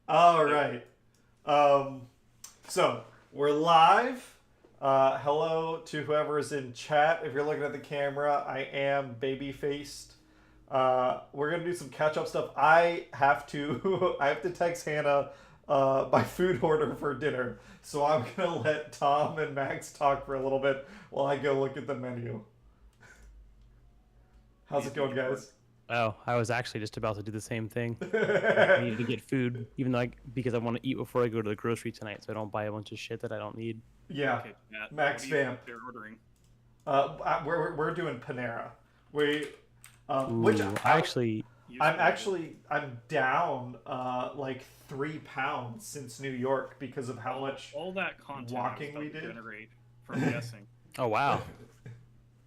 All right. Um, so we're live. Hello to whoever is in chat. If you're looking at the camera, I am baby faced. We're gonna do some catch up stuff. I have to I have to text Hannah my food order for dinner. So I'm gonna let Tom and Max talk for a little bit while I go look at the menu. How's it going, guys? Oh, I was actually just about to do the same thing. I needed to get food, even though because I want to eat before I go to the grocery tonight, so I don't buy a bunch of shit that I don't need. Yeah, Okay, Matt, what Max do you Vamp. think they're ordering? We're doing Panera. We, which Ooh, I actually, I'm down like 3 pounds since New York because of how much All that content I was walking we about to did. generate from guessing. oh wow, I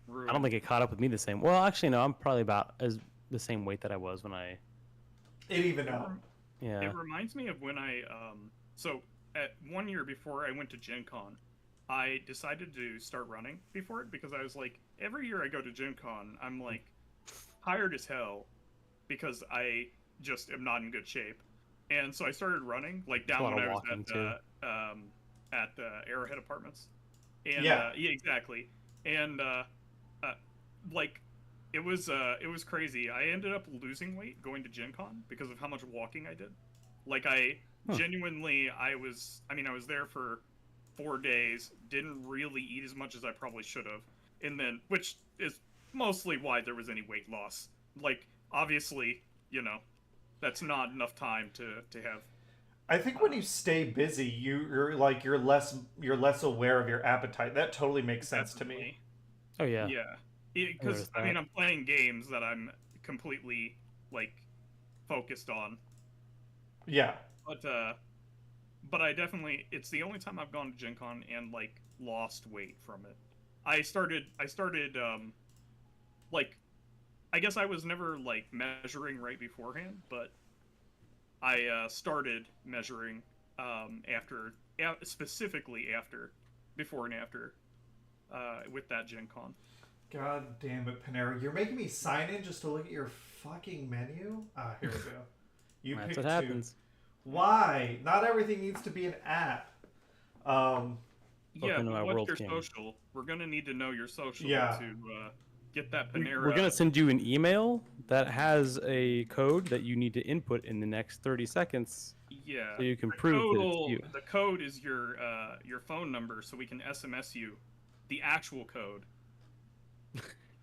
don't Ruined. think it caught up with me the same. Well, actually, no, I'm probably about as the same weight that I was when I, It even It, out. rem- yeah. it reminds me of when so at 1 year before I went to Gen Con, I decided to start running before it because I was like, every year I go to Gen Con, I'm like tired as hell because I just am not in good shape. And so I started running like It's a down lot when of I was walking too. at Arrowhead Apartments. And Yeah. yeah, exactly. And uh, like it was crazy. I ended up losing weight going to Gen Con because of how much walking I did. Like I Huh. genuinely I was there for 4 days, didn't really eat as much as I probably should have. And then which is mostly why there was any weight loss. Like obviously, you know, that's not enough time to have I think when you stay busy, you're less aware of your appetite. That totally makes sense to me. definitely. Oh yeah, Yeah. I Because noticed I mean that. I'm playing games that I'm completely like focused on. Yeah. But but I definitely it's the only time I've gone to Gen Con and like lost weight from it. I started like I guess I was never like measuring right beforehand, but I started measuring after specifically after before and after with that Gen Con. God damn it, Panera. You're making me sign in just to look at your fucking menu? Ah, here we go. You That's what picked two. happens. Why? Not everything needs to be an app. Um, Yeah, Welcome to but my what's world, your Cam. social? We're gonna need to know your social yeah. to get that We're Panera. gonna send you an email that has a code that you need to input in the next 30 seconds, Yeah, so you can prove that it's you. the code is your phone number, so we can SMS you the actual code.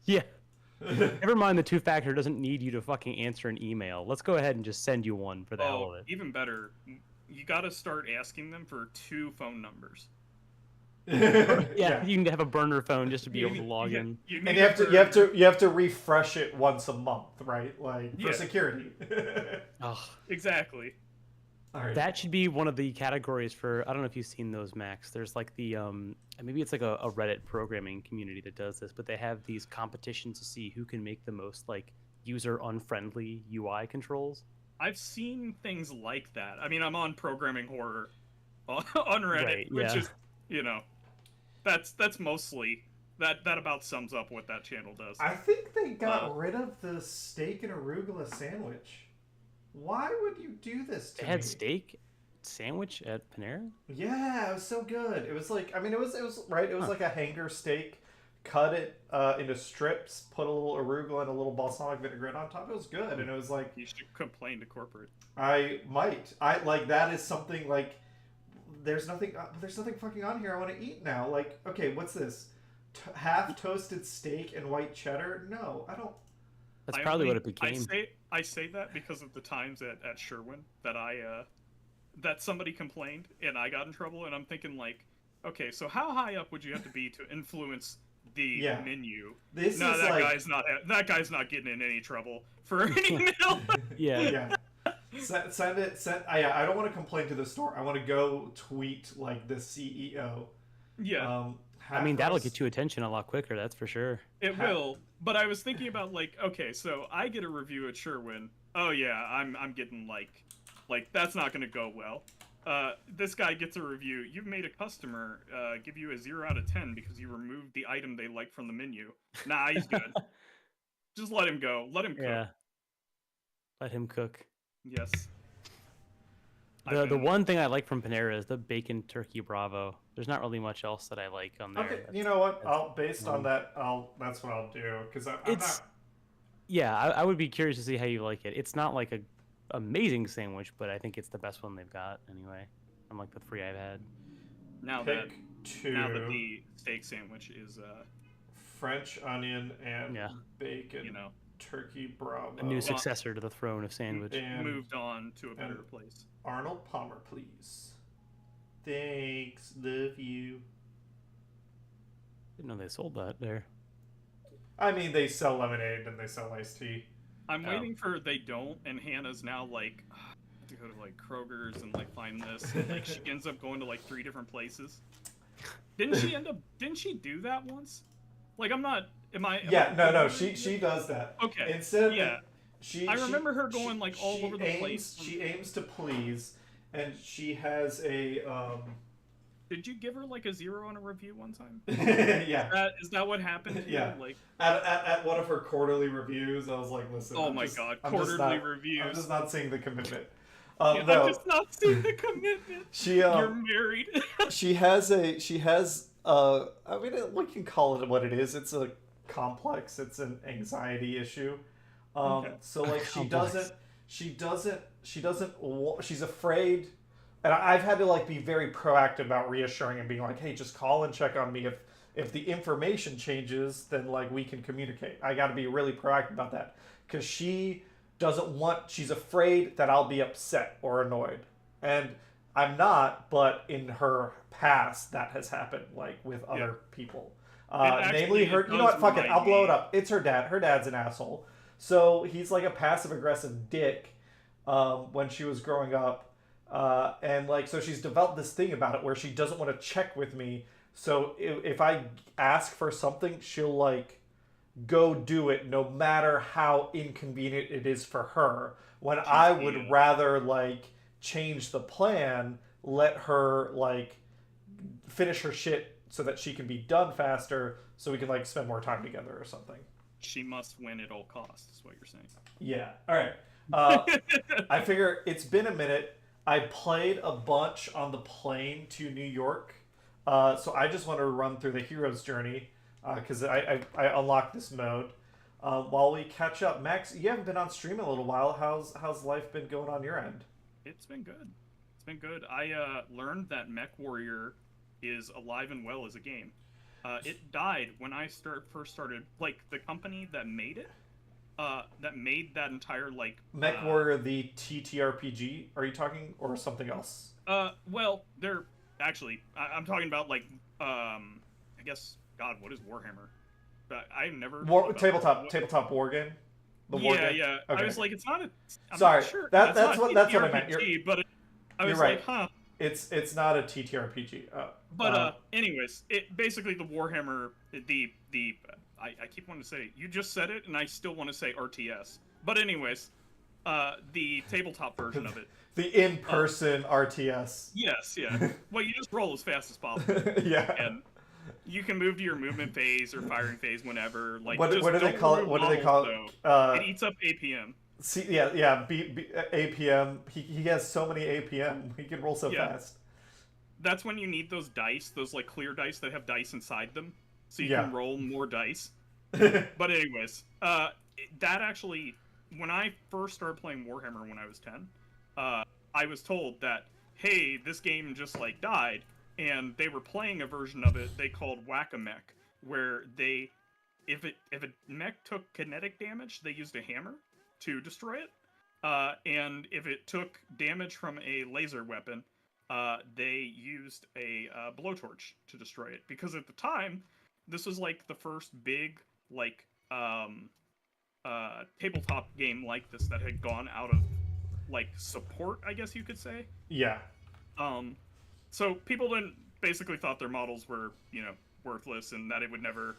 Yeah. Never mind, the two-factor doesn't need you to fucking answer an email. Let's go ahead and just send you one for the hell Oh, of it. even better, you got to start asking them for two phone numbers. Yeah, yeah. you can have a burner phone just to be able to You log yeah, in. you And need it for you have to refresh it once a month, right? Like for yeah, security. Oh, exactly. All right. that should be one of the categories for. I don't know if you've seen those, Max. There's like the maybe it's like a Reddit programming community that does this, but they have these competitions to see who can make the most like user unfriendly UI controls. I've seen things like that. I mean, I'm on programming horror on Reddit, Right. which Yeah. is you know that's mostly that about sums up what that channel does. I think they Uh, got rid of the steak and arugula sandwich. Why would you do this They to had me? steak sandwich at Panera. Yeah, it was so good. It was like it was right. It was Huh. like a hanger steak. Cut it into strips. Put a little arugula and a little balsamic vinaigrette on top. It was good, and it was like you should complain to corporate. I might. I like that is something like there's nothing fucking on here I want to eat now. Like, okay, what's this? Half toasted steak and white cheddar? No, I don't. That's probably what it became. I say that because of the times at Sherwin that I that somebody complained and I got in trouble, and I'm thinking like, okay, so how high up would you have to be to influence the Yeah, menu? this No, is like that guy's not getting in any trouble for any meal. Yeah. yeah. Send it. Send. I don't want to complain to the store. I want to go tweet like the CEO. Yeah, I Half mean, that'll price. get you attention a lot quicker, that's for sure. it Ha- will. But I was thinking about like, okay, so I get a review at Sherwin. Oh yeah, I'm getting like that's not gonna go well. This guy gets a review. You've made a customer give you a 0 out of 10 because you removed the item they like from the menu. Nah, he's good. Just let him go. Let him cook. Yeah, let him cook. Yes. The one thing I like from Panera is the bacon turkey bravo. There's not really much else that I like on there. Okay, you know what? Based on that, that's what I'll do because I'm It's not. yeah, I would be curious to see how you like it. It's not like a amazing sandwich, but I think it's the best one they've got anyway. Unlike the three I've had. Now Pick that two. the steak sandwich is French onion and Yeah. bacon. you know, Turkey bravo. A new successor to the throne of sandwich. And moved on to a better place. Arnold Palmer, please. Thanks. Love you. Didn't know they sold that there. I mean, they sell lemonade and they sell iced tea. I'm waiting for they don't, and Hannah's now like, I have to go to like Kroger's and like find this. And, like she ends up going to like 3 different places. Didn't she do that once? Like I'm not. No. She does that. Okay. Instead of yeah. I remember her going like all over the place. She aims to please, and she has a. Did you give her like a 0 on a review one time? Yeah. Is that what happened? Yeah. Like at one of her quarterly reviews, I was like, listen. Oh my god, quarterly reviews. I'm just not seeing the commitment. No. I'm just not seeing the commitment. You're married. she has. I mean, we can call it what it is. It's a complex. It's an anxiety issue. Okay. So like she's afraid, and I've had to like be very proactive about reassuring and being like, hey, just call and check on me if the information changes, then like we can communicate. I got to be really proactive about that because she's afraid that I'll be upset or annoyed, and I'm not, but in her past that has happened like with other people. Namely her, you know what, fuck it, I'll blow it up. It's her dad. Her dad's an asshole. So he's like a passive-aggressive dick when she was growing up. And like, so she's developed this thing about it where she doesn't want to check with me. So if I ask for something, she'll like go do it no matter how inconvenient it is for her. When I would rather like change the plan, let her like finish her shit so that she can be done faster so we can like spend more time together or something. She must win at all costs, is what you're saying. Yeah. All right. I figure it's been a minute. I played a bunch on the plane to New York. So I just want to run through the hero's journey because I unlocked this mode. While we catch up, Max, you haven't been on stream in a little while. How's life been going on your end? It's been good. It's been good. I learned that Mech Warrior is alive and well as a game. It died when I first started. Like the company that made it, that made that entire like Mech Warrior, the TTRPG. Are you talking or something else? Well, they're actually. I'm talking about like I guess God, what is Warhammer? I've never tabletop war game. Yeah. Okay. I was like, it's not a. I'm Sorry, not sure. that's what I meant. I was right. like, huh. It's not a TTRPG. Anyways, it basically the Warhammer I keep wanting to say you just said it and I still want to say RTS. But anyways, the tabletop version of it. The in-person RTS. Yes, yeah. Well, you just roll as fast as possible. Yeah. And you can move to your movement phase or firing phase whenever. Like what do they call it? What do they call it? It eats up APM. See, yeah. APM. He has so many APM. He can roll so fast. That's when you need those dice, those like clear dice that have dice inside them, so you can roll more dice. But anyways, that actually, when I first started playing Warhammer when I was 10, I was told that, hey, this game just like died, and they were playing a version of it they called Whack-A-Mech, where if a mech took kinetic damage, they used a hammer to destroy it, and if it took damage from a laser weapon, they used a blowtorch to destroy it. Because at the time, this was like the first big like tabletop game like this that had gone out of like support, I guess you could say. Yeah. So people basically thought their models were, worthless and that it would never,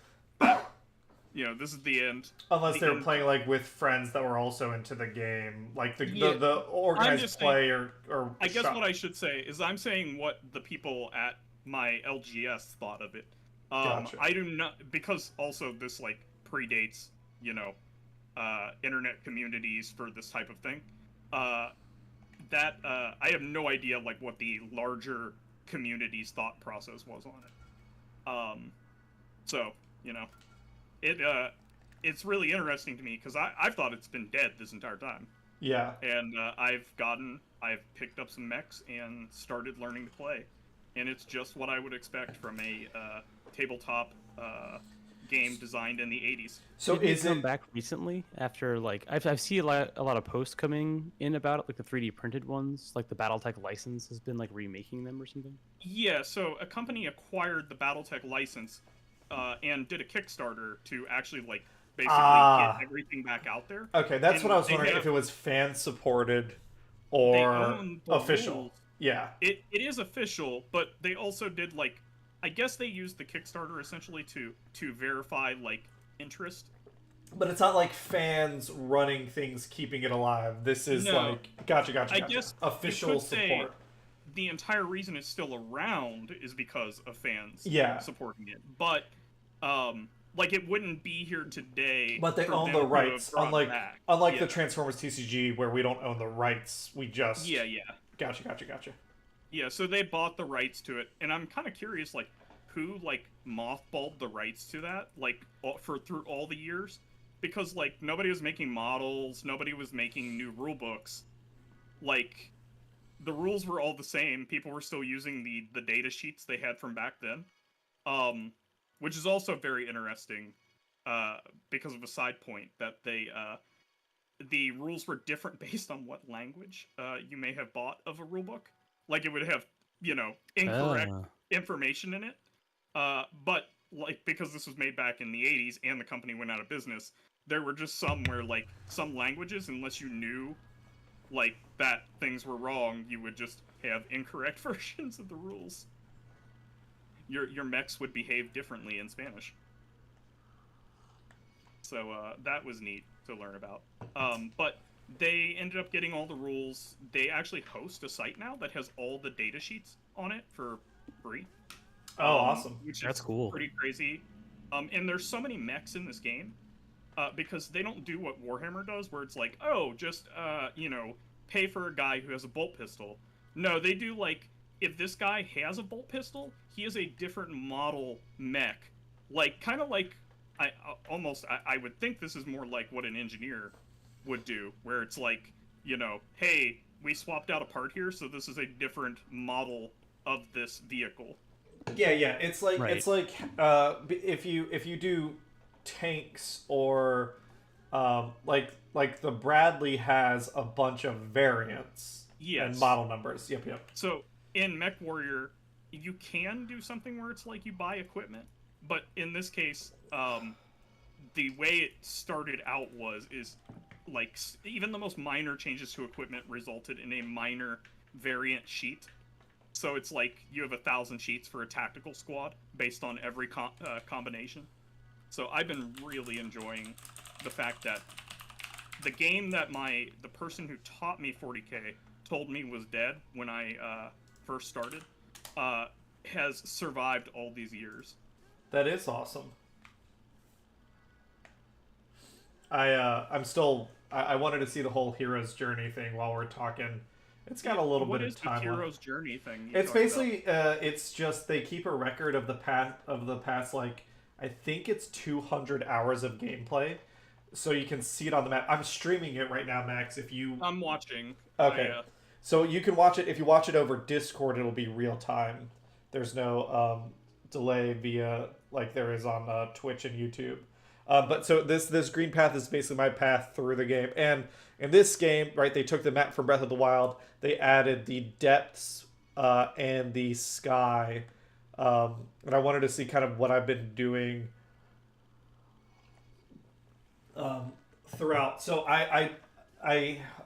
this is the end. Unless they were playing like with friends that were also into the game, like the organized play or. I guess what I should say is I'm saying what the people at my LGS thought of it. Gotcha. I do not, because also this like predates, internet communities for this type of thing. that I have no idea like what the larger community's thought process was on it. So you know, it's really interesting to me because I've thought it's been dead this entire time. Yeah. And I've picked up some mechs and started learning to play, and it's just what I would expect from a tabletop game designed in the 80s. So is it come back recently after like I've seen a lot of posts coming in about it, like the 3D printed ones, like the BattleTech license has been like remaking them or something? Yeah, so a company acquired the BattleTech license and did a Kickstarter to actually like basically get everything back out there. Okay, that's what I was wondering, if it was fan supported or official. Rules. Yeah. It is official, but they also did like I guess they used the Kickstarter essentially to verify like interest. But it's not like fans running things keeping it alive. This is like gotcha. I guess official support. The entire reason it's still around is because of fans supporting it. But like it wouldn't be here today. But they own the rights, unlike the Transformers TCG where we don't own the rights. We just Gotcha. Yeah, so they bought the rights to it, and I'm kind of curious, like, who, like, mothballed the rights to that, like, through all the years? Because, like, nobody was making models, nobody was making new rule books. Like, the rules were all the same, people were still using the data sheets they had from back then. Which is also very interesting, because of a side point, that the rules were different based on what language you may have bought of a rulebook. Like, it would have, incorrect information in it. But, like, because this was made back in the 80s and the company went out of business, there were just some where, like, some languages, unless you knew, like, that things were wrong, you would just have incorrect versions of the rules. Your mechs would behave differently in Spanish. So, that was neat to learn about. But they ended up getting all the rules. They actually host a site now that has all the data sheets on it for free. Oh, awesome. That's cool. Pretty crazy. And there's so many mechs in this game because they don't do what Warhammer does, where it's like, oh, just, pay for a guy who has a bolt pistol. No, they do, like, if this guy has a bolt pistol, he has a different model mech. Like, kind of like, I would think this is more like what an engineer would do, where it's like, hey, we swapped out a part here, so this is a different model of this vehicle. Yeah, it's like if you do tanks or like the Bradley has a bunch of variants and model numbers. Yep. So in Mech Warrior, you can do something where it's like you buy equipment, but in this case, the way it started out is like even the most minor changes to equipment resulted in a minor variant sheet. So it's like you have 1,000 sheets for a tactical squad based on every combination. So I've been really enjoying the fact that the game that the person who taught me 40K told me was dead when I first started has survived all these years. That is awesome. I wanted to see the whole hero's journey thing while we're talking. It's got a little bit of time. What is the hero's journey thing? It's basically it's just they keep a record of the past like I think it's 200 hours of gameplay, so you can see it on the map. I'm streaming it right now, Max. I'm watching. Okay, so you can watch it. If you watch it over Discord, it'll be real time. There's no delay via like there is on Twitch and YouTube. But so this green path is basically my path through the game. And in this game, right, they took the map from Breath of the Wild. They added the depths and the sky. And I wanted to see kind of what I've been doing throughout. So I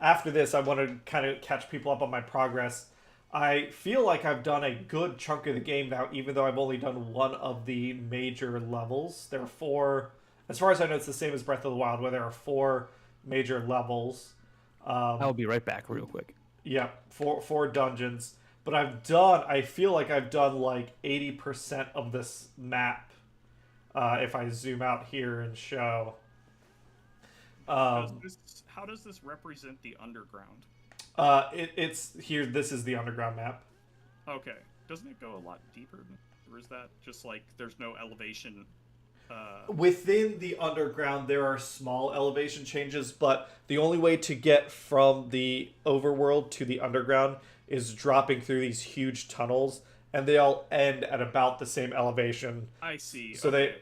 after this, I want to kind of catch people up on my progress. I feel like I've done a good chunk of the game now, even though I've only done one of the major levels. There are 4... As far as I know, it's the same as Breath of the Wild, where there are 4 major levels. I'll be right back real quick. Yeah, 4 dungeons. But I feel like I've done like 80% of this map. If I zoom out here and show. How does this represent the underground? It's here. This is the underground map. Okay. Doesn't it go a lot deeper? Or is that just like there's no elevation? Within the underground, there are small elevation changes, but the only way to get from the overworld to the underground is dropping through these huge tunnels, and they all end at about the same elevation. I see. So okay.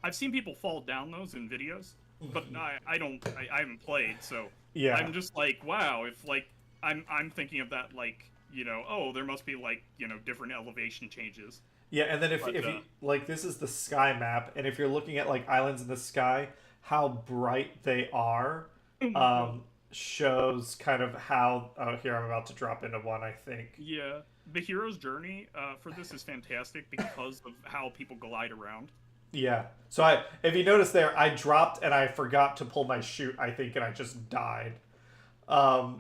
I've seen people fall down those in videos, but I haven't played, so yeah, I'm just like, wow, if like I'm thinking of that like, you know, oh, there must be like, you know, different elevation changes. yeah, and then if you like, this is the sky map, and if you're looking at like islands in the sky, how bright they are, shows kind of how. Oh, here I'm about to drop into one, I think. Yeah, the hero's journey for this is fantastic because of how people glide around. Yeah. So if you notice there, I dropped and I forgot to pull my chute, I think, and I just died. Yeah,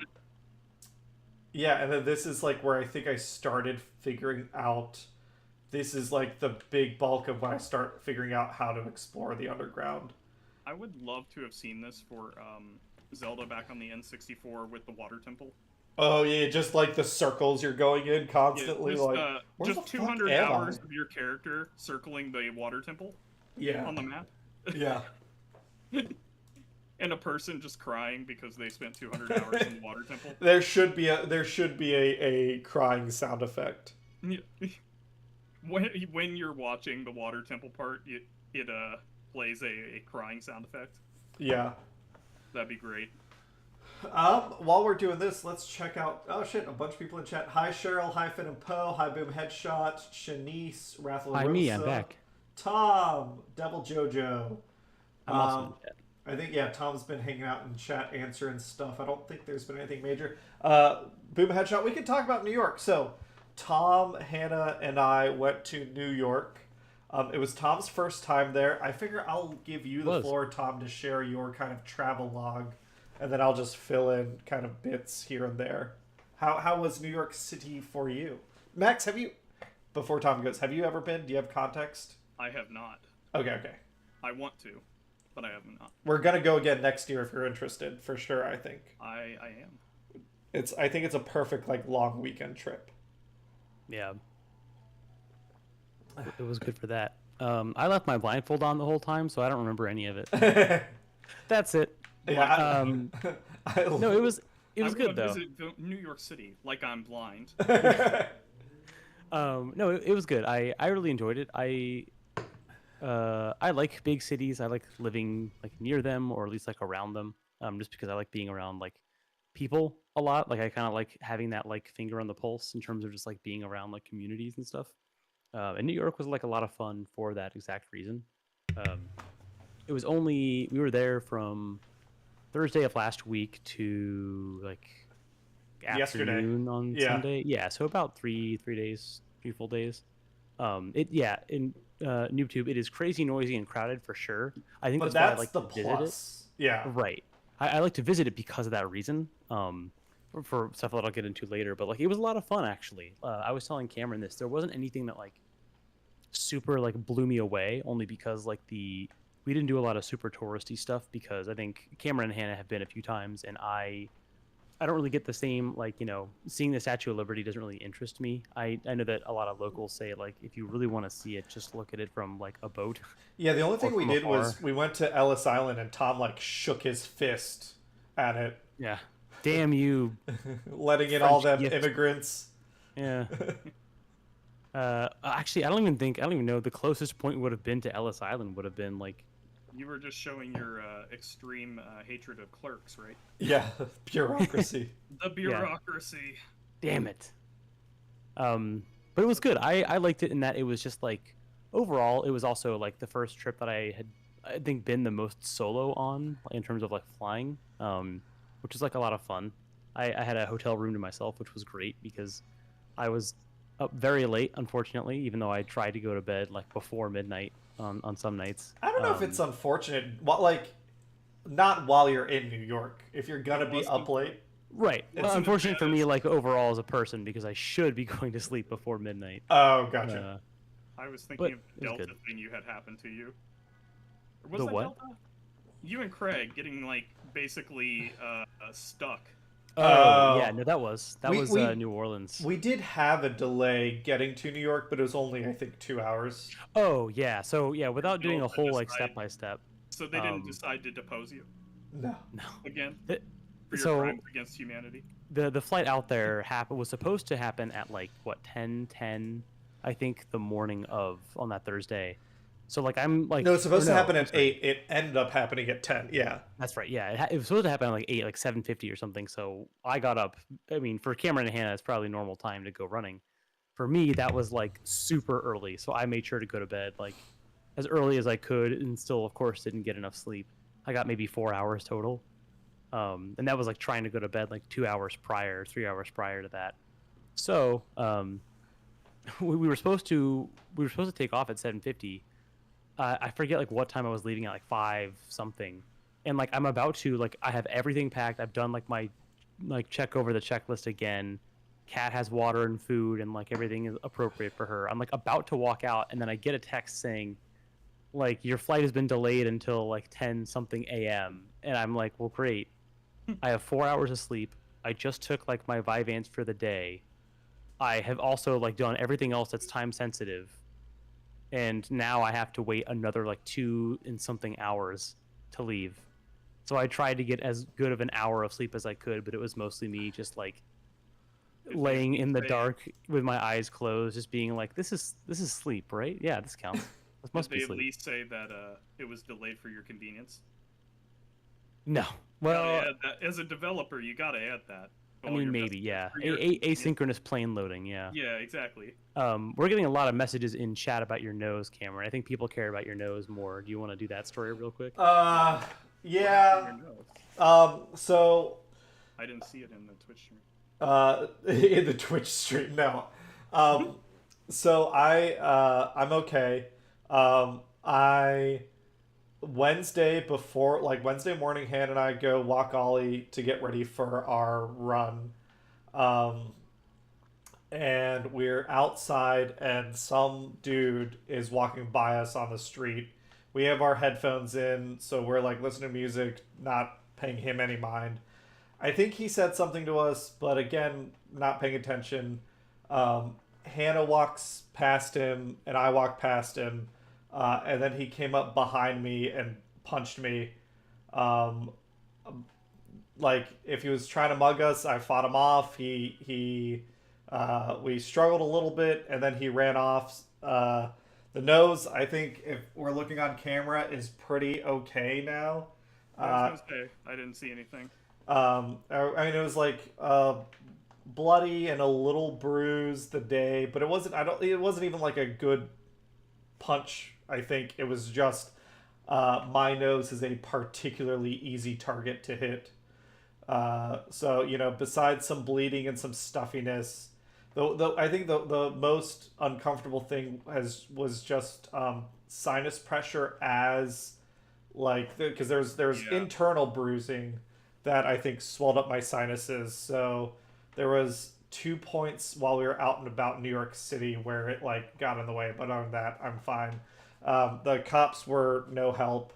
and then this is like where I think I started figuring out. This is like the big bulk of when I start figuring out how to explore the underground. I would love to have seen this for Zelda back on the N64 with the water temple. Oh yeah, just like the circles you're going in constantly, yeah, just 200 hours of your character circling the water temple. Yeah. On the map. Yeah. And a person just crying because they spent 200 hours in the water temple. There should be a crying sound effect. When you're watching the water temple part, it plays a crying sound effect. Yeah. That'd be great. While we're doing this, let's check out. Oh shit, a bunch of people in chat. Hi Cheryl, hi Finn and Poe, hi Boom Headshot, Shanice, Rathel. Hi me, I'm back. Tom, Devil Jojo. I'm also in chat. I think Tom's been hanging out in chat answering stuff. I don't think there's been anything major. Boom Headshot. We can talk about New York. So, Tom, Hannah, and I went to New York. It was Tom's first time there. I figure I'll give you the floor, Tom, to share your kind of travel log. And then I'll just fill in kind of bits here and there. How was New York City for you? Max, before Tom goes, have you ever been? Do you have context? I have not. Okay. I want to, but I have not. We're going to go again next year if you're interested, for sure, I think. I am. I think it's a perfect, like, long weekend trip. Yeah. It was good for that. I left my blindfold on the whole time, so I don't remember any of it. That's it. Yeah. No, it was good though. Visit New York City like I'm blind. No, it was good. I really enjoyed it. I like big cities. I like living like near them or at least like around them. Just because I like being around like people a lot. Like I kind of like having that like finger on the pulse in terms of just like being around like communities and stuff. And New York was like a lot of fun for that exact reason. We were there from Thursday of last week to like afternoon on Sunday. Yeah, so about three full days. In NoobTube, it is crazy noisy and crowded for sure. I think that's why I like to visit it. Yeah, right. I like to visit it because of that reason. For stuff that I'll get into later, but like it was a lot of fun actually. I was telling Cameron this. There wasn't anything that like super like blew me away, only because like we didn't do a lot of super touristy stuff because I think Cameron and Hannah have been a few times, and I don't really get the same, like, you know, seeing the Statue of Liberty doesn't really interest me. I know that a lot of locals say, like, if you really want to see it, just look at it from, like, a boat. Yeah, the only thing we did was we went to Ellis Island, and Tom, like, shook his fist at it. Yeah. Damn you. Letting in all them immigrants. Yeah. Actually, I don't even know. The closest point would have been to Ellis Island would have been, like, you were just showing your extreme hatred of clerks, right? Yeah, bureaucracy. The bureaucracy. Yeah. Damn it. But it was good. I liked it in that it was just like, overall, it was also like the first trip that I think been the most solo on in terms of like flying, which is like a lot of fun. I had a hotel room to myself, which was great because I was up very late, unfortunately, even though I tried to go to bed like before midnight on some nights. I don't know if it's unfortunate, like, not while you're in New York. If you're gonna be up late, right? Well, unfortunate for me, like overall as a person, because I should be going to sleep before midnight. Oh, gotcha. I was thinking of the Delta thing you had happened to you. Or was the that what? Delta? You and Craig getting like basically stuck. Oh yeah, no, that was we New Orleans. we did have a delay getting to New York, but it was only I think 2 hours. Oh yeah, so yeah, without doing a Delta whole like step decide, by step. so they didn't decide to depose you No. No. again The- for your so crimes against humanity. the flight out there was supposed to happen at like what 10, I think the morning of on that Thursday. So like I'm like No, it's supposed to happen I'm at sorry. 8. It ended up happening at 10. Yeah. That's right. Yeah, it was supposed to happen at like 8, like 7:50 or something. So I got up. I mean, for Cameron and Hannah, it's probably normal time to go running. For me, that was like super early. So I made sure to go to bed like as early as I could, and still, of course, didn't get enough sleep. I got maybe 4 hours total, and that was like trying to go to bed like 2 hours prior, 3 hours prior to that. So we were supposed to take off at 7:50. I forget like what time I was leaving at, like 5 something, and like I'm about to like I have everything packed. I've done like my like check over the checklist again. Cat has water and food and like everything is appropriate for her. I'm like about to walk out, and then I get a text saying like your flight has been delayed until like 10 something a.m. And I'm like, well, great. I have 4 hours of sleep. I just took like my Vyvanse for the day. I have also like done everything else that's time sensitive, and now I have to wait another like 2 and something hours to leave. So I tried to get as good of an hour of sleep as I could, but it was mostly me just like laying in the dark with my eyes closed, just being like, "This is sleep, right? Yeah, this counts. This must Did be they at sleep." least say that it was delayed for your convenience? No, well, Gotta add that. As a developer, you gotta add that. I mean, maybe, yeah. Asynchronous plane loading, yeah. Yeah, exactly. We're getting a lot of messages in chat about your nose, Cameron. I think people care about your nose more. Do you want to do that story real quick? Yeah. So I didn't see it in the Twitch stream. in the Twitch stream, no. So I'm okay. I Wednesday morning, Han and I go walk Ollie to get ready for our run. And we're outside, and some dude is walking by us on the street. We have our headphones in, so we're like listening to music, not paying him any mind. I think he said something to us, but again, not paying attention. Hannah walks past him, and I walk past him, and then he came up behind me and punched me. Like if he was trying to mug us, I fought him off. We struggled a little bit, and then he ran off. The nose, I think, if we're looking on camera, is pretty okay now. I was gonna say, I didn't see anything. I mean, it was like bloody and a little bruised the day, but it wasn't. It wasn't even like a good punch. I think it was just my nose is a particularly easy target to hit. So besides some bleeding and some stuffiness, I think the most uncomfortable thing was just sinus pressure as like because there's internal bruising that I think swelled up my sinuses. So there was 2 points while we were out and about New York City where it like got in the way, but other than that, I'm fine. The cops were no help,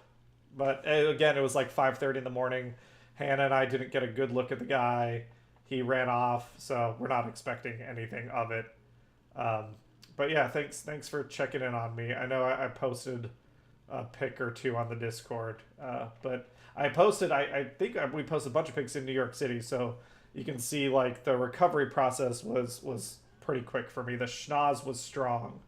but again, it was like 5:30 in the morning. Hannah and I didn't get a good look at the guy. He ran off, so we're not expecting anything of it. But yeah, thanks for checking in on me. I know I posted a pic or two on the Discord, but I think we posted a bunch of pics in New York City, so you can see like the recovery process was pretty quick for me. The schnoz was strong.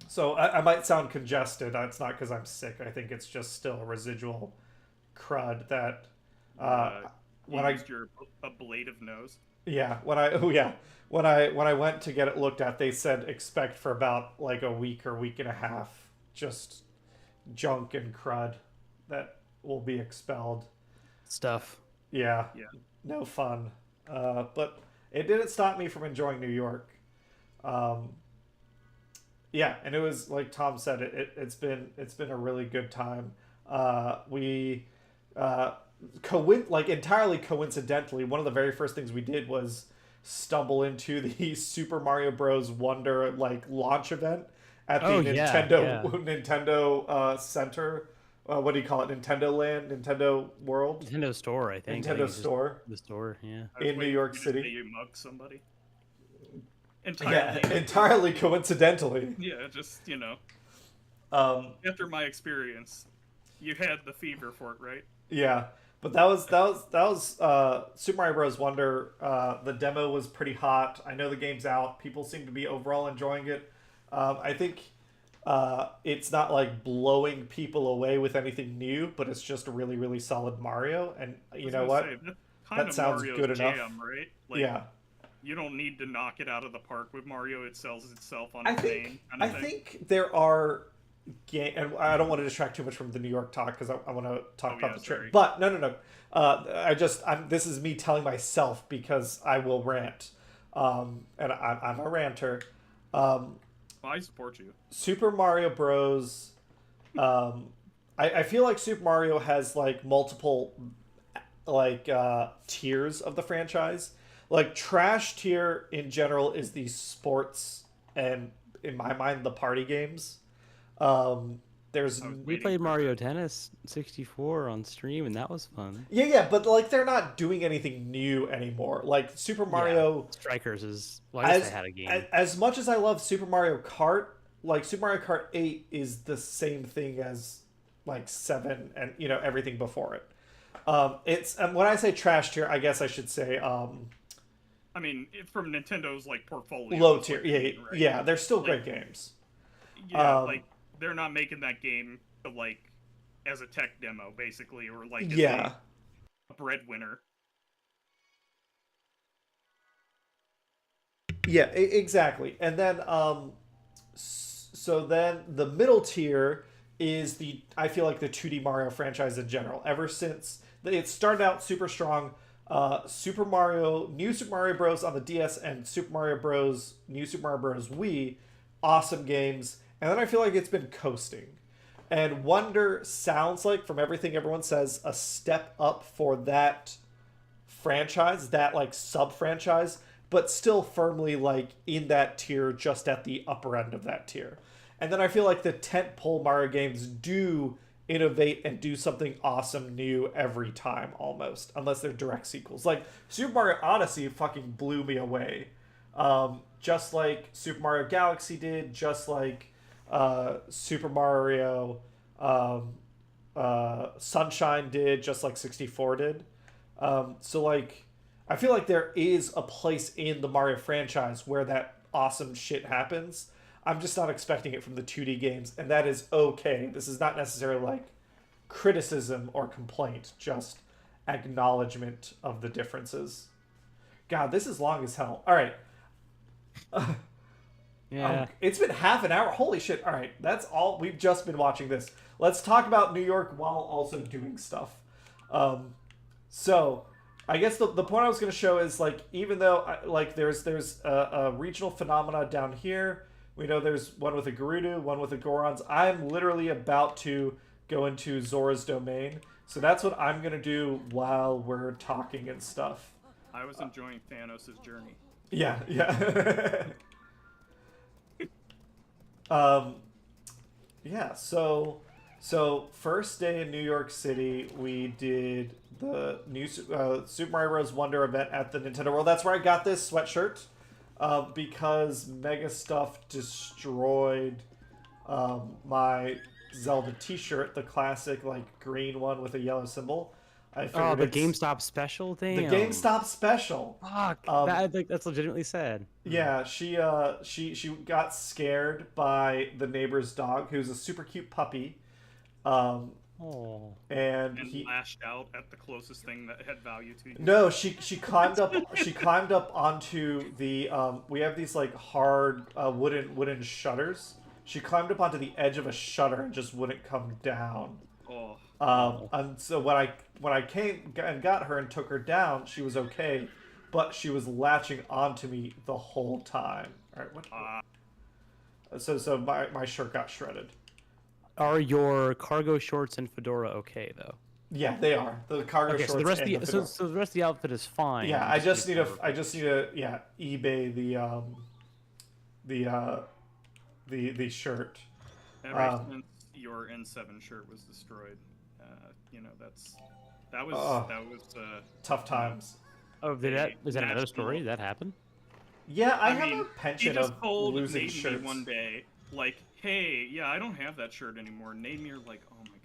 So I might sound congested. It's not because I'm sick. I think it's just still a residual crud that when I used your ablative nose. Yeah, when I went to get it looked at, they said expect for about like a week or week and a half, just junk and crud that will be expelled. Stuff. Yeah. No fun. But it didn't stop me from enjoying New York. Yeah, and it was like Tom said, it's been a really good time. We entirely coincidentally, one of the very first things we did was stumble into the Super Mario Bros. Wonder like launch event at the Nintendo Center what do you call it? Nintendo Land, Nintendo World, Nintendo Store, I think. I think Nintendo it's just Store the store, yeah. I was in New waiting York for you to say City. you mug somebody. Yeah, Entirely. entirely coincidentally. Yeah, just Um, after my experience, you had the fever for it, right? yeah, but that was Super Mario Bros. Wonder. The demo was pretty hot. I know the game's out. People seem to be overall enjoying it. I think it's not like blowing people away with anything new, but it's just a really, really solid Mario. And I you was know gonna what? say, that's kind That of sounds Mario's good enough. jam, right? Like, Yeah, you don't need to knock it out of the park with Mario. It sells itself on I its think own kind I of thing. think there are and I don't want to distract too much from the New York talk because I want to talk Oh, about yeah, the trip. sorry. But no. This is me telling myself because I will rant, and I'm a ranter. Um, Well, I support you. Super Mario Bros. I feel like Super Mario has like multiple like tiers of the franchise. Like trash tier in general is the sports and in my mind the party games. There's I was We waiting played for Mario Tennis 64 on stream, and that was fun. yeah, but like they're not doing anything new anymore. Like Super Mario, Yeah, Strikers is. Well, I guess as, they had a game. as much as I love Super Mario Kart, like Super Mario Kart 8 is the same thing as like 7 and everything before it. It's when I say trash tier, I guess I should say I mean, from Nintendo's like portfolio. low is tier. what you Yeah, mean, right? yeah, they're still Like, great games. Yeah, Um, like they're not making that game to like as a tech demo, basically, or like as Yeah. a breadwinner. Yeah, exactly. And then so then the middle tier is the I feel like the 2D Mario franchise in general. Ever since it started out super strong, New Super Mario Bros on the DS and New Super Mario Bros Wii, awesome games. And then I feel like it's been coasting. And Wonder sounds like, from everything everyone says, a step up for that franchise, that like sub franchise, but still firmly like in that tier, just at the upper end of that tier. And then I feel like the tentpole Mario games do innovate and do something awesome new every time almost, unless they're direct sequels. Like Super Mario Odyssey fucking blew me away. Just like Super Mario Galaxy did, just like Super Mario Sunshine did, just like 64 did. So like, I feel like there is a place in the Mario franchise where that awesome shit happens. I'm just not expecting it from the 2D games, and that is okay. This is not necessarily like criticism or complaint, just acknowledgement of the differences. God, this is long as hell. All right. Yeah. It's been half an hour. Holy shit. All right. That's all. We've just been watching this. Let's talk about New York while also doing stuff. So, I guess the point I was going to show is, like, even though, like, there's a regional phenomena down here. We know there's one with a Gerudo, one with a Gorons. I'm literally about to go into Zora's domain. So that's what I'm going to do while we're talking and stuff. I was enjoying Thanos' journey. Yeah. Yeah, so first day in New York City, we did the new Super Mario Bros. Wonder event at the Nintendo World. That's where I got this sweatshirt, because Mega Stuff destroyed my Zelda T-shirt, the classic like green one with a yellow symbol. I figured Oh, the it's GameStop special thing. the GameStop special. Fuck. That's legitimately sad. Yeah, she got scared by the neighbor's dog, who's a super cute puppy. Oh. And And he lashed out at the closest thing that had value to you. no, she climbed up onto the we have these like hard wooden shutters. She climbed up onto the edge of a shutter and just wouldn't come down. Oh, And so when I came and got her and took her down, she was okay, but she was latching onto me the whole time. All right, what? So my shirt got shredded. Are your cargo shorts and fedora okay though? Yeah, they are. The cargo Okay, shorts so the rest of and the, the so, fedora. so the rest of the outfit is fine. Yeah, You I just need need to eBay the shirt. ever since your N7 shirt was destroyed. You know, that was Tough times. Oh, is that another national- story? Did that happen? Yeah, I have mean, a he penchant just of told losing Naden shirts. me one day, like, hey, yeah, I don't have that shirt anymore. Naden me like, oh my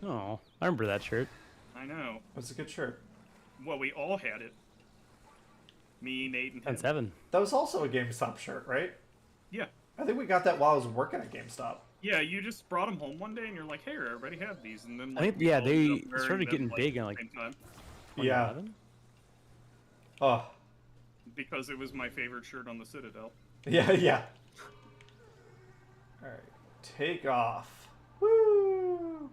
god. Oh, I remember that shirt. I know. That's a good shirt. Well, we all had it. Me, Nate, and him. 10-7. That was also a GameStop shirt, right? Yeah. I think we got that while I was working at GameStop. Yeah, you just brought them home one day, and you're like, "Hey, everybody have these," and then I like, think we yeah, all ended they up wearing started them, getting big in at like the same time, Yeah. 2011? Oh. because it was my favorite shirt on the Citadel. Yeah, yeah. Alright. Take off. Woo!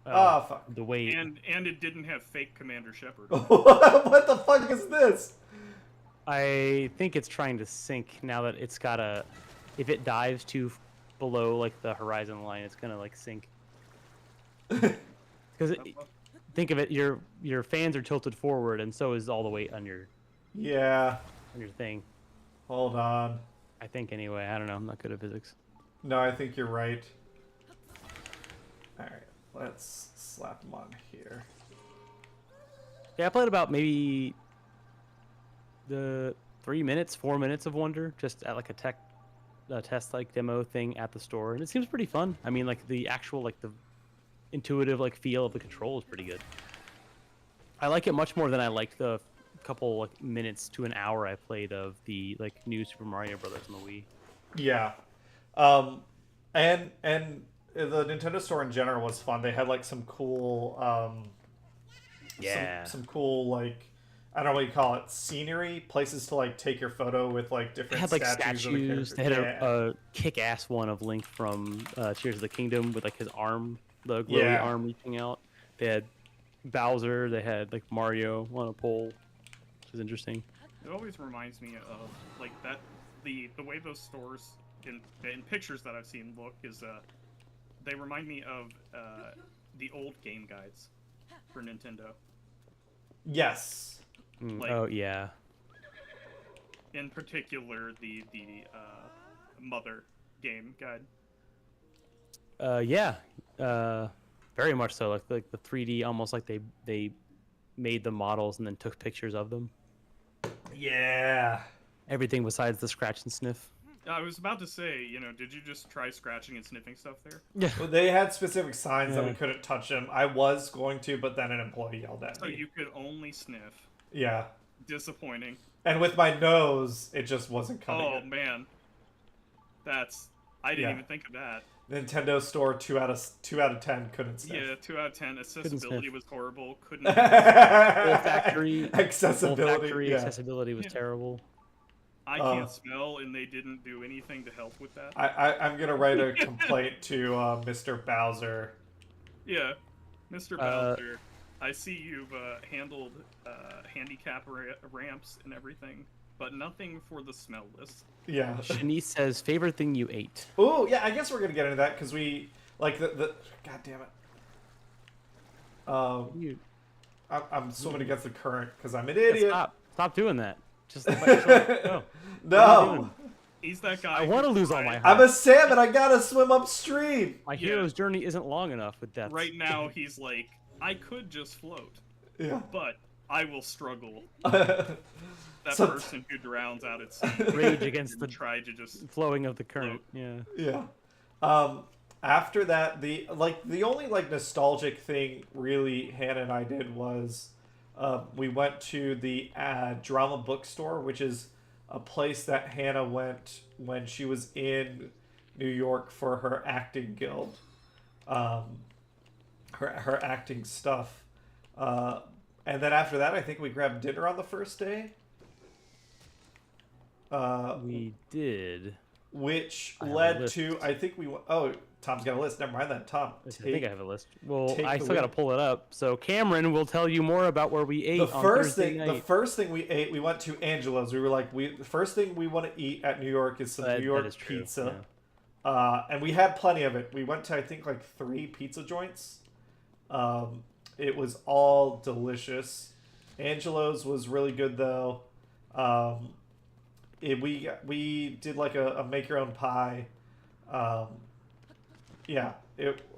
Oh, fuck. The weight. And it didn't have fake Commander Shepard. What the fuck is this? I think it's trying to sink now that it's got a. If it dives too below like the horizon line, it's gonna like sink. Because think of it, your fans are tilted forward, and so is all the weight on your Yeah. thing. Hold on. I think anyway. I don't know. I'm not good at physics. No, I think you're right. Alright, let's slap them on here. Yeah, I played about maybe the 4 minutes of Wonder, just at like a test like demo thing at the store, and it seems pretty fun. I mean, like the actual like the intuitive like feel of the control is pretty good. I like it much more than I liked the couple like minutes to an hour I played of the like new Super Mario Brothers on the Wii. Yeah. And the Nintendo store in general was fun. They had like some cool Yeah. some cool like I don't know what you call it, scenery, places to like take your photo with like They different had like statues. Of the statues. They characters. had a kick-ass one of Link from Tears of the Kingdom with like his arm, the glowy arm reaching out. They had Bowser. They had like Mario on a pole, which is interesting. It always reminds me of like that the way those stores in pictures that I've seen look is they remind me of the old game guides for Nintendo. Yes. Like- Oh yeah. In particular, the Mother game guide. Yeah. Very much so. Like the 3D, almost like they made the models and then took pictures of them. Yeah. Everything besides the scratch and sniff. I was about to say, you know, did you just try scratching and sniffing stuff there? Yeah. Well, they had specific signs that we Yeah. couldn't touch them. I was going to, but then an employee yelled at So me. you could only sniff. Yeah. Disappointing. And with my nose, it just wasn't cutting Oh it. man, I didn't Yeah. even think of that. Nintendo store 2 out of 10 couldn't sniff. Yeah, 2 out of 10. Accessibility sniff. was horrible. Couldn't. Olfactory Accessibility. Yeah. accessibility was Yeah. terrible. I can't smell, and they didn't do anything to help with that. I'm gonna write a complaint to Mr. Bowser. Yeah, Mr. Bowser, I see you've handled handicap ramps and everything, but nothing for the smell list. Yeah. Shanice says, favorite thing you ate. Oh yeah, I guess we're gonna get into that because we like the. God damn it. I'm swimming against the current because I'm an idiot. Stop doing that. Just let yourself go. No. He's that guy. I want to lose all my I'm heart. a salmon. I gotta swim upstream. My hero's journey isn't long enough with death. Right now, he's like, I could just float, Yeah. but I will struggle. That So- person who drowns out at sea. Rage against the Tried to just. flowing of the current. Yeah. Yeah. After that, the only like nostalgic thing really Hannah and I did was we went to the drama bookstore, which is a place that Hannah went when she was in New York for her acting guild, her acting stuff. And then after that, I think we grabbed dinner on the first day. We did. Which I have a led list. to, I think we went, oh, Tom's got a list. Never mind that, Tom. I think I have a list. Well, take I the still got to wheel. pull it up. So Cameron will tell you more about where we ate The on first Thursday thing, night. the first thing we ate, we went to Angelo's. We were like, the first thing we want to eat at New York is some That New York is true, pizza. And we had plenty of it. We went to, I think, like 3 pizza joints. It was all delicious. Angelo's was really good though. We did like a make your own pie. Yeah,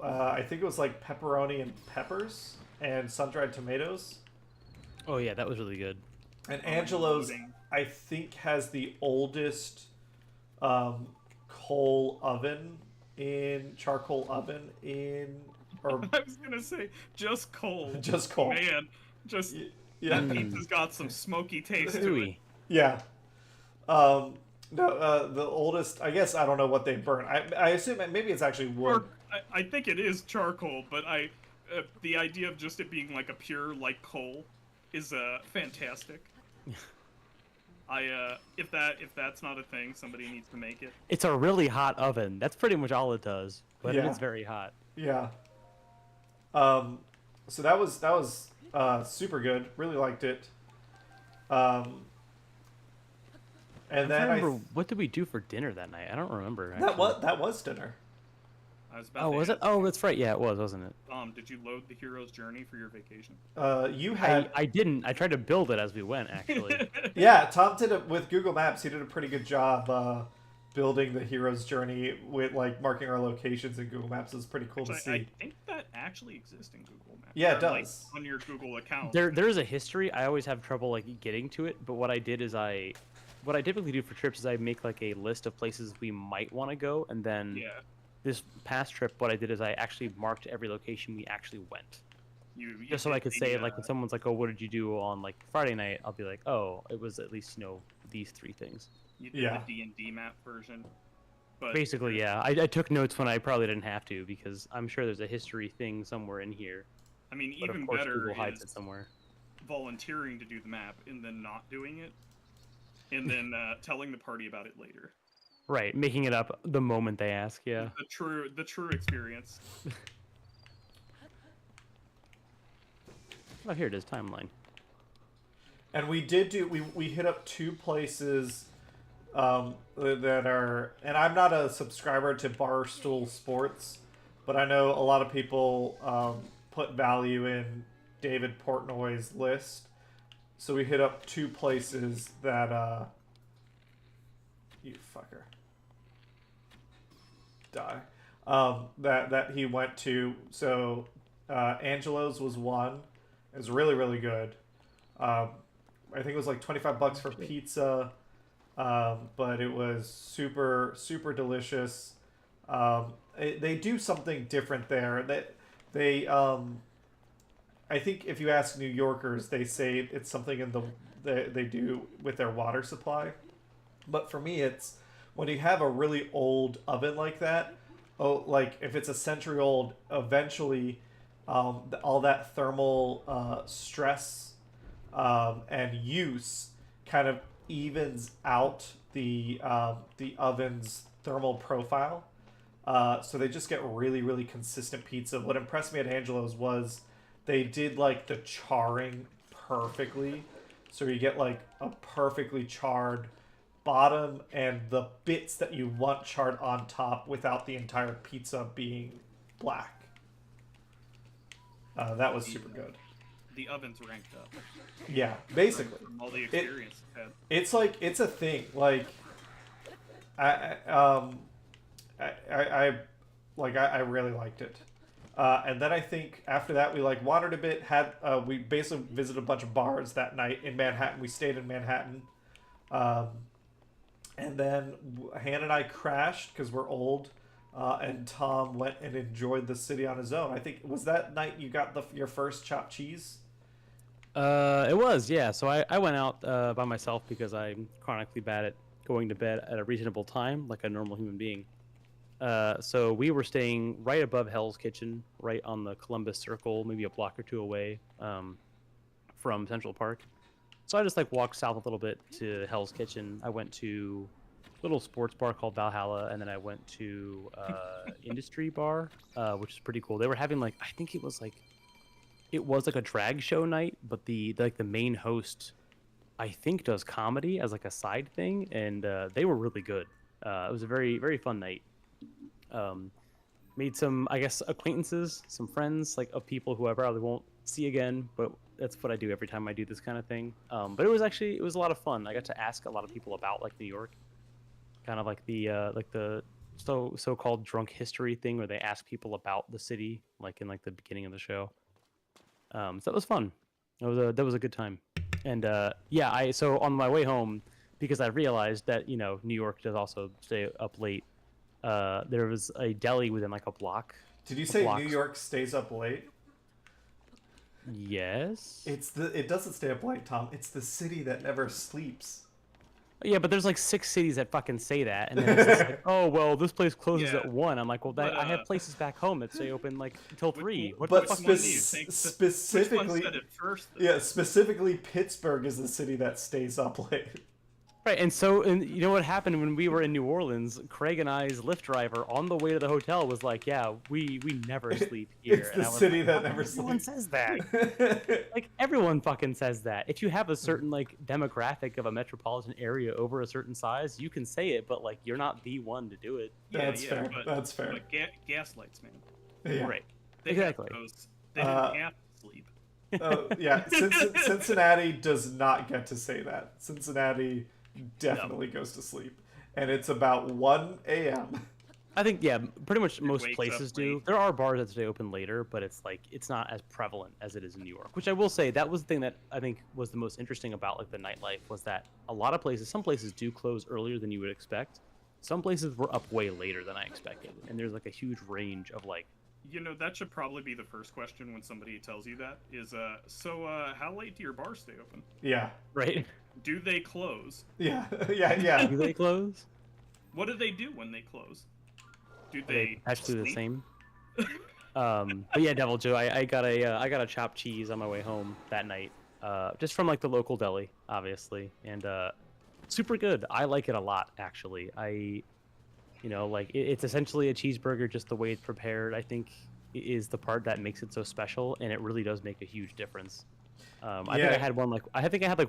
I think it was like pepperoni and peppers and sun-dried tomatoes. Oh yeah, that was really good. And Oh, Angelo's, loading. I think, has the oldest charcoal oven or I was gonna say just coal. just coal. Man, just Yeah, that pizza's got some smoky taste to it. Ooey. yeah. No, the oldest. I guess I don't know what they burn. I assume maybe it's actually wood. Or I think it is charcoal, but the idea of just it being like a pure like coal is fantastic. If that's not a thing, somebody needs to make it. It's a really hot oven. That's pretty much all it does, but Yeah. it's very hot. Yeah. So that was super good. Really liked it. And then I remember what did we do for dinner that night? I don't remember. that actually. was dinner. I was about Oh, to was it? ask, Oh, that's right. Yeah, it was, wasn't it? Did you load the hero's journey for your vacation? You had I didn't. I tried to build it as we went, actually. yeah. Tom did it with Google Maps. He did a pretty good job building the hero's journey with like marking our locations in Google Maps. It's pretty cool to see. I think that actually exists in Google Maps. Yeah, it Or, like, does. on your Google account. There's a history. I always have trouble like getting to it, but what I did is what I typically do for trips is I make like a list of places we might want to go, and then Yeah. this past trip, what I did is I actually marked every location we actually went. You Just so I did could the, say, like, when someone's like, "Oh, what did you do on like Friday night?" I'll be like, "Oh, it was at least these 3 things." you did Yeah. the D&D map version. But Basically, yeah. I took notes when I probably didn't have to because I'm sure there's a history thing somewhere in here. I mean, But even of course, better Google hides is it somewhere. volunteering to do the map and then not doing it, and then telling the party about it later. Right, making it up the moment they ask. Yeah. The true experience. Oh, here it is. Timeline. And we did we hit up 2 places that are, and I'm not a subscriber to Barstool Sports, but I know a lot of people put value in David Portnoy's list. So we hit up 2 places that you fucker die that he went to. So Angelo's was one. It was really good. I think it was like $25 for pizza. But it was super delicious. They do something different there. They I think if you ask New Yorkers, they say it's something in they do with their water supply. But for me, it's when you have a really old oven like that. Oh, like if it's a century old, eventually, all that thermal stress and use kind of evens out the oven's thermal profile, so they just get really consistent pizza. What impressed me at Angelo's was they did like the charring perfectly, so you get like a perfectly charred bottom and the bits that you want charred on top without the entire pizza being black. That was super good. The oven's ranked up. Yeah, basically. From all the experience I've had. It's like it's a thing. Like I really liked it. And then I think after that we like wandered a bit. We basically visited a bunch of bars that night in Manhattan. We stayed in Manhattan, and then Han and I crashed because we're old. And Tom went and enjoyed the city on his own. I think was that night you got your first chopped cheese. It was, yeah. So I went out by myself because I'm chronically bad at going to bed at a reasonable time, like a normal human being. So we were staying right above Hell's Kitchen, right on the Columbus Circle, maybe a block or 2 away from Central Park. So I just like walked south a little bit to Hell's Kitchen. I went to a little sports bar called Valhalla, and then I went to Industry Bar, which is pretty cool. They were having like, I think it was like a drag show night, but the main host, I think, does comedy as like a side thing, and they were really good. It was a very fun night. Made some, I guess, acquaintances, some friends, like of people who I probably won't see again, but that's what I do every time I do this kind of thing. But it was a lot of fun. I got to ask a lot of people about like New York, kind of like the so-called drunk history thing where they ask people about the city, like in like the beginning of the show. So that was fun. That was a good time. And yeah, so on my way home, because I realized that New York does also stay up late. There was a deli within like a block. Did you a say block- New York stays up late? Yes. It doesn't stay up late, Tom. It's the city that never sleeps. Yeah, but there's like 6 cities that fucking say that, and then it's just like, oh well, this place closes Yeah. at 1. I'm like, well, But, I have places back home that stay open like until 3. What But the fuck? one do you spec- think- specifically, Which one said it first? Though? yeah, specifically Pittsburgh is the city that stays up late. Right, and you know what happened when we were in New Orleans? Craig and I's Lyft driver on the way to the hotel was like, "Yeah, we never sleep here." It's And the I was city like, that "How never everyone sleeps. says that. Like everyone fucking says that. If you have a certain like demographic of a metropolitan area over a certain size, you can say it, but like you're not the one to do it. That's fair. That's fair. But gaslights, man. Yeah. Right. They Exactly. Have those, they didn't have to sleep. Yeah, Cincinnati does not get to say that. Cincinnati definitely goes to sleep. And it's about 1 a.m. I think pretty much most wakes up places do. late. There are bars that stay open later, but it's like it's not as prevalent as it is in New York. Which I will say that was the thing that I think was the most interesting about like the nightlife was that a lot of places, some places do close earlier than you would expect. Some places were up way later than I expected, and there's like a huge range of like. That should probably be the first question when somebody tells you that is, how late do your bars stay open? Yeah. Right? Do they close? Yeah. Yeah. Do they close? What do they do when they close? Do Are they actually the sleep? same? But yeah, Devil Joe, I got a chopped cheese on my way home that night, just from like the local deli, obviously, and super good. I like it a lot, actually. It's essentially a cheeseburger, just the way it's prepared, I think, is the part that makes it so special, and it really does make a huge difference. I think I had one like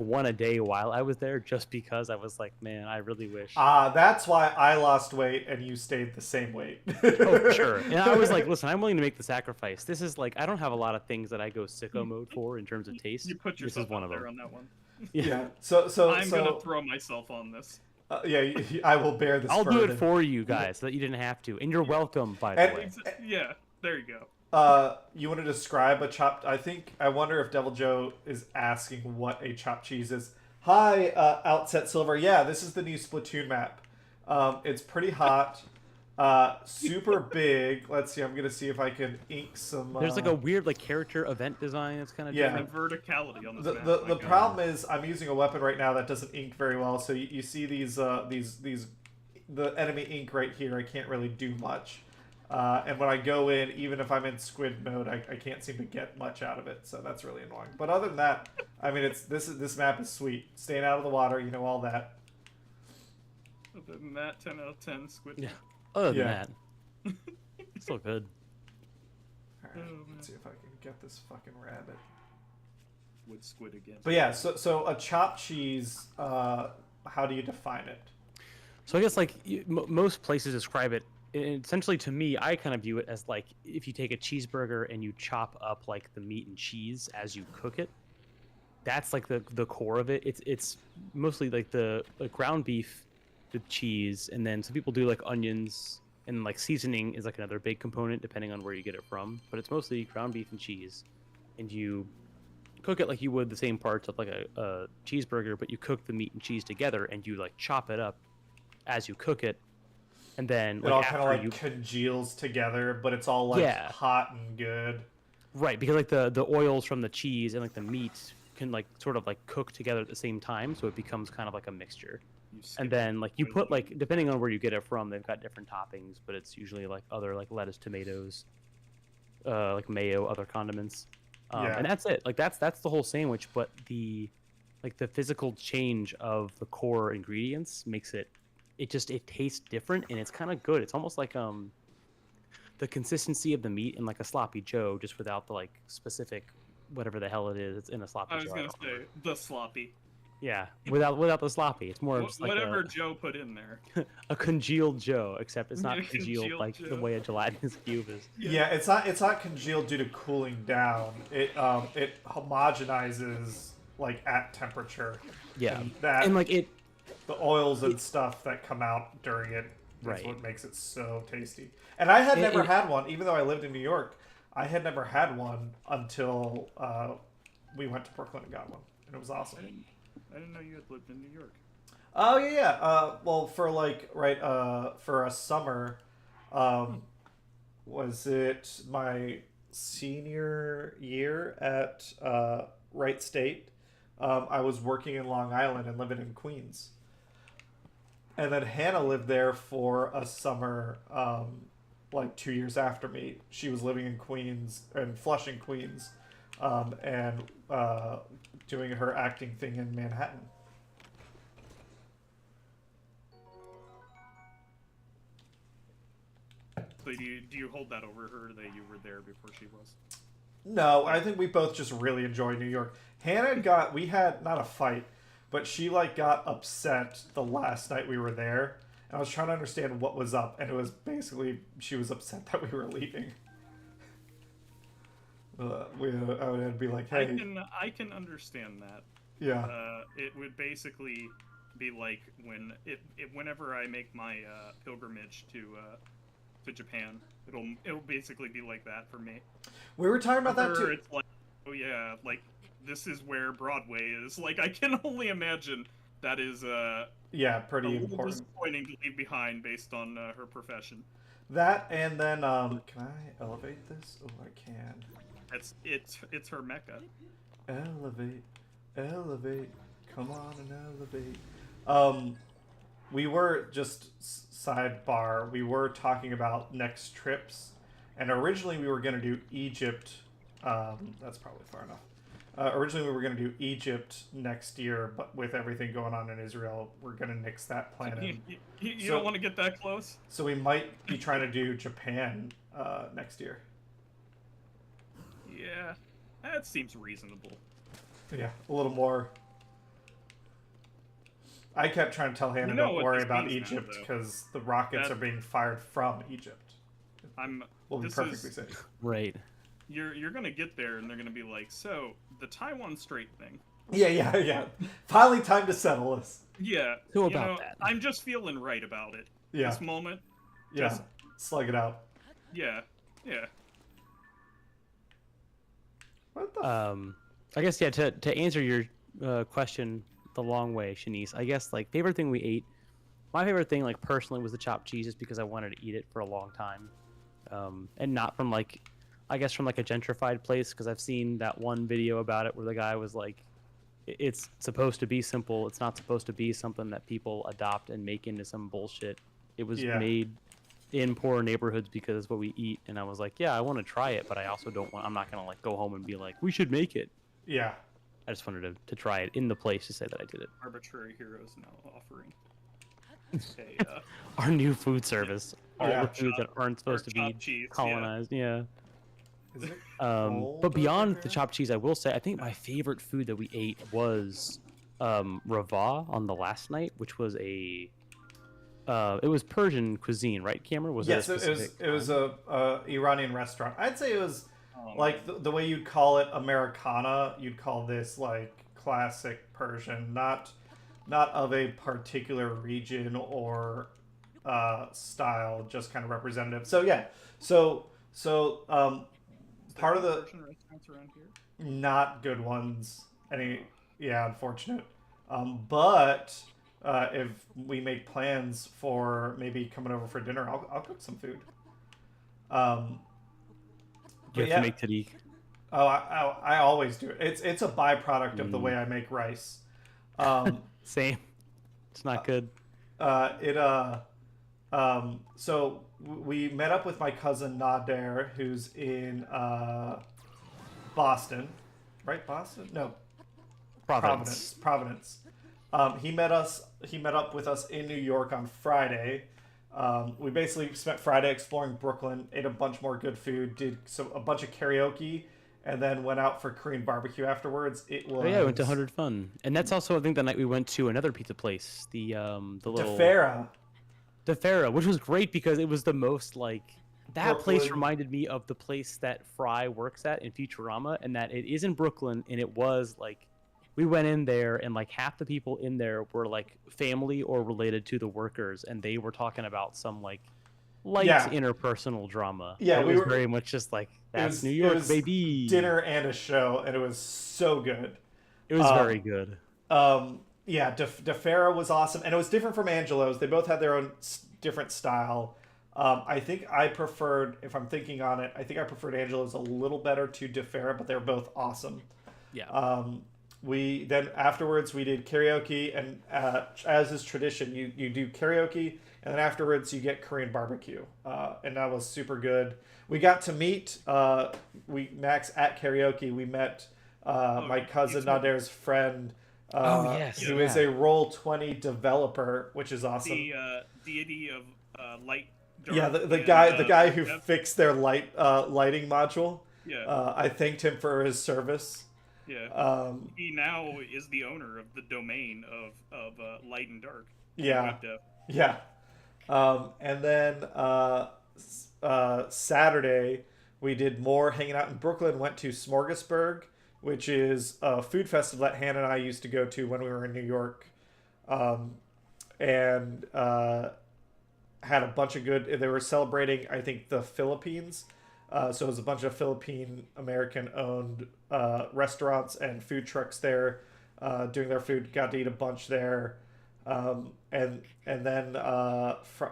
one a day while I was there, just because I was like, man, I really wish. That's why I lost weight and you stayed the same weight. Oh, for sure. And I was like, listen, I'm willing to make the sacrifice. This is like, I don't have a lot of things that I go sicko mode for in terms of taste. You put This is yourself one out of there them. on that one. Yeah. So I'm gonna throw myself on this. Yeah, I will bear this. I'll do burden. it for you guys so that you didn't have to. And you're welcome, by the And- way. Yeah, there you go. You want to describe a chopped? I wonder if Devil Joe is asking what a chopped cheese is. Hi, Outset Silver. Yeah, this is the new Splatoon map. It's pretty hot, super big. Let's see. I'm gonna see if I can ink some. There's like a weird like character event design that's kind of Yeah. The verticality on this The map. the, my the God. problem is I'm using a weapon right now that doesn't ink very well. So you see these the enemy ink right here. I can't really do much. And when I go in, even if I'm in squid mode, I can't seem to get much out of it. So that's really annoying. But other than that, I mean, this map is sweet. Staying out of the water, all that. Other than that, 10 out of 10 squid. Yeah. Other than Yeah. that, still good. All right, Oh, man. let's see if I can get this fucking rabbit. With squid again. But yeah, so a chopped cheese. How do you define it? So I guess like most places describe it. Essentially, to me, I kind of view it as like if you take a cheeseburger and you chop up like the meat and cheese as you cook it. That's like the core of it. It's mostly like the ground beef with cheese, and then some people do like onions, and like seasoning is like another big component depending on where you get it from. But it's mostly ground beef and cheese, and you cook it like you would the same parts of like a cheeseburger, but you cook the meat and cheese together, and you like chop it up as you cook it. And then It like, all kind of after like you congeals together, but it's all like Yeah. hot and good. right, because like the oils from the cheese and like the meat can like sort of like cook together at the same time, so it becomes kind of like a mixture. You stick And then like you oil put in. like depending on where you get it from, they've got different toppings, but it's usually like other like lettuce, tomatoes, like mayo, other condiments, Yeah. and that's it. Like that's the whole sandwich. But the physical change of the core ingredients makes it tastes different, and it's kind of good. It's almost like the consistency of the meat in like a sloppy Joe, just without the like specific whatever the hell it is. It's in a sloppy I was Joe. gonna say the sloppy. Yeah, without the sloppy, it's more of just like Whatever Joe put in there. a congeled Joe, except it's not Yeah, congealed congealed like the Joe. way a gelatinous cube is. Yeah, it's not congealed due to cooling down. It homogenizes like at temperature. Yeah, And that and like it, the oils and stuff that come out during it That's Right. what makes it so tasty. And I had never It- had one, even though I lived in New York. I had never had one until we went to Brooklyn and got one, and it was awesome. I didn't know you had lived in New York. Oh yeah, yeah. Well, for like for a summer, was it my senior year at Wright State? I was working in Long Island and living in Queens, and then Hannah lived there for a summer. Like 2 years after me, she was living in Queens and Flushing, Queens, and doing her acting thing in Manhattan. So do you hold that over her that you were there before she was? No, I think we both just really enjoy New York. We had not a fight, but she like got upset the last night we were there, and I was trying to understand what was up, and it was basically she was upset that we were leaving. I would be like, hey, I can understand that. yeah, It would basically be like whenever I make my pilgrimage to Japan, it'll basically be like that for me. we were talking about that Or too. it's like, oh yeah, like this is where Broadway is. Like I can only imagine that is Yeah, a pretty little important. disappointing to leave behind based on her profession. That and then can I elevate this? Oh, I can. It's her mecca. Elevate, elevate, come on and elevate. We were just sidebar. We were talking about next trips, and originally we were gonna do Egypt. That's probably far enough. Originally we were gonna do Egypt next year, but with everything going on in Israel, we're gonna nix that plan. You So- don't want to get that close? So we might be trying to do Japan next year. Yeah, that seems reasonable. Yeah, a little more. I kept trying to tell Hannah, You know don't what worry this about means now, Egypt though. because the rockets That- are being fired from Egypt. We'll be This perfectly is- safe. Right. You're gonna get there and they're gonna be like, so the Taiwan Strait thing. Yeah. Finally, time to settle this. Yeah. So you about know, that. I'm just feeling right about it. Yeah, This moment. yeah. just- Slug it out. Yeah. What the? I guess yeah. To answer your question the long way, Shanice. I guess like favorite thing we ate. My favorite thing, like personally, was the chopped cheese, just because I wanted to eat it for a long time, and not from like, I guess from like a gentrified place, because I've seen that one video about it where the guy was like, it's supposed to be simple. It's not supposed to be something that people adopt and make into some bullshit. It was Yeah. made in poor neighborhoods because it's what we eat. And I was like, yeah, I want to try it, but I also don't want. I'm not gonna like go home and be like, we should make it. Yeah. I just wanted to try it in the place to say that I did it. Arbitrary Heroes now offering. Okay, Our new food service, all Yeah. the foods that aren't supposed to be chopped cheese, yeah. colonized. Yeah. Is it But cold beyond over the here? chopped cheese, I will say I think my favorite food that we ate was rava on the last night, which was it was Persian cuisine, right? Cameron, was Yes, it? it was a Iranian restaurant. I'd say it was Oh, like the way you'd call it Americana. You'd call this like classic Persian, not of a particular region or style, just kind of representative. So yeah, so part of the Persian restaurants around here. not good ones. Unfortunate. But if we make plans for maybe coming over for dinner, I'll cook some food. You But have to make tariq. Oh, I always do it. It's a byproduct of the way I make rice. Same. It's not good. So we met up with my cousin Nader, who's in Boston, right? Boston? No, Providence. He met up with us in New York on Friday. We basically spent Friday exploring Brooklyn, ate a bunch more good food, did a bunch of karaoke, and then went out for Korean barbecue afterwards. It was Oh yeah, we went to 100 Fun, and that's also I think the night we went to another pizza place, the little DeFera. which was great because it was the most like that place Brooklyn. reminded me of the place that Fry works at in Futurama, and that it is in Brooklyn, and it was like we went in there, and like half the people in there were like family or related to the workers, and they were talking about some like light Yeah. interpersonal drama. Yeah, it we was were- very much just like that's New it York, was baby. dinner and a show, and it was so good. It was very good. Yeah, DeFera was awesome, and it was different from Angelo's. They both had their own different style. I think I preferred, if I'm thinking on it, I think I preferred Angelo's a little better to DeFera, but they're both awesome. Yeah. We then afterwards we did karaoke, and as is tradition, you do karaoke, and then afterwards you get Korean barbecue, and that was super good. We got to meet Max at karaoke. We met my cousin Nader's friend. Who is a Roll20 developer, which is awesome. The deity of light. Dark, yeah, the and, guy who fixed their lighting module. Yeah. I thanked him for his service. Yeah. He now is the owner of the domain of Light and Dark. Yeah. Yeah. And then Saturday we did more hanging out in Brooklyn. Went to Smorgasburg, which is a food festival that Hannah and I used to go to when we were in New York, and had a bunch of good. They were celebrating, I think, the Philippines. So it was a bunch of Philippine American-owned restaurants and food trucks there, doing their food. Got to eat a bunch there, and then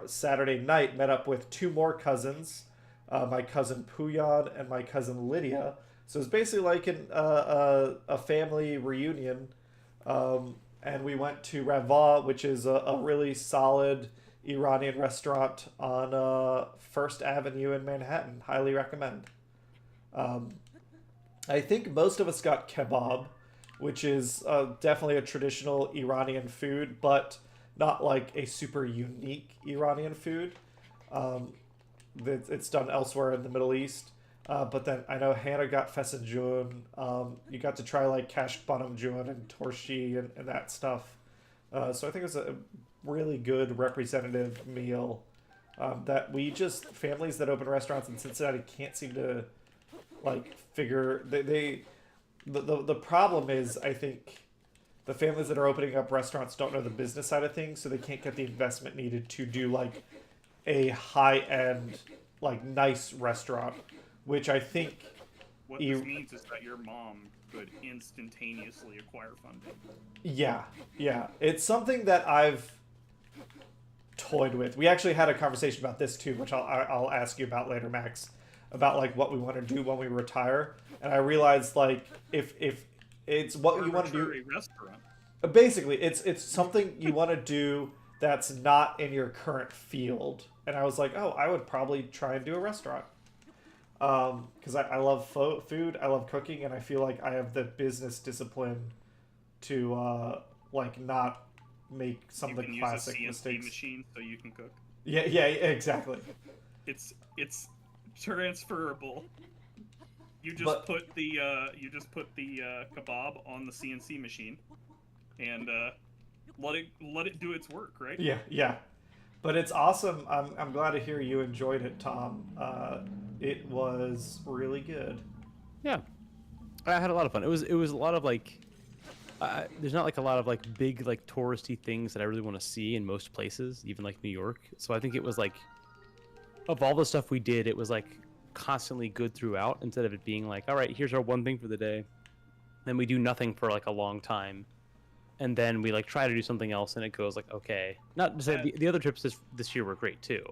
Saturday night met up with two more cousins, my cousin Puyan and my cousin Lydia. So it's basically like a family reunion, and we went to Rava, which is a really solid Iranian restaurant on First Avenue in Manhattan. Highly recommend. I think most of us got kebab, which is definitely a traditional Iranian food, but not like a super unique Iranian food. It's done elsewhere in the Middle East. But then I know Hannah got fesenjun. You got to try like kash banamjun and torshi and that stuff. So I think it's a really good representative meal that families that open restaurants in Cincinnati can't seem to like figure. The problem is, I think the families that are opening up restaurants don't know the business side of things, so they can't get the investment needed to do like a high end, like nice restaurant. Which I think... What this means is that your mom could instantaneously acquire funding. Yeah, yeah. It's something that I've toyed with. We actually had a conversation about this too, which I'll ask you about later, Max, about like what we want to do when we retire. And I realized like if it's what you want to do... Restaurant. Basically, it's something you want to do that's not in your current field. And I was like, oh, I would probably try and do a restaurant. Because I love food, I love cooking, and I feel like I have the business discipline to like not make some of the classic mistakes. Use a CNC machine so you can cook. Yeah, exactly. It's transferable. You just put the kebab on the CNC machine, and let it do its work, right? Yeah. But it's awesome. I'm glad to hear you enjoyed it, Tom. It was really good. Yeah, I had a lot of fun. It was a lot of like, there's not like a lot of like big like touristy things that I really want to see in most places, even like New York. So I think it was like, of all the stuff we did, it was like constantly good throughout, instead of it being like, all right, here's our one thing for the day, then we do nothing for like a long time. And then we like try to do something else, and it goes like, okay. Not to say the other trips this year were great too,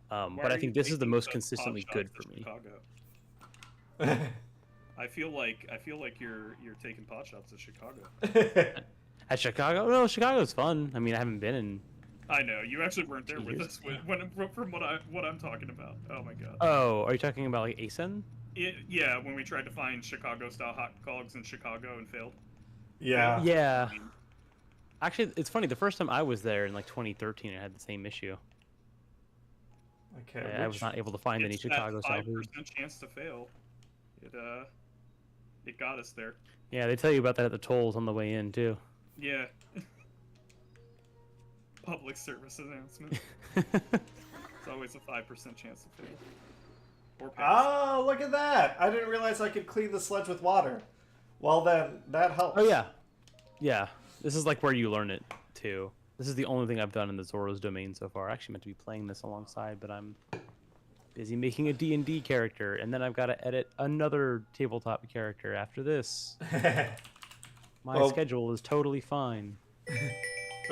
but I think this is the most consistently good for me. I feel like you're taking pot shots at Chicago. At Chicago? No, Chicago's fun. I mean, I haven't been in. I know you actually weren't there with us from what I'm talking about. Oh my god. Oh, are you talking about like ASEN? Yeah, when we tried to find Chicago style hot dogs in Chicago and failed. Yeah. Yeah. Actually, it's funny. The first time I was there in like 2013, I had the same issue. Okay. I was not able to find any Chicago style food. 5% chance to fail. It got us there. Yeah, they tell you about that at the tolls on the way in too. Yeah. Public service announcement. It's always a 5% chance to fail. Or pass. Oh, look at that! I didn't realize I could clean the sledge with water. Well then, that helps. Oh yeah. Yeah, this is like where you learn it too. This is the only thing I've done in the Zoro's domain so far. I actually meant to be playing this alongside, but I'm busy making a D&D character, and then I've got to edit another tabletop character after this. My Well- schedule is totally fine.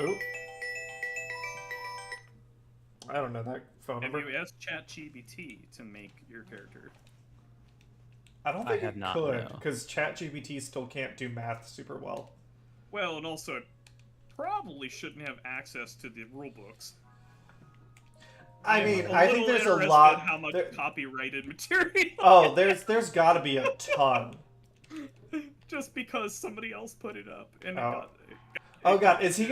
Oop. I don't know that phone Have number. you asked ChatGPT to make your character? I don't I think have it not, could, no. because ChatGPT still can't do math super well. Well, and also, it probably shouldn't have access to the rule books. I I'm mean, a I think little there's a interested lot. in how much there- copyrighted material. Oh, there's got to be a ton. Just because somebody else put it up, and Oh. it Oh got god, is he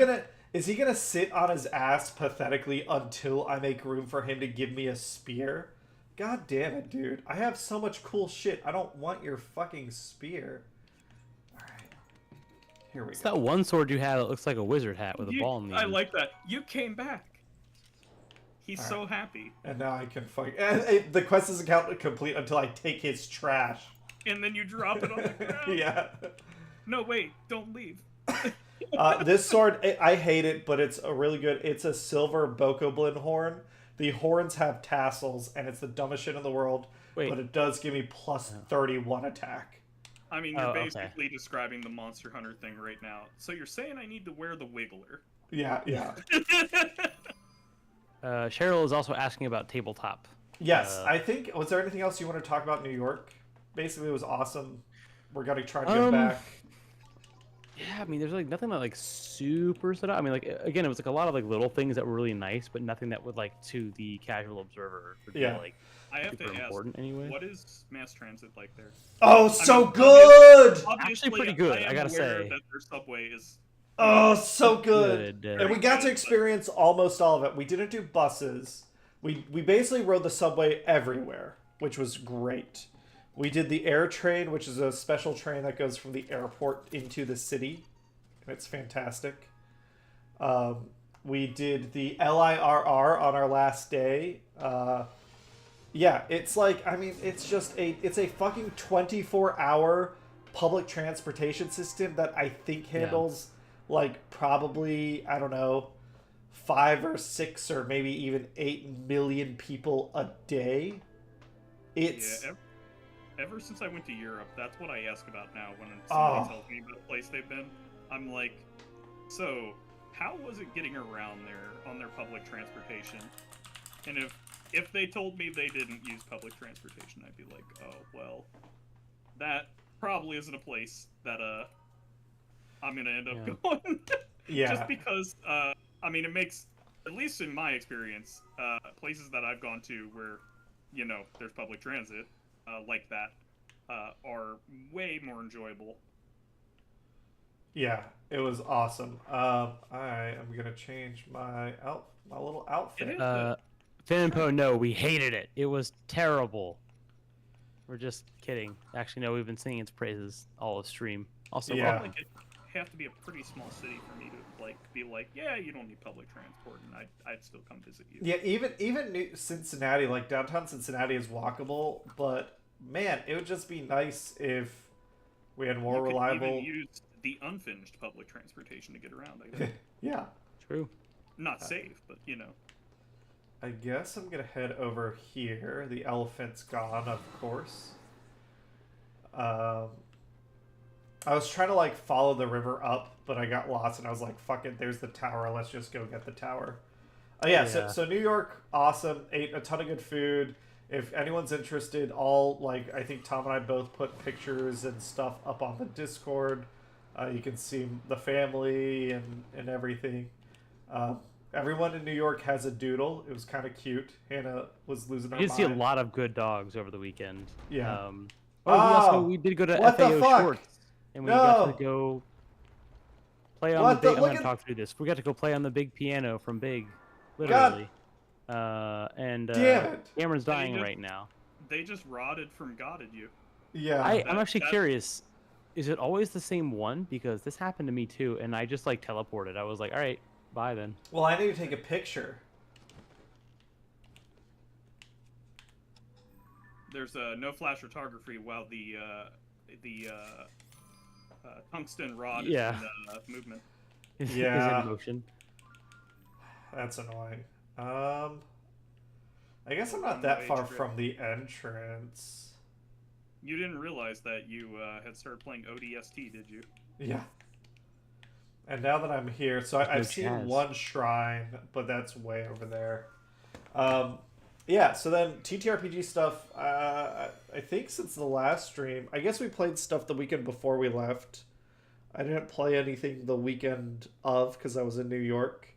gonna sit on his ass pathetically until I make room for him to give me a spear? God damn it, dude. I have so much cool shit. I don't want your fucking spear. Alright. Here we It's go. that one sword you have that looks like a wizard hat with a You- ball in the I end. like that. You came back. He's All so happy. And now I can fight. And the quest isn't complete until I take his trash. And then you drop it on the ground. Yeah. No, wait, don't leave. This sword, I hate it, but it's a really good. It's a silver Bokoblin horn. The horns have tassels, and it's the dumbest shit in the world. Wait. But it does give me plus 31 attack. I mean, you're Oh, okay. basically describing the Monster Hunter thing right now. So you're saying I need to wear the Wiggler. Yeah, yeah. Cheryl is also asking about tabletop. Yes, I think. Was there anything else you want to talk about New York? Basically, it was awesome. We're gonna try to get back. Yeah, I mean, there's like nothing that like super stood out. I mean, like again, it was like a lot of like little things that were really nice, but nothing that would like to the casual observer would Yeah. be like I have super to ask, important anyway. what is mass transit like there? Oh, so mean, good! Obviously, pretty good, I I gotta aware say. that their subway is. Oh, so good. Good. And we got to experience almost all of it. We didn't do buses. We basically rode the subway everywhere, which was great. We did the air train, which is a special train that goes from the airport into the city. And it's fantastic. We did the LIRR on our last day. Yeah, it's like, I mean, it's a fucking 24-hour public transportation system that I think handles like probably, I don't know, 5 or 6 or maybe even 8 million people a day. It's Ever since I went to Europe, that's what I ask about now when somebody tells me about a place they've been. I'm like, so how was it getting around there on their public transportation? And if they told me they didn't use public transportation, I'd be like, oh well, that probably isn't a place that I'm gonna end up going. yeah. Just because I mean, it makes, at least in my experience, places that I've gone to where, you know, there's public transit like that are way more enjoyable. Yeah, it was awesome. I am gonna change my little outfit. It is Finn and Poe, no, we hated it. It was terrible. We're just kidding. Actually, no, we've been singing its praises all of stream. Also, Yeah. Like it have to be a pretty small city for me to like be like, yeah, you don't need public transport, and I'd still come visit you. Yeah, even Cincinnati, like downtown Cincinnati, is walkable. But man, it would just be nice if we had more You could reliable. even use the unfinished public transportation to get around. I guess. Yeah. true. Not safe, but you know. I guess I'm gonna head over here. The elephant's gone, of course. I was trying to like follow the river up, but I got lost, and I was like, "Fuck it, there's the tower. Let's just go get the tower." Oh yeah, Yeah. So New York, awesome. Ate a ton of good food. If anyone's interested, I think Tom and I both put pictures and stuff up on the Discord. You can see the family and everything. Everyone in New York has a doodle. It was kind of cute. Hannah was losing her We did see a mind. lot of good dogs over the weekend. Yeah. We did go to what the FAO fuck? Shorts, and we No. got to go play on What the the- big. I'm look gonna at- talk through this. We got to go play on the big piano from Big, literally. And Damn it. Cameron's They dying just- right now. They just rotted from Godded you. Yeah. I'm actually that- curious. Is it always the same one? Because this happened to me too, and I just like teleported. I was like, all right, bye then. Well, I need to take a picture. There's no flash photography while the tungsten rod Yeah. is in movement. Is Yeah. in motion. That's annoying. I guess I'm not One that way far trip. from the entrance. You didn't realize that you had started playing ODST, did you? Yeah. And now that I'm here, so There's no I've seen Chaz. one shrine, but that's way over there. Yeah, so then TTRPG stuff, I think since the last stream, I guess we played stuff the weekend before we left. I didn't play anything the weekend of because I was in New York.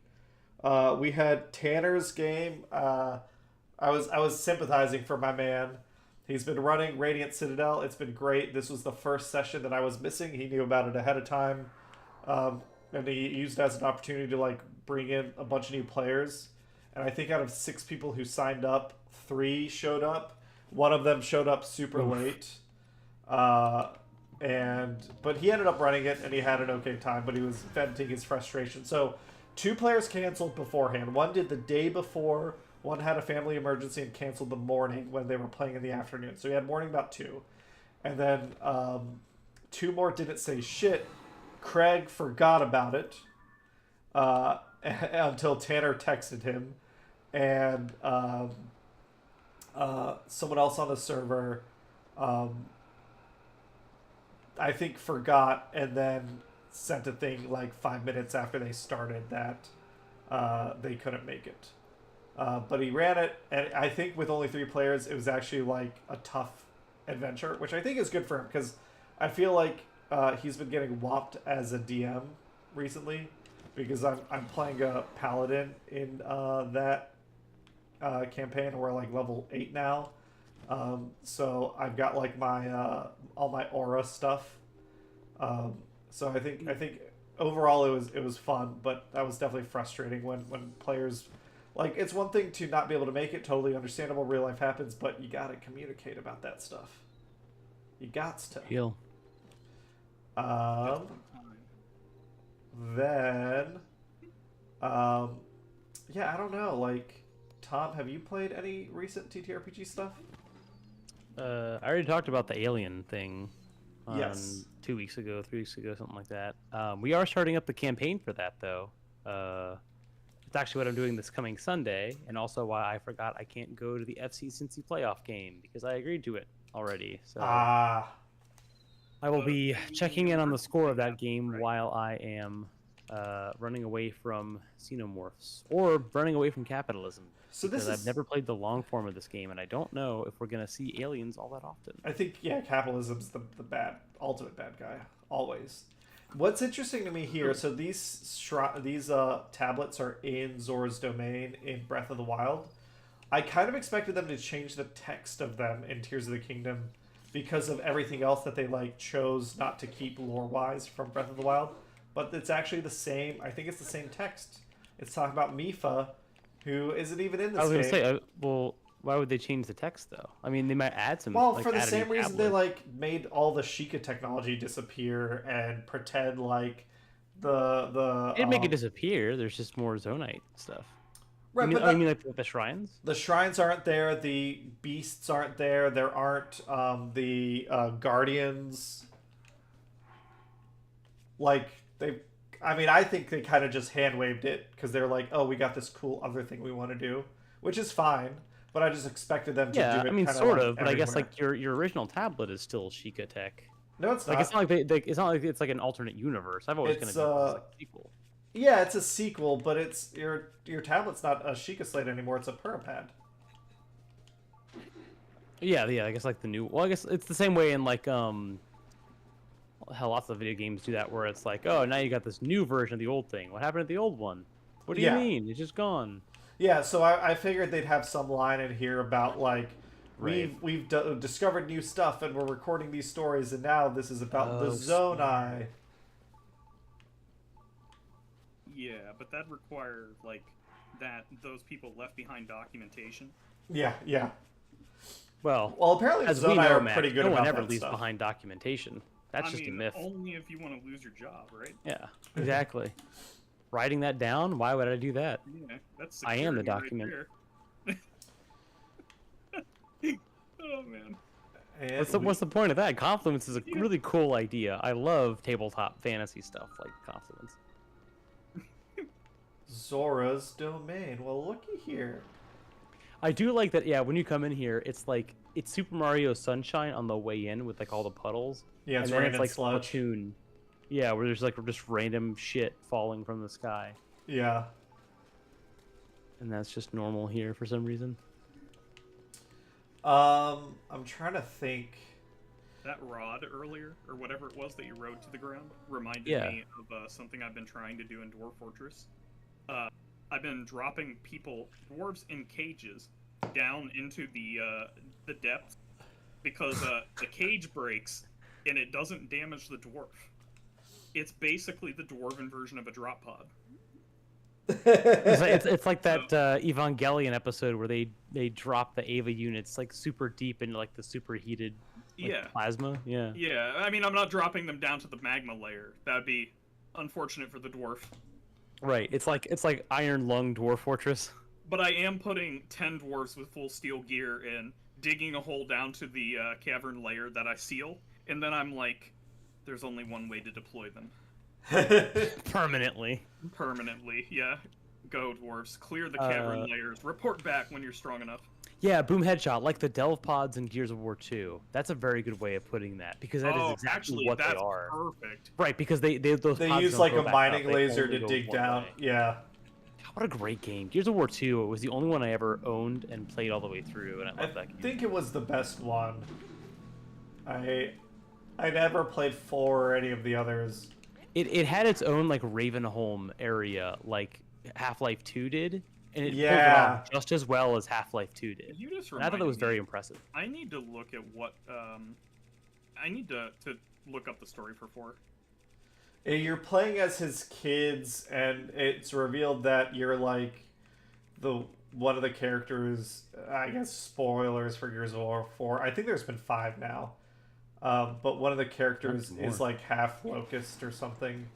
We had Tanner's game. I was sympathizing for my man. He's been running Radiant Citadel. It's been great. This was the first session that I was missing. He knew about it ahead of time, and he used it as an opportunity to like bring in a bunch of new players. And I think out of 6 people who signed up, 3 showed up. One of them showed up super late. But he ended up running it and he had an okay time, but he was venting his frustration. So 2 players canceled beforehand. One did the day before. One had a family emergency and canceled the morning when they were playing in the afternoon. So he had morning about 2. And then 2 more didn't say shit. Craig forgot about it until Tanner texted him. And someone else on the server, I think, forgot and then sent a thing like 5 minutes after they started that they couldn't make it. But he ran it, and I think with only 3 players, it was actually like a tough adventure, which I think is good for him because I feel like he's been getting whopped as a DM recently because I'm playing a paladin in that campaign. We're like level 8 now, so I've got like my all my aura stuff. So I think overall it was fun, but that was definitely frustrating when players. Like, it's one thing to not be able to make it, totally understandable, real life happens, but you gotta communicate about that stuff. You gots to. Heal. Then, yeah, I don't know, like, Tom, have you played any recent TTRPG stuff? I already talked about the alien thing. Yes. 2 weeks ago, 3 weeks ago, something like that. We are starting up the campaign for that, though. It's actually what I'm doing this coming Sunday, and also why I forgot I can't go to the FC Cincy playoff game because I agreed to it already. So I will be checking in on the score of that game while I am running away from xenomorphs or running away from capitalism. So this because is... I've never played the long form of this game, and I don't know if we're gonna see aliens all that often. I think, yeah, capitalism's the ultimate bad guy, always. What's interesting to me here, so these tablets are in Zora's domain in Breath of the Wild. I kind of expected them to change the text of them in Tears of the Kingdom because of everything else that they like chose not to keep lore-wise from Breath of the Wild. But it's actually the same, I think it's the same text. It's talking about Mipha, who isn't even in this game. I was gonna say, well, why would they change the text though? I mean, they might add some. Well, like, for the add a new same reason tablet. they like made all the Sheikah technology disappear and pretend like the It'd make it disappear. There's just more Zonite stuff. right, You but mean like the shrines? the shrines aren't there, the beasts aren't there, there aren't the guardians. Like I think they kind of just hand waved it because they're like, oh, we got this cool other thing we want to do, which is fine. But I just expected them to do it. Yeah, I mean, kinda sort like of, but I guess everywhere. like your original tablet is still Sheikah tech. No, it's Like not. it's not like it's not like it's like an alternate universe. I've always It's, kind of like a sequel. Yeah, it's a sequel, but it's your tablet's not a Sheikah Slate anymore. It's a Peripad. Yeah, I guess like the new. Well, I guess it's the same way in like hell, lots of video games do that where it's like, oh, now you got this new version of the old thing. What happened to the old one? What do you mean? It's just gone. Yeah, so I figured they'd have some line in here about like Right. we've discovered new stuff and we're recording these stories and now this is about the Zonai. Yeah, but that require like those people left behind documentation. Yeah. Well, Apparently the as we Zonai know, are Matt, pretty good no about one ever that leaves stuff. behind documentation. That's just a myth. Only if you want to lose your job, right? Yeah, exactly. Writing that down? Why would I do that? Yeah, that's I am the security right document. there. Oh man. And What's the point of that? Confluence is a really cool idea. I love tabletop fantasy stuff like Confluence. Zora's Domain. Well, looky here. I do like that. Yeah, when you come in here, it's Super Mario Sunshine on the way in with like all the puddles. Yeah, it's and then raining it's like sludge. Splatoon. Yeah, where there's like just random shit falling from the sky, Yeah. and that's just normal here for some reason. I'm trying to think. That rod earlier, or whatever it was that you rode to the ground, reminded me of something I've been trying to do in Dwarf Fortress. I've been dropping dwarves in cages, down into the depths, because the cage breaks and it doesn't damage the dwarf. It's basically the dwarven version of a drop pod. It's like that Evangelion episode where they drop the Ava units like super deep into like the superheated plasma. Yeah. Yeah, I mean, I'm not dropping them down to the magma layer. That'd be unfortunate for the dwarf. Right. It's like Iron Lung Dwarf Fortress. But I am putting 10 dwarves with full steel gear in, digging a hole down to the cavern layer that I seal, and then I'm like, there's only one way to deploy them. Permanently, yeah. Go, dwarves. Clear the cavern layers. Report back when you're strong enough. Yeah, boom headshot, like the Delve pods in Gears of War 2. That's a very good way of putting that, because that is exactly what they are. Perfect. Right, because they use like a mining laser to dig down. Yeah. What a great game. Gears of War 2, it was the only one I ever owned and played all the way through, and I love that game. I think it was the best one. I never played 4 or any of the others. It had its own like Ravenholm area, like Half-Life 2 did, and it pulled it off just as well as Half-Life 2 did. You just and I thought it was very impressive. I need to look at what I need to look up the story for 4. You're playing as his kids, and it's revealed that you're like one of the characters. I guess spoilers for Gears of War 4. I think there's been 5 now. But one of the characters is like half locust or something.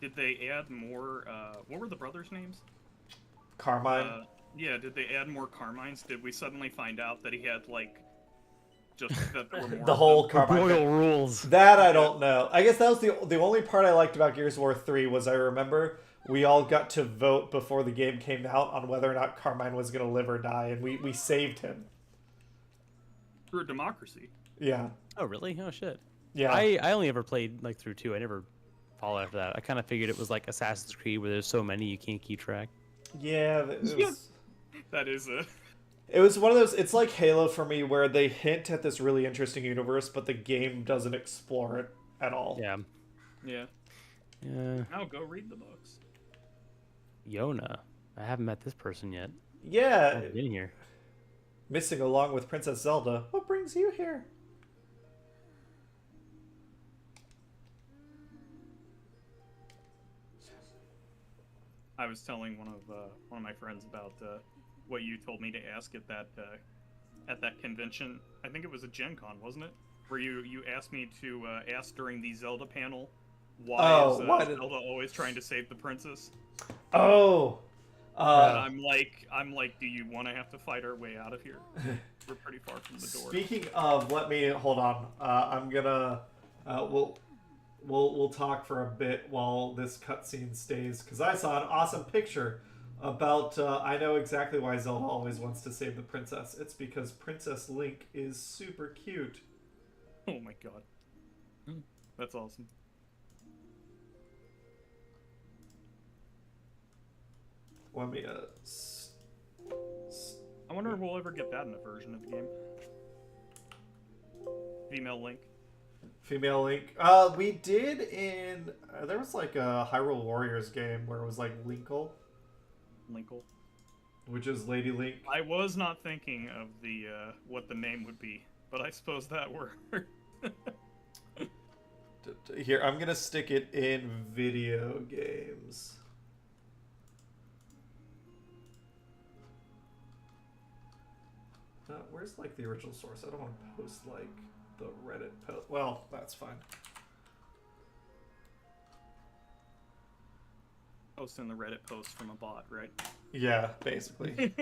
Did they add more? What were the brothers' names? Carmine. Yeah, did they add more Carmines? Did we suddenly find out that he had like just that there were more the whole Carmine royal rules? That I don't know. I guess that was the only part I liked about Gears of War 3 was I remember we all got to vote before the game came out on whether or not Carmine was going to live or die, and we saved him. Through democracy. Yeah. Oh, really? Oh, shit. Yeah. I only ever played like through 2. I never followed after that. I kind of figured it was like Assassin's Creed where there's so many you can't keep track. Yeah. That is a... It was one of those, it's like Halo for me where they hint at this really interesting universe, but the game doesn't explore it at all. Yeah. Yeah. Yeah. Now go read the books. Yona. I haven't met this person yet. Yeah. I've been here. Missing along with Princess Zelda. What brings you here? I was telling one of my friends about what you told me to ask at that convention. I think it was a Gen Con, wasn't it? Where you asked me to ask during the Zelda panel why is Zelda always trying to save the princess? Oh. And I'm like, do you want to have to fight our way out of here? We're pretty far from the door. Speaking of, hold on. I'm gonna we'll talk for a bit while this cutscene stays, because I saw an awesome picture about I know exactly why Zelda always wants to save the princess. It's because Princess Link is super cute. Oh my god. That's awesome. Let me I wonder if we'll ever get that in a version of the game. Female Link. Female Link. We did in there was like a Hyrule Warriors game where it was like Linkle, which is Lady Link. I was not thinking of the what the name would be, but I suppose that worked. Here, I'm gonna stick it in video games. Where's like the original source? I don't want to post like the Reddit post. Well, that's fine. Posting the Reddit post from a bot, right? Yeah, basically.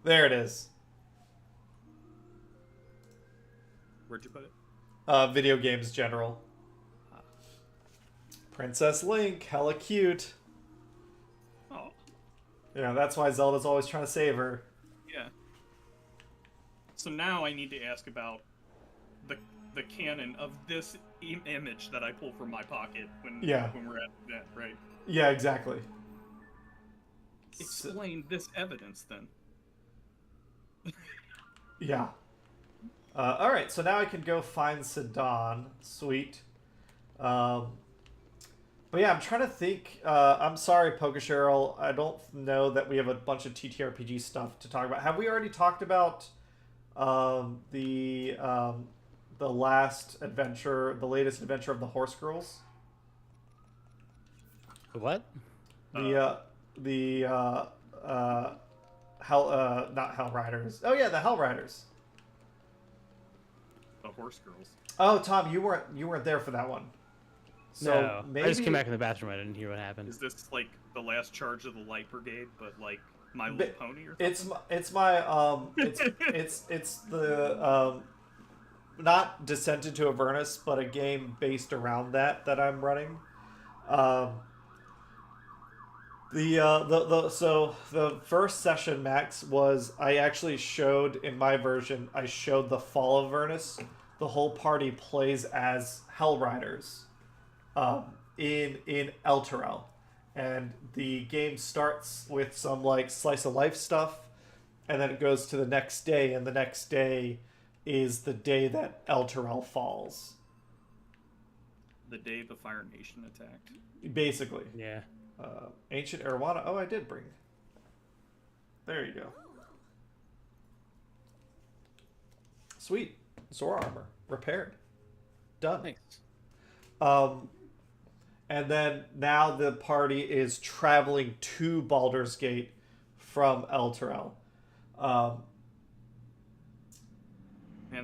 There it is. Where'd you put it? Video games general. Princess Link, hella cute. Oh, You know, that's why Zelda's always trying to save her. yeah. So now I need to ask about the canon of this image that I pull from my pocket when we're at the event, right? Yeah, exactly. Explain this evidence then. Yeah. All right, so now I can go find Sedan. Sweet. But yeah, I'm trying to think. I'm sorry, Pokecheryl. I don't know that we have a bunch of TTRPG stuff to talk about. Have we already talked about the last adventure, the latest adventure of the Horse Girls? The what? Not Hell Riders. Oh yeah, the Hell Riders. The Horse Girls. Oh, Tom, you weren't there for that one. So No, maybe I just came back in the bathroom. I didn't hear what happened. Is this like the last charge of the Light Brigade, but like My Little Pony or something? it's the not Descent into Avernus, but a game based around that I'm running. So the first session, Max, was I actually showed in my version. I showed the Fall of Avernus. The whole party plays as Hell Riders, in Elturel, and the game starts with some like slice of life stuff, and then it goes to the next day, and the next day is the day that Elturel falls. The day the Fire Nation attacked. Basically. Yeah. Ancient Arowana. Oh, I did bring. There you go. Sweet. Zora armor. Repaired. Done. Thanks. And then now the party is traveling to Baldur's Gate from Elturel. And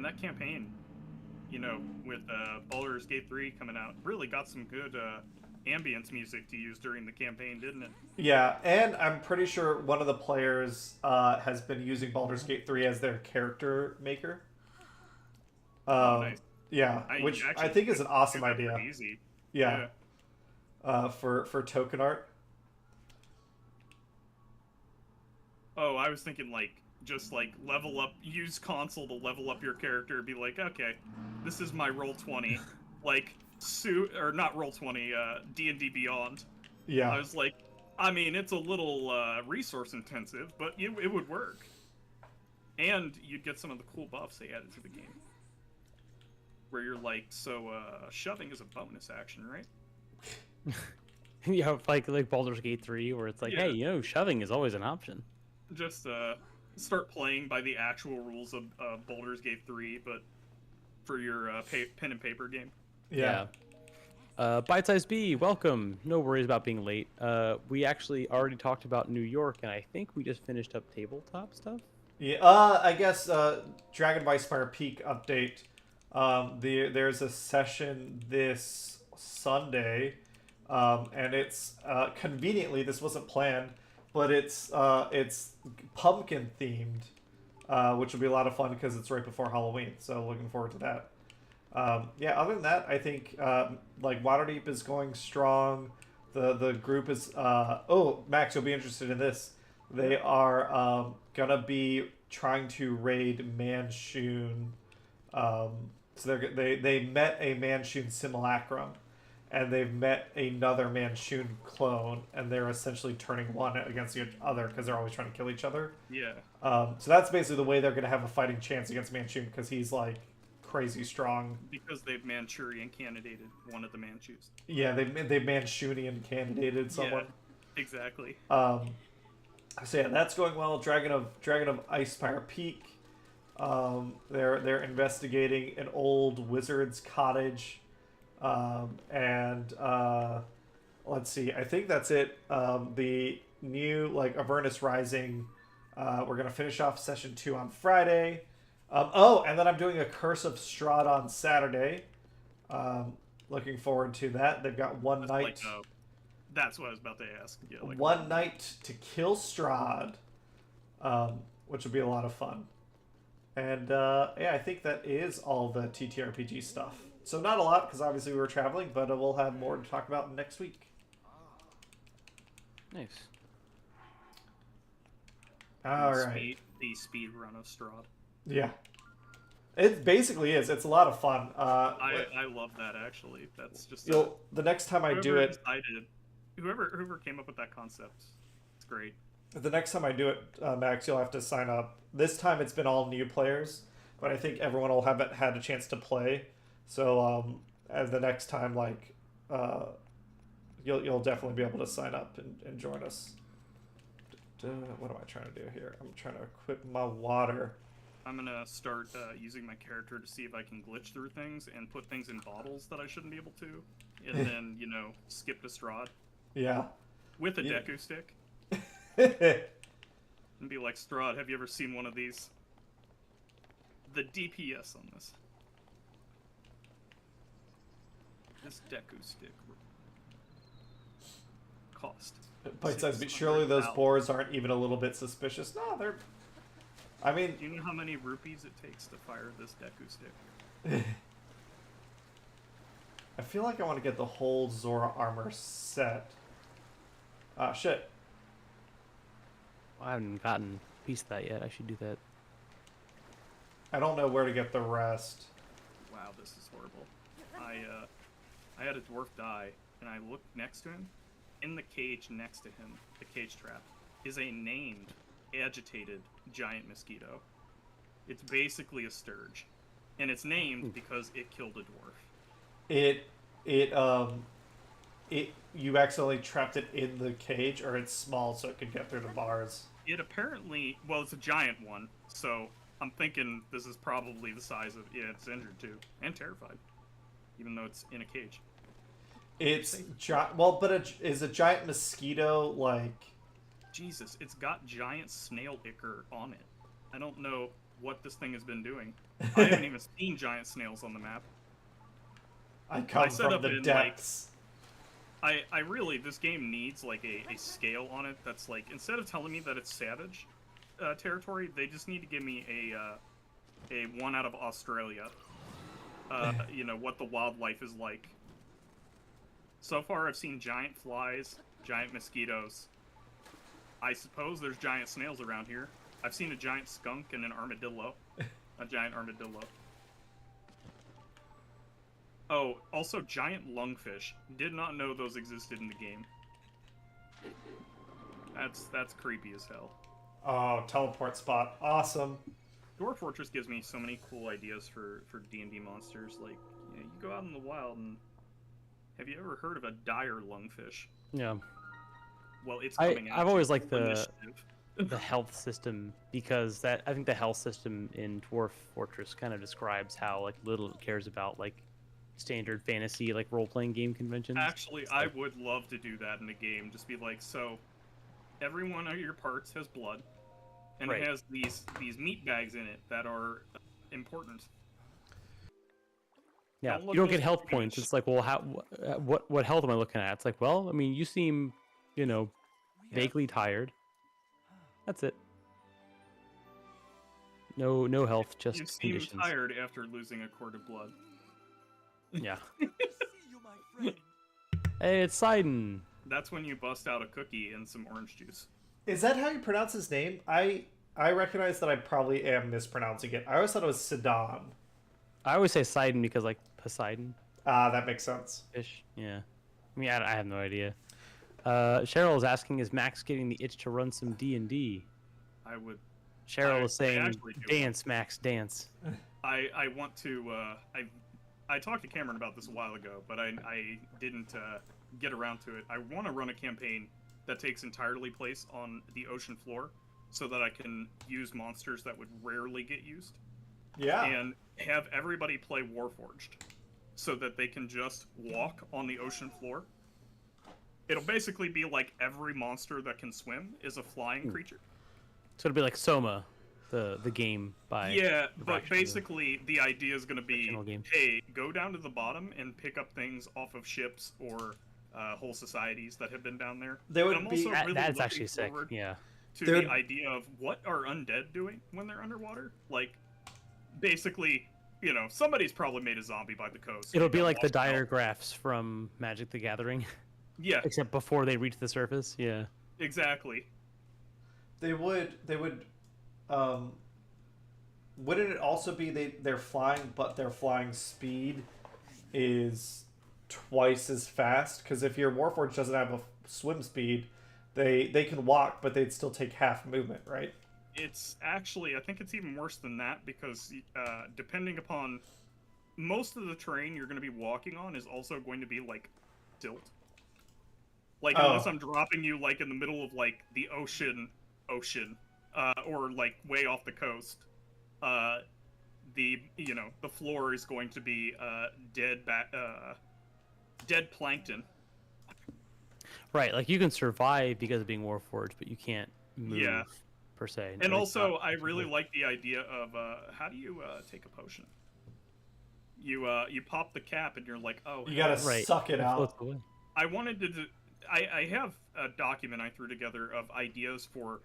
that campaign, you know, with Baldur's Gate 3 coming out, really got some good ambience music to use during the campaign, didn't it? Yeah, and I'm pretty sure one of the players has been using Baldur's Gate 3 as their character maker. Nice. Yeah, which I think is an awesome idea. Easy. Yeah. For token art. Oh, I was thinking like just like level up, use console to level up your character. Be like, okay, this is my roll 20, like not roll 20, D&D Beyond. Yeah. I was like, I mean, it's a little resource intensive, but it would work, and you'd get some of the cool buffs they added to the game. Where you're like, so shoving is a bonus action, right? Yeah, like Baldur's Gate 3, where it's like, Yeah. hey, you know, shoving is always an option. Just start playing by the actual rules of Baldur's Gate 3, but for your pen and paper game. Yeah. Bite Size B, welcome. No worries about being late. We actually already talked about New York, and I think we just finished up tabletop stuff. Yeah. I guess Dragon Vice Fire Peak update. There's a session this Sunday, and it's conveniently, this wasn't planned, but it's pumpkin themed, which will be a lot of fun because it's right before Halloween. So looking forward to that. Yeah. Other than that, I think like Waterdeep is going strong. The group is. Oh, Max, you'll be interested in this. They are gonna be trying to raid Manchun. So they met a Manchun simulacrum, and they've met another Manchun clone, and they're essentially turning one against the other because they're always trying to kill each other. Yeah. So that's basically the way they're going to have a fighting chance against Manchun, because he's like crazy strong. Because they've Manchurian candidated one of the Manchus. Yeah, they Manchunian candidated someone. Yeah, exactly. So yeah, that's going well. Dragon of Icefire Peak. They're investigating an old wizard's cottage, and let's see. I think that's it. The new like Avernus Rising. We're gonna finish off session 2 on Friday. And then I'm doing a Curse of Strahd on Saturday. Looking forward to that. They've got one night. That's what I was about to ask. Yeah, like one night to kill Strahd, which will be a lot of fun. And yeah, I think that is all the TTRPG stuff. So not a lot, because obviously we were traveling, but we'll have more to talk about next week. Nice. All right. The speed run of Strahd. Yeah. It basically is. It's a lot of fun. I love that, actually. That's just... the next time I do it... Whoever came up with that concept, it's great. The next time I do it, Max, you'll have to sign up. This time it's been all new players, but I think everyone will have had a chance to play. So the next time, like, you'll definitely be able to sign up and join us. What am I trying to do here? I'm trying to equip my water. I'm gonna start using my character to see if I can glitch through things and put things in bottles that I shouldn't be able to, and then skip to Strahd. Yeah. With a Deku stick. And be like, Strahd, have you ever seen one of these? The DPS on this. This Deku stick cost. Bite-sized, but surely those boars aren't even a little bit suspicious. No, they're... I mean... Do you know how many rupees it takes to fire this Deku stick? I feel like I want to get the whole Zora armor set. Ah, shit. I haven't gotten a piece of that yet. I should do that. I don't know where to get the rest. Wow, this is horrible. I had a dwarf die, and I looked next to him. In the cage next to him, the cage trap, is a named, agitated giant mosquito. It's basically a sturge. And it's named because it killed a dwarf. You accidentally trapped it in the cage, or it's small so it could get through the bars. It apparently, well, it's a giant one, so I'm thinking this is probably the size of, yeah, it's injured too, and terrified, even though it's in a cage. It's well, but is a giant mosquito like... Jesus, it's got giant snail ichor on it. I don't know what this thing has been doing. I haven't even seen giant snails on the map. I come from the depths. I really, this game needs like a scale on it that's like, instead of telling me that it's savage territory, they just need to give me a one out of Australia. What the wildlife is like. So far, I've seen giant flies, giant mosquitoes. I suppose there's giant snails around here. I've seen a giant skunk and an armadillo. A giant armadillo. Oh, also giant lungfish. Did not know those existed in the game. That's creepy as hell. Oh, teleport spot. Awesome. Dwarf Fortress gives me so many cool ideas for D&D monsters. Like, you go out in the wild and... Have you ever heard of a dire lungfish? Yeah. Well, it's coming out. I've always liked the health system, because I think the health system in Dwarf Fortress kind of describes how like little it cares about like standard fantasy like role-playing game conventions. Actually, I would love to do that in a game. Just be like, so every one of your parts has blood, and it has these meat bags in it that are important. Yeah, you don't get health points. It's like, well, what health am I looking at? It's like, well, I mean, you seem, vaguely tired. That's it. No health, just you seem conditions. Tired after losing a quart of blood. Yeah. Hey, it's Sidon. That's when you bust out a cookie and some orange juice. Is that how you pronounce his name? I recognize that I probably am mispronouncing it. I always thought it was Sidon. I always say Sidon because like Poseidon. That makes sense. Fish. Yeah. I mean, I have no idea. Cheryl is asking, is Max getting the itch to run some D&D? I would. Cheryl is saying, dance, Max, dance. I want to. I talked to Cameron about this a while ago, but I didn't get around to it. I want to run a campaign that takes entirely place on the ocean floor, so that I can use monsters that would rarely get used. Yeah. And have everybody play Warforged, so that they can just walk on the ocean floor. It'll basically be like every monster that can swim is a flying creature. So it'll be like Soma, the game by... Yeah, but basically the idea is going to be, game. Hey, go down to the bottom and pick up things off of ships or whole societies that have been down there. They would be... Really that's actually sick, yeah. To the idea of what are undead doing when they're underwater? Like, basically, you know, somebody's probably made a zombie by the coast. It'll You be gotta like the watch out. dire graphs from Magic the Gathering, Yeah, except before they reach the surface. Yeah. exactly. They would. Um, wouldn't it also be they're flying, but their flying speed is twice as fast? Because if your Warforged doesn't have a swim speed, they can walk, but they'd still take half movement, right? It's actually, I think it's even worse than that because depending upon most of the terrain you're going to be walking on is also going to be like silt. Like unless I'm dropping you like in the middle of like the ocean, or like way off the coast, the the floor is going to be dead plankton. Right. Like you can survive because of being Warforged, but you can't move Yeah. per se. And Or also, not I really particularly. like the idea of how do you take a potion? You pop the cap and you're like, oh, You gotta Right. suck it floats out. away. I wanted to. I have a document I threw together of ideas for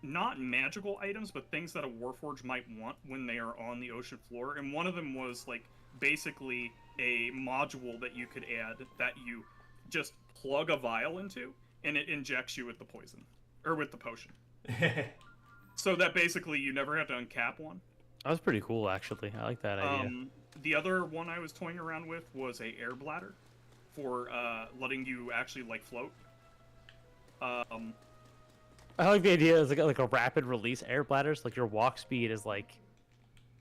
not magical items, but things that a Warforged might want when they are on the ocean floor. And one of them was like basically a module that you could add that you just plug a vial into, and it injects you with the poison or with the potion. So that basically you never have to uncap one. That was pretty cool, actually. I like that idea. The other one I was toying around with was a air bladder for letting you actually like float. I like the idea of like a rapid release air bladders. Like your walk speed is like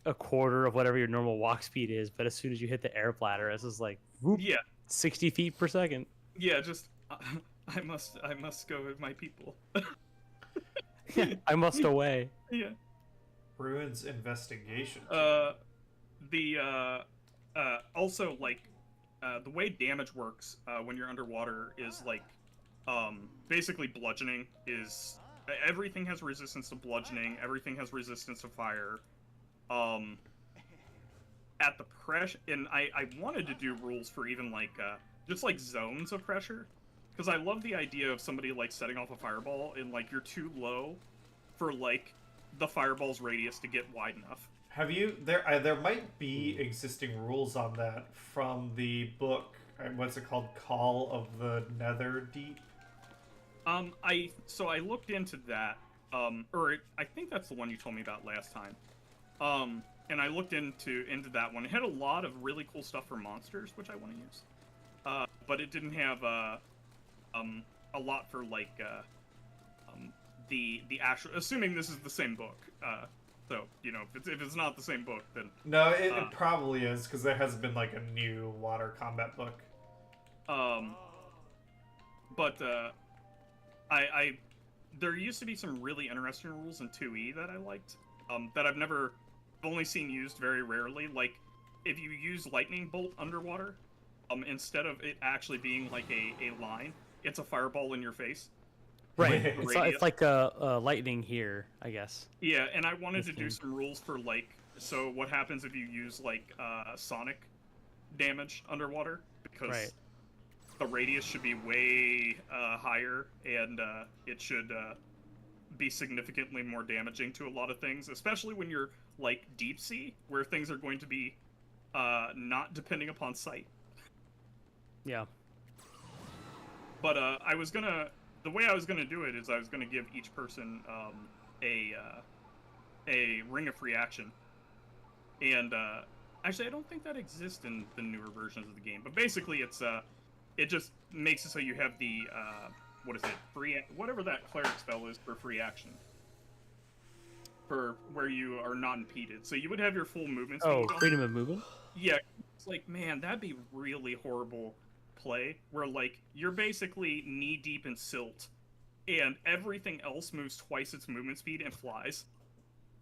a quarter of whatever your normal walk speed is, but as soon as you hit the air bladder, it's just like whoop, Yeah, 60 feet per second. yeah. Just I must go with my people. I must away. Yeah. Ruins investigation. Also like the way damage works when you're underwater is like basically bludgeoning is everything has resistance to bludgeoning, everything has resistance to fire. At the pressure, and I wanted to do rules for even like just like zones of pressure, because I love the idea of somebody like setting off a fireball and like you're too low for like the fireball's radius to get wide enough. Have you there might be existing rules on that from the book, what's it called, Call of the Nether Deep? I looked into that, I think that's the one you told me about last time. And I looked into that one. It had a lot of really cool stuff for monsters, which I want to use. But it didn't have a lot for like the actual. Assuming this is the same book. So you know, if it's not the same book, then No, it probably is, because there has been like a new water combat book. But I there used to be some really interesting rules in 2E that I liked. That I've only seen used very rarely. Like if you use lightning bolt underwater, instead of it actually being like a line, it's a fireball in your face. Right. It's It's like a lightning here, I guess. Yeah, and I wanted to do game. some rules for like, so what happens if you use like sonic damage underwater, because Right. the radius should be way higher, and it should be significantly more damaging to a lot of things, especially when you're like deep sea, where things are going to be not depending upon sight. Yeah. But the way I was gonna do it is I was gonna give each person a ring of free action, and actually I don't think that exists in the newer versions of the game. But basically, it just makes it so you have the what is it, whatever that cleric spell is for free action, for where you are not impeded. So you would have your full movement speed. Oh, freedom of movement? Yeah, it's like, man, that'd be really horrible play where like you're basically knee deep in silt and everything else moves twice its movement speed and flies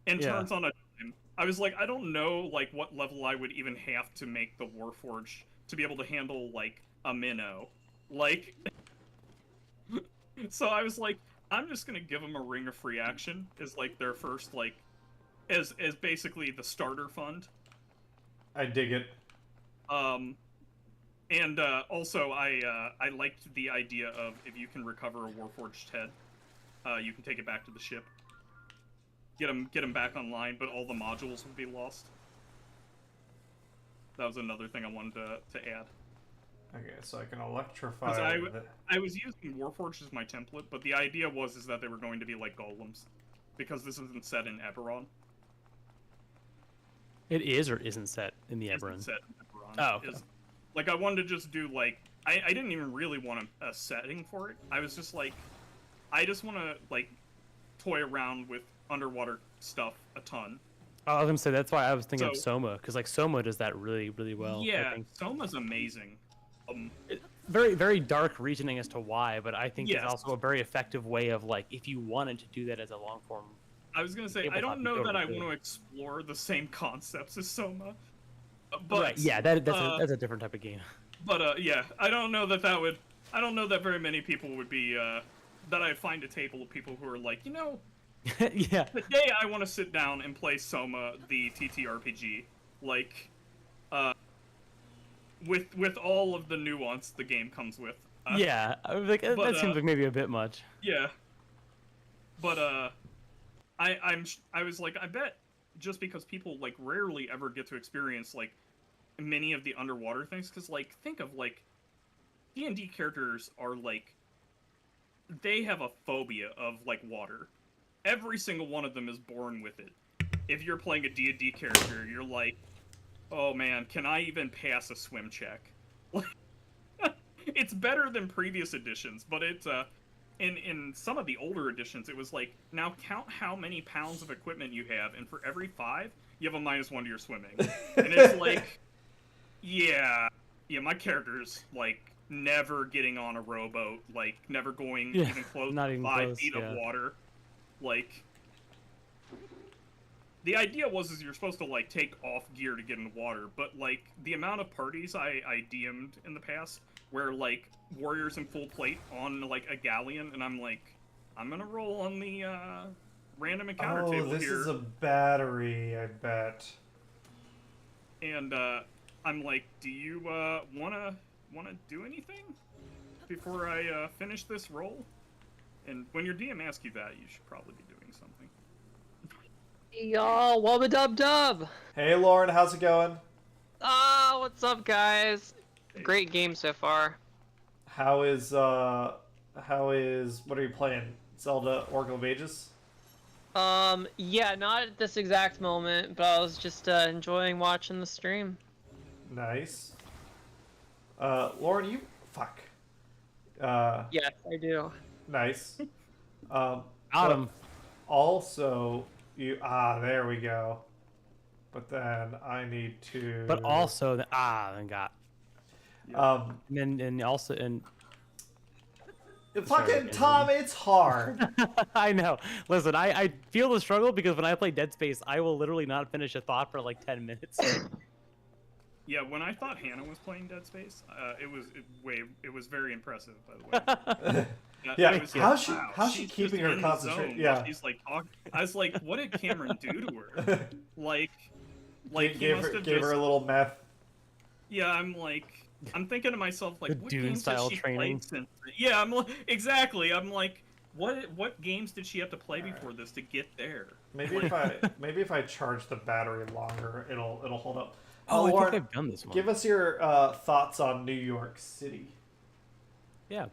and Yeah. turns on a dime. I was like, I don't know like what level I would even have to make the Warforged to be able to handle like a minnow. Like so I was like, I'm just gonna give them a ring of free action as like their first like as basically the starter fund. I dig it. And also, I liked the idea of if you can recover a Warforged head, you can take it back to the ship. Get them back online, but all the modules would be lost. That was another thing I wanted to add. Okay, so I can electrify. Because I was using Warforged as my template, but the idea was that they were going to be like golems, because this isn't set in Eberron. It is or isn't set in the Isn't Eberron? set in Eberron. Oh, okay. Like, I wanted to just do, like... I didn't even really want a setting for it. I was just like... I just want to, like, toy around with underwater stuff a ton. Oh, I was gonna say, that's why I was thinking of Soma, because, like, Soma does that really, really well. Yeah, I think. Soma's amazing. Very, very dark reasoning as to why, but I think Yes. it's also a very effective way of, like, if you wanted to do that as a long form. I was gonna say, I don't know that I want to explore the same concepts as Soma. But, right, yeah, that's a different type of game. But, yeah, I don't know that I don't know that very many people would be, that I'd find a table of people who are like, you know, Yeah. today I want to sit down and play Soma, the TTRPG, like, with all of the nuance the game comes with. Yeah, I was like, that seems like maybe a bit much. Yeah. But, I was like, I bet just because people, like, rarely ever get to experience, like, many of the underwater things, because, like, think of, like, D&D characters are, like, they have a phobia of, like, water. Every single one of them is born with it. If you're playing a D&D character, you're like, oh man, can I even pass a swim check? It's better than previous editions, but it's, in some of the older editions, it was like, now count how many pounds of equipment you have, and for every 5, you have a -1 to your swimming. And it's like, yeah, my character's, like, never getting on a rowboat, like, never going even close to 5 feet of water. Like, the idea was you're supposed to, like, take off gear to get in the water, but, like, the amount of parties I DM'd in the past where, like, warriors in full plate on, like, a galleon, and I'm like, I'm gonna roll on the, random encounter table here. Oh, this is a battery, I bet. And, I'm like, do you, wanna do anything before I, finish this roll? And when your DM asks you that, you should probably be doing something. Y'all, wubba dub dub! Hey Lauren, how's it going? What's up, guys? Great game so far. How is, what are you playing? Zelda Oracle of Ages? Yeah, not at this exact moment, but I was just, enjoying watching the stream. Nice. Lauren, you... Fuck. Yes, I do. Nice. Got him. Also, you... there we go. But then I need to... But also, then got. And also, Fucking Tom, it's hard. I know. Listen, I feel the struggle because when I play Dead Space, I will literally not finish a thought for like 10 minutes. Yeah, when I thought Hannah was playing Dead Space, it was very impressive, by the way. Yeah, how's she she's keeping just her in the concentration? zone Yeah, while she's like talking. I was like, what did Cameron do to her? like gave her a little meth. Yeah, I'm thinking to myself, like, The what Dune games style has she training. played since? Yeah, exactly. I'm like, what games did she have to play before this to get there? Maybe if I charge the battery longer, it'll hold up. Oh, I Lauren, think I've done this one. give us your thoughts on New York City. Yeah.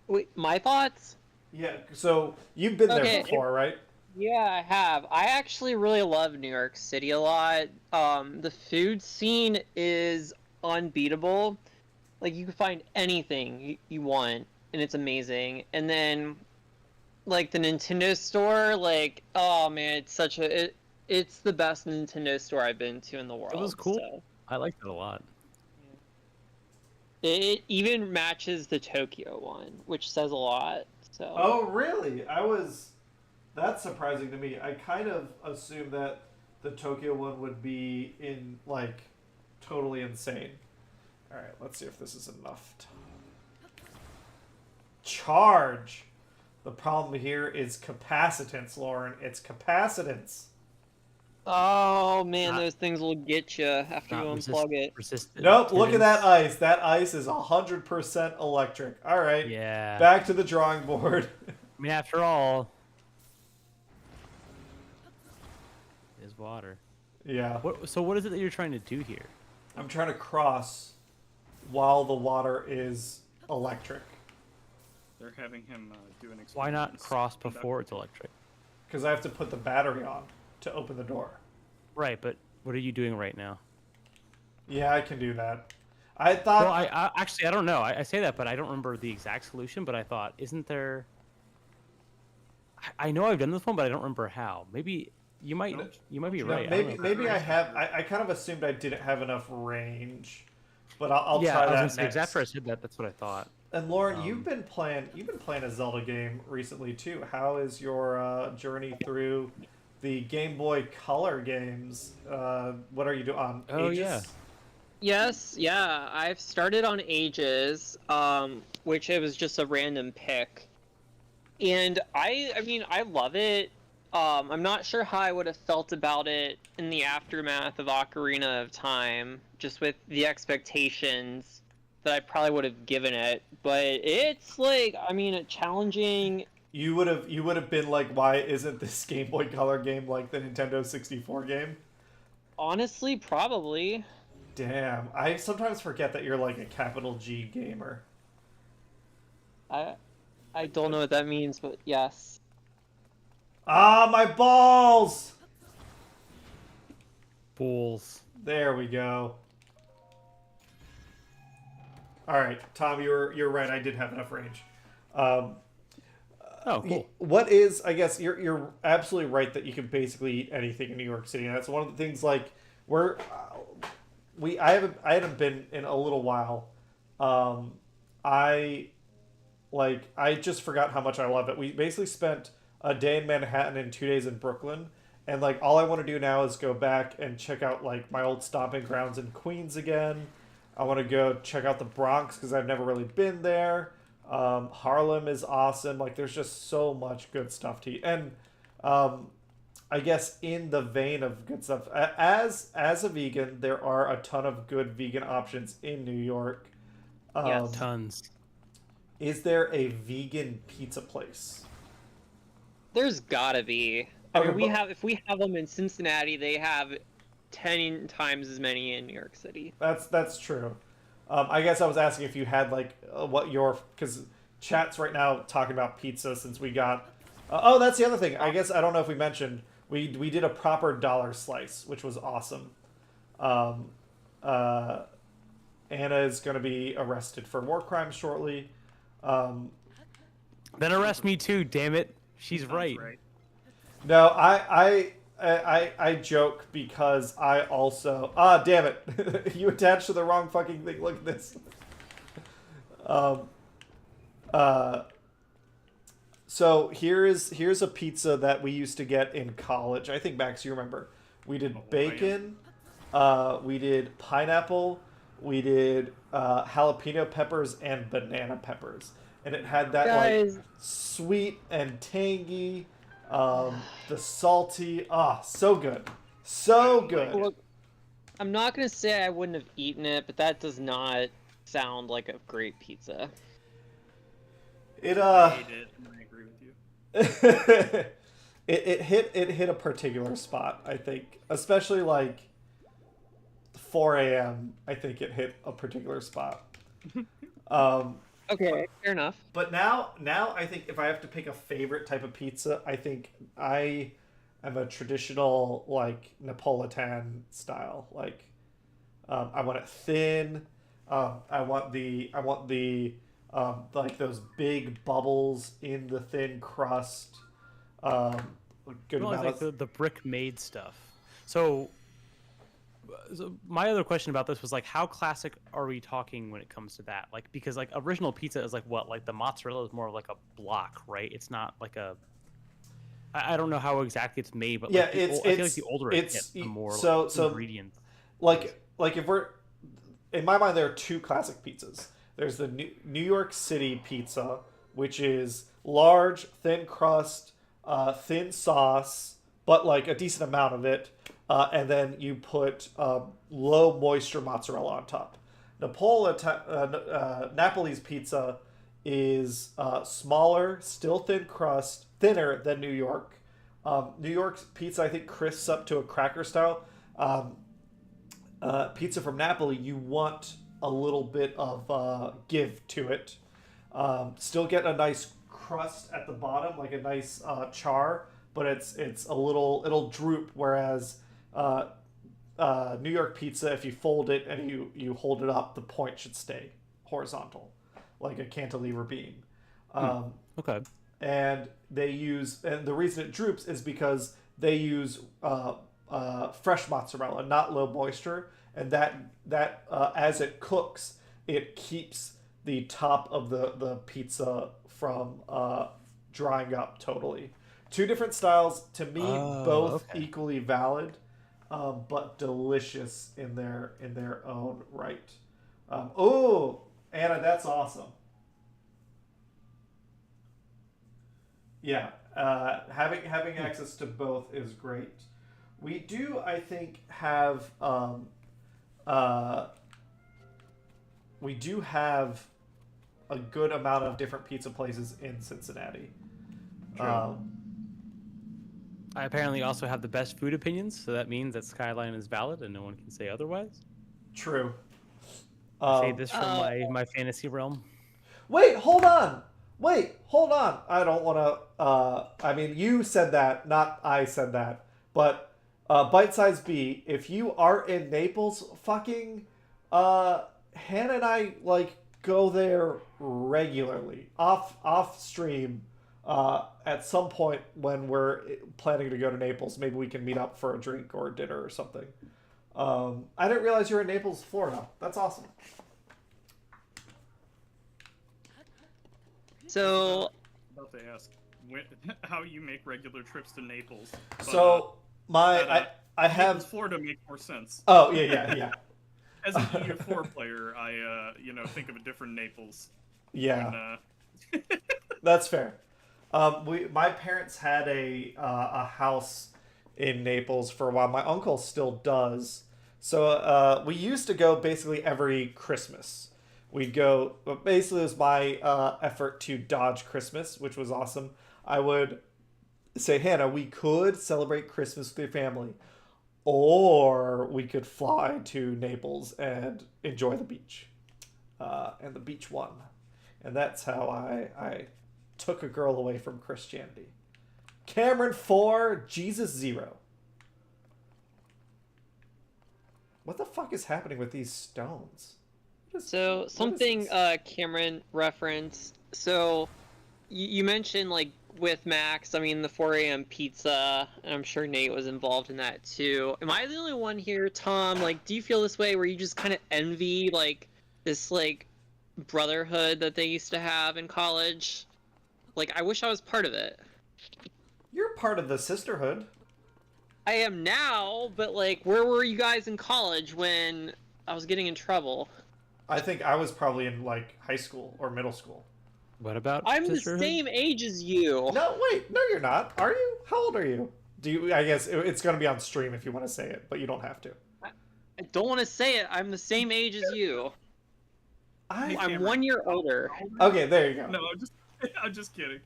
Wait, my thoughts? Yeah, so you've been there before, right? Yeah, I have. I actually really love New York City a lot. The food scene is unbeatable. Like, you can find anything you want, and it's amazing. And then, like, the Nintendo store, like, oh man, it's the best Nintendo store I've been to in the world. It was cool. So. I liked it a lot. It even matches the Tokyo one, which says a lot. So. Oh, really? That's surprising to me. I kind of assumed that the Tokyo one would be like totally insane. All right, let's see if this is enough. Charge. The problem here is capacitance, Lauren. It's capacitance. Oh man, those things will get you after you unplug it. Nope, look at that ice. That ice is 100% electric. All right. Yeah. Back to the drawing board. I mean, after all, is water. Yeah. So what is it that you're trying to do here? I'm trying to cross while the water is electric. They're having him do an experiment. Why not cross before it's electric? Because I have to put the battery on to open the door. Right, but what are you doing right now? Yeah, I can do that. I thought... Well, I actually, I don't know. I say that, but I don't remember the exact solution, but I thought, isn't there... I know I've done this one, but I don't remember how. Maybe you might be right. Maybe I have... I kind of assumed I didn't have enough range. But I'll try that next. After I said that, that's what I thought. And Lauren, you've been playing a Zelda game recently too. How is your journey through the Game Boy Color games? What are you doing on Ages? Yeah. Yes, yeah. I've started on Ages, which it was just a random pick. And I mean, I love it. I'm not sure how I would have felt about it in the aftermath of Ocarina of Time, just with the expectations that I probably would have given it. But it's like, I mean, a challenging. You would have been like, why isn't this Game Boy Color game like the Nintendo 64 game? Honestly, probably. Damn, I sometimes forget that you're like a capital G gamer. I don't know what that means, but yes. Ah, my balls! Balls. There we go. All right, Tom, you're right. I did have enough range. Oh, cool. What is? I guess you're absolutely right that you can basically eat anything in New York City. And that's one of the things. Like I haven't been in a little while. I just forgot how much I love it. We basically spent a day in Manhattan and 2 days in Brooklyn. And like all I want to do now is go back and check out like my old stomping grounds in Queens again. I want to go check out the Bronx because I've never really been there. Harlem is awesome. Like there's just so much good stuff to eat. And I guess in the vein of good stuff, as a vegan, there are a ton of good vegan options in New York. Yes. Tons. Is there a vegan pizza place? There's gotta be. I mean, if we have them in Cincinnati, they have 10 times as many in New York City. That's true. I guess I was asking if you had like because chat's right now talking about pizza since we got. Oh, that's the other thing. I guess I don't know if we mentioned we did a proper dollar slice, which was awesome. Anna is going to be arrested for war crimes shortly. Then arrest me too, damn it. She's right. No, I joke because I also... damn it. You attached to the wrong fucking thing. Look at this. So here's a pizza that we used to get in college. I think, Max, you remember. We did bacon. We did pineapple. We did jalapeno peppers and banana peppers. And it had that like sweet and tangy... the salty, so good. So good. Look, I'm not going to say I wouldn't have eaten it, but that does not sound like a great pizza. I hate it, and I agree with you. it hit a particular spot, I think. Especially like 4 a.m. I think it hit a particular spot. Okay, fair enough. But now I think if I have to pick a favorite type of pizza, I think I am a traditional like Napolitan style. Like I want it thin. I want the like those big bubbles in the thin crust. Good amount like the brick made stuff. So my other question about this was like, how classic are we talking when it comes to that? Like, because like original pizza is like what? Like the mozzarella is more like a block, right? It's not like a. I don't know how exactly it's made, but yeah, like I feel like the older it gets, the more so ingredients. Like if we're in my mind, there are two classic pizzas. There's the New York City pizza, which is large, thin crust, thin sauce, but like a decent amount of it. And then you put low moisture mozzarella on top. Napoli's pizza is smaller, still thin crust, thinner than New York. New York's pizza, I think, crisps up to a cracker style. pizza from Napoli, you want a little bit of give to it. Still get a nice crust at the bottom, like a nice char, but it's a little, it'll droop. Whereas New York pizza, if you fold it and you hold it up, the point should stay horizontal, like a cantilever beam. Okay. And the reason it droops is because they use fresh mozzarella, not low moisture, and that as it cooks, it keeps the top of the pizza from drying up totally. Two different styles, to me, both equally valid, but delicious in their own right. Oh, Anna, that's awesome. Yeah, having access to both is great. We do, I think, have we do have a good amount of different pizza places in Cincinnati. I apparently also have the best food opinions, so that means that Skyline is valid and no one can say otherwise. True. Say this from my fantasy realm. Wait, hold on. I don't want to. I mean, you said that, not I said that. But Bite Size B, if you are in Naples, fucking Hannah and I like go there regularly off stream. At some point when we're planning to go to Naples, maybe we can meet up for a drink or a dinner or something. I didn't realize you were in Naples, Florida. That's awesome. So, About to ask how you make regular trips to Naples. But, so I have Naples, Florida makes more sense. Oh yeah. As an EU4 player, I think of a different Naples. Yeah, And, that's fair. My parents had a house in Naples for a while. My uncle still does. So we used to go basically every Christmas. We'd go, but basically it was my effort to dodge Christmas, which was awesome. I would say, Hannah, we could celebrate Christmas with your family, or we could fly to Naples and enjoy the beach. And the beach won. And that's how I took a girl away from Christianity. Cameron 4, Jesus 0. What the fuck is happening with these stones? so something Cameron referenced. So you mentioned like with Max, I mean the 4 a.m. pizza, and I'm sure Nate was involved in that too. Am I the only one here, Tom? Like, do you feel this way where you just kind of envy like this like brotherhood that they used to have in college? Like, I wish I was part of it. You're part of the sisterhood. I am now, but like, where were you guys in college when I was getting in trouble? I think I was probably in like high school or middle school. What about I'm sisterhood? the same age as you. No, wait, no, you're not. Are you? How old are you? Do you? I guess it's going to be on stream if you want to say it, but you don't have to. I don't want to say it. I'm the same age as you. I'm 1 year older. Okay, there you go. no, I'm just kidding.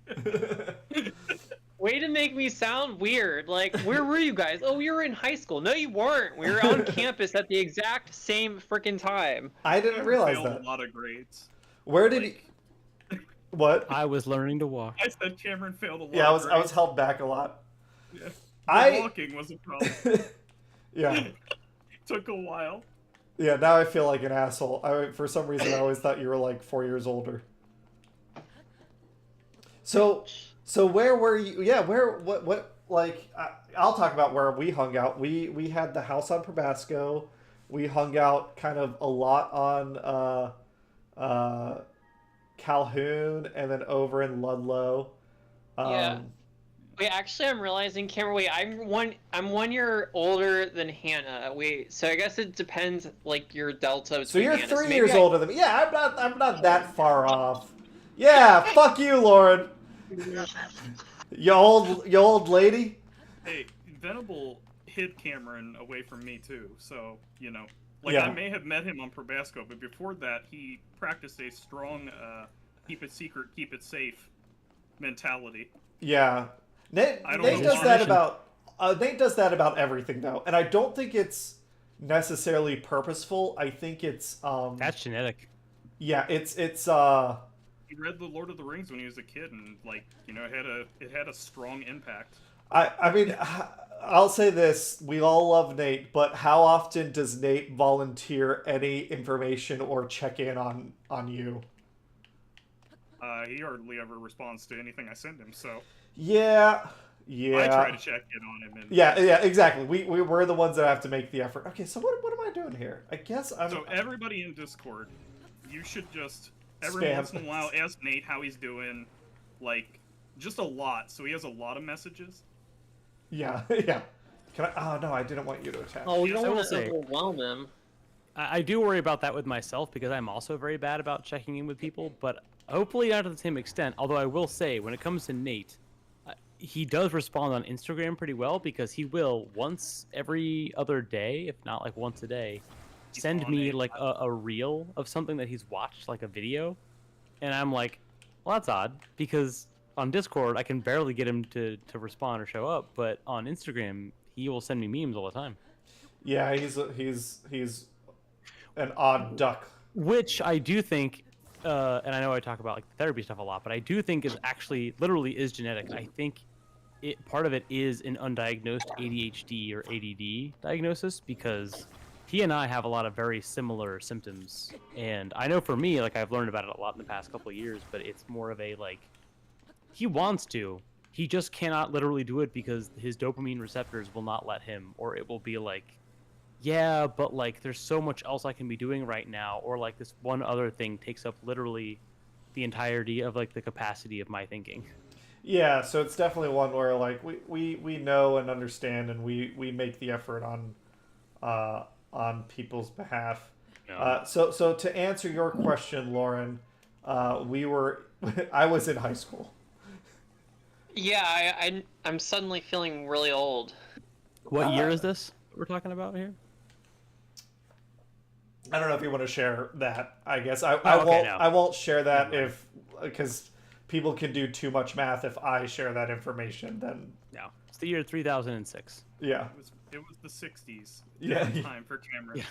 Way to make me sound weird. Like, where were you guys? Oh, we were in high school. No, you weren't. We were on campus at the exact same freaking time. I didn't realize failed that. A lot of grades. Where did he? What? I was learning to walk. I said Cameron failed a lot. Yeah, I of was held back a lot. Yeah. I Walking was a problem. yeah. Took a while. Yeah, now I feel like an asshole. For some reason, I always thought you were like 4 years older. So where were you? Yeah, what? Like, I'll talk about where we hung out. We had the house on Probasco. We hung out kind of a lot on Calhoun, and then over in Ludlow. Yeah. Wait, actually, I'm realizing, Cameron. Wait, I'm 1 year older than Hannah. Wait, so I guess it depends, like your delta. So you're Hannah. 3 maybe years older than me. Yeah, I'm not that far off. Yeah, fuck you, Lauren. You old lady. Hey, Venable hid Cameron away from me too, so like Yeah. I may have met him on Probasco, but before that he practiced a strong keep it secret, keep it safe mentality. Yeah, Nate I don't does know that why. about Nate does that about everything though, and I don't think it's necessarily purposeful. I think it's That's genetic. yeah, it's He read The Lord of the Rings when he was a kid, and like it had a strong impact. I mean, I'll say this: we all love Nate, but how often does Nate volunteer any information or check in on you? He hardly ever responds to anything I send him, so Yeah. I try to check in on him. And Yeah, exactly. We're the ones that have to make the effort. Okay, so what am I doing here? I guess I'm. So everybody in Discord, you should just every Spam. once in a while ask Nate how he's doing, like just a lot. So he has a lot of messages. Yeah, yeah. Can I? Oh no, I didn't want you to attack. Oh, we Yes, I don't will want to say- overwhelm him. I do worry about that with myself because I'm also very bad about checking in with people, but hopefully not to the same extent. Although I will say, when it comes to Nate, he does respond on Instagram pretty well because he will once every other day, if not like once a day, He's send on me it. like a reel of something that he's watched, like a video, and I'm like, well, that's odd because on Discord I can barely get him to respond or show up, but on Instagram he will send me memes all the time. Yeah, he's an odd duck. Which I do think, and I know I talk about like the therapy stuff a lot, but I do think is actually literally is genetic. I think part of it is an undiagnosed ADHD or ADD diagnosis because he and I have a lot of very similar symptoms, and I know for me, like I've learned about it a lot in the past couple of years, but it's more of a like he wants to, he just cannot literally do it because his dopamine receptors will not let him, or it will be like, yeah, but like there's so much else I can be doing right now, or like this one other thing takes up literally the entirety of like the capacity of my thinking. Yeah, so it's definitely one where like we know and understand, and we make the effort on people's behalf. Yeah. So to answer your question, Lauren, I was in high school. Yeah, I'm suddenly feeling really old. What year is this we're talking about here? I don't know if you want to share that. I guess I okay, won't. no. I won't share that Never mind. if because people can do too much math. If I share that information, then No, it's the year 3006. yeah, It was the '60s. Yeah. Different time for cameras. Yeah.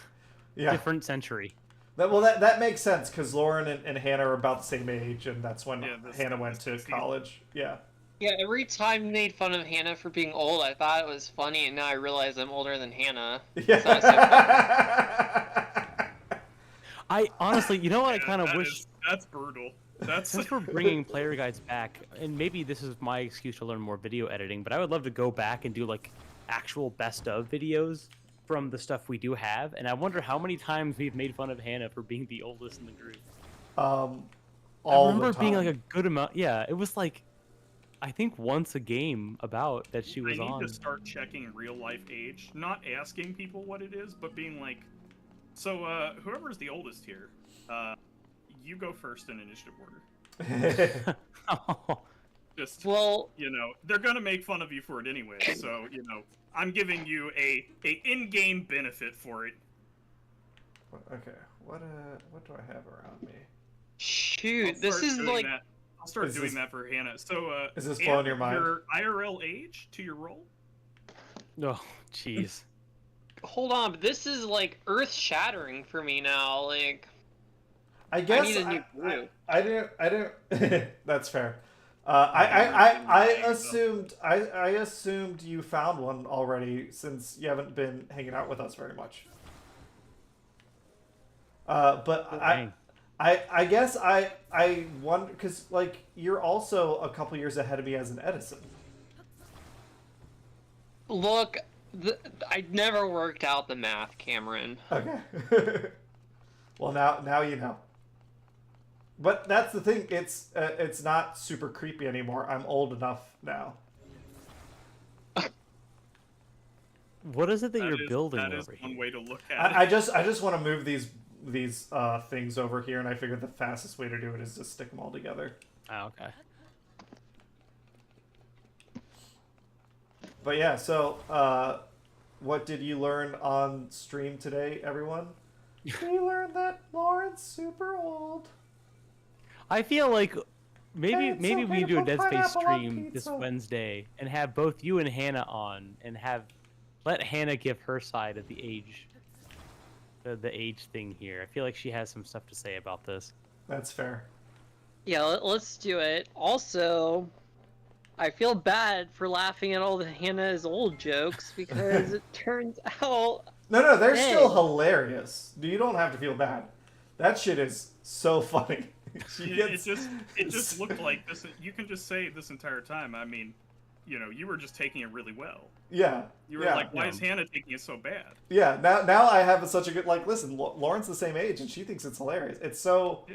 yeah. Different century. That makes sense because Lauren and Hannah are about the same age, and that's when Yeah, this- Hannah went to this- college. Yeah. Yeah, every time you made fun of Hannah for being old, I thought it was funny, and now I realize I'm older than Hannah. Yeah. I honestly, you know what? I Yeah, kind of that wish. is- that's brutal. That's Since we're bringing player guides back, and maybe this is my excuse to learn more video editing, but I would love to go back and do like actual best of videos from the stuff we do have, and I wonder how many times we've made fun of Hannah for being the oldest in the group. all I remember the it being time. like a good amount. Yeah, it was like, I think once a game about that she I was need on. to start checking real life age, not asking people what it is, but being like, so whoever's the oldest here, you go first in initiative order. Oh, Just Well, they're gonna make fun of you for it anyway, so I'm giving you a in-game benefit for it. Okay. What do I have around me? shoot, I'll this start is doing like that. I'll start Is doing this- that for Hannah. So Is this add blowing your mind? Your IRL age to your roll. no, jeez. hold on, but this is like earth-shattering for me now. Like, I guess need a new group. I didn't. That's fair. I assumed you found one already since you haven't been hanging out with us very much. But Dang. I guess I wonder because like you're also a couple years ahead of me as an Edison. look, I never worked out the math, Cameron. Okay. Well, now you know. But that's the thing. It's not super creepy anymore. I'm old enough now. What is it that That you're is- building That is over one here? way to look at it. I just want to move these things over here, and I figured the fastest way to do it is to stick them all together. Oh, okay. But yeah, so what did you learn on stream today, everyone? We learned that Lauren's super old. I feel like maybe It's maybe okay we to do a put Dead Space pineapple on stream this pizza. Wednesday and have both you and Hannah on and let Hannah give her side of the age the age thing here. I feel like she has some stuff to say about this. That's fair. Yeah, let's do it. Also, I feel bad for laughing at all the Hannah's old jokes because it turns out. No, they're still Hey. hilarious. You don't have to feel bad. That shit is so funny. It just looked like this. You can just say this entire time. I mean, you were just taking it really well. Yeah. You were yeah. like, why is Hannah taking it so bad? Yeah, now I have such a good, like, listen, Lauren's the same age and she thinks it's hilarious. It's so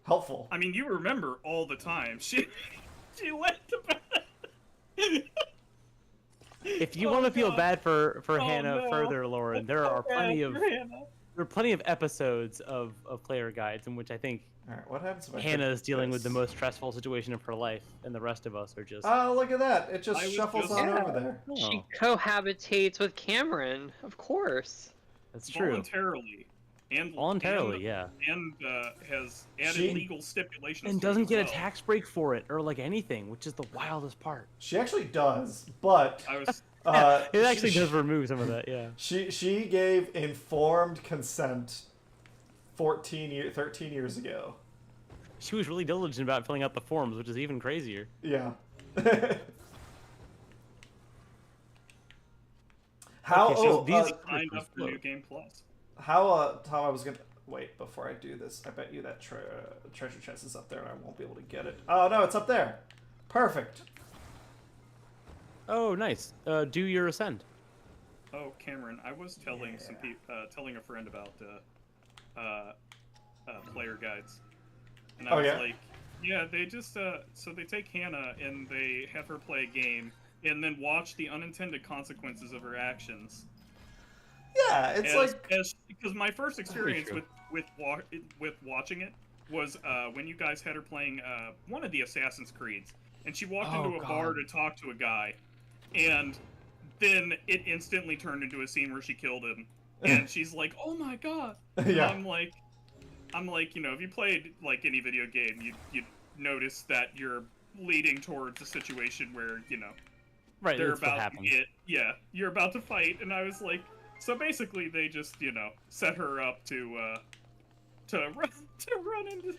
helpful. I mean, you remember all the time. She went to bed. If you want to feel God. bad for Hannah no. further, Lauren, there are plenty of episodes of player guides in which I think All right, what happens if I Hannah hit is dealing with the this? most stressful situation of her life, and the rest of us are just. Oh, look at that. It just I was shuffles just- on Yeah. over there. She Oh, cohabitates with Cameron, of course. that's true. Voluntarily. Voluntarily, yeah. And has added She- legal stipulations. And to it doesn't as get a well. tax break for it or like anything, which is the wildest part. She actually does, but I was. It actually she, does remove some of that, yeah. She gave informed consent 13 years ago. She was really diligent about filling out the forms, which is even crazier. Yeah. How? Okay, so oh, these- Signed up for New Game Plus. how? Tom, I was gonna wait before I do this. I bet you that treasure chest is up there, and I won't be able to get it. Oh no, it's up there. Perfect. Oh, nice. Do your ascend. Oh, Cameron, I was telling telling a friend about player guides, and I Oh, was yeah? like, yeah, they just so they take Hannah and they have her play a game, and then watch the unintended consequences of her actions. Yeah, it's Because my first experience true. with watching it was when you guys had her playing one of the Assassin's Creeds, and she walked Oh, into a bar God. to talk to a guy, and then it instantly turned into a scene where she killed him, and she's like, "Oh my god!" And yeah. I'm like, if you played like any video game, you'd notice that you're leading towards a situation where Right, they're that's what about to happens. you're about to fight, and I was like, so basically they just set her up to run into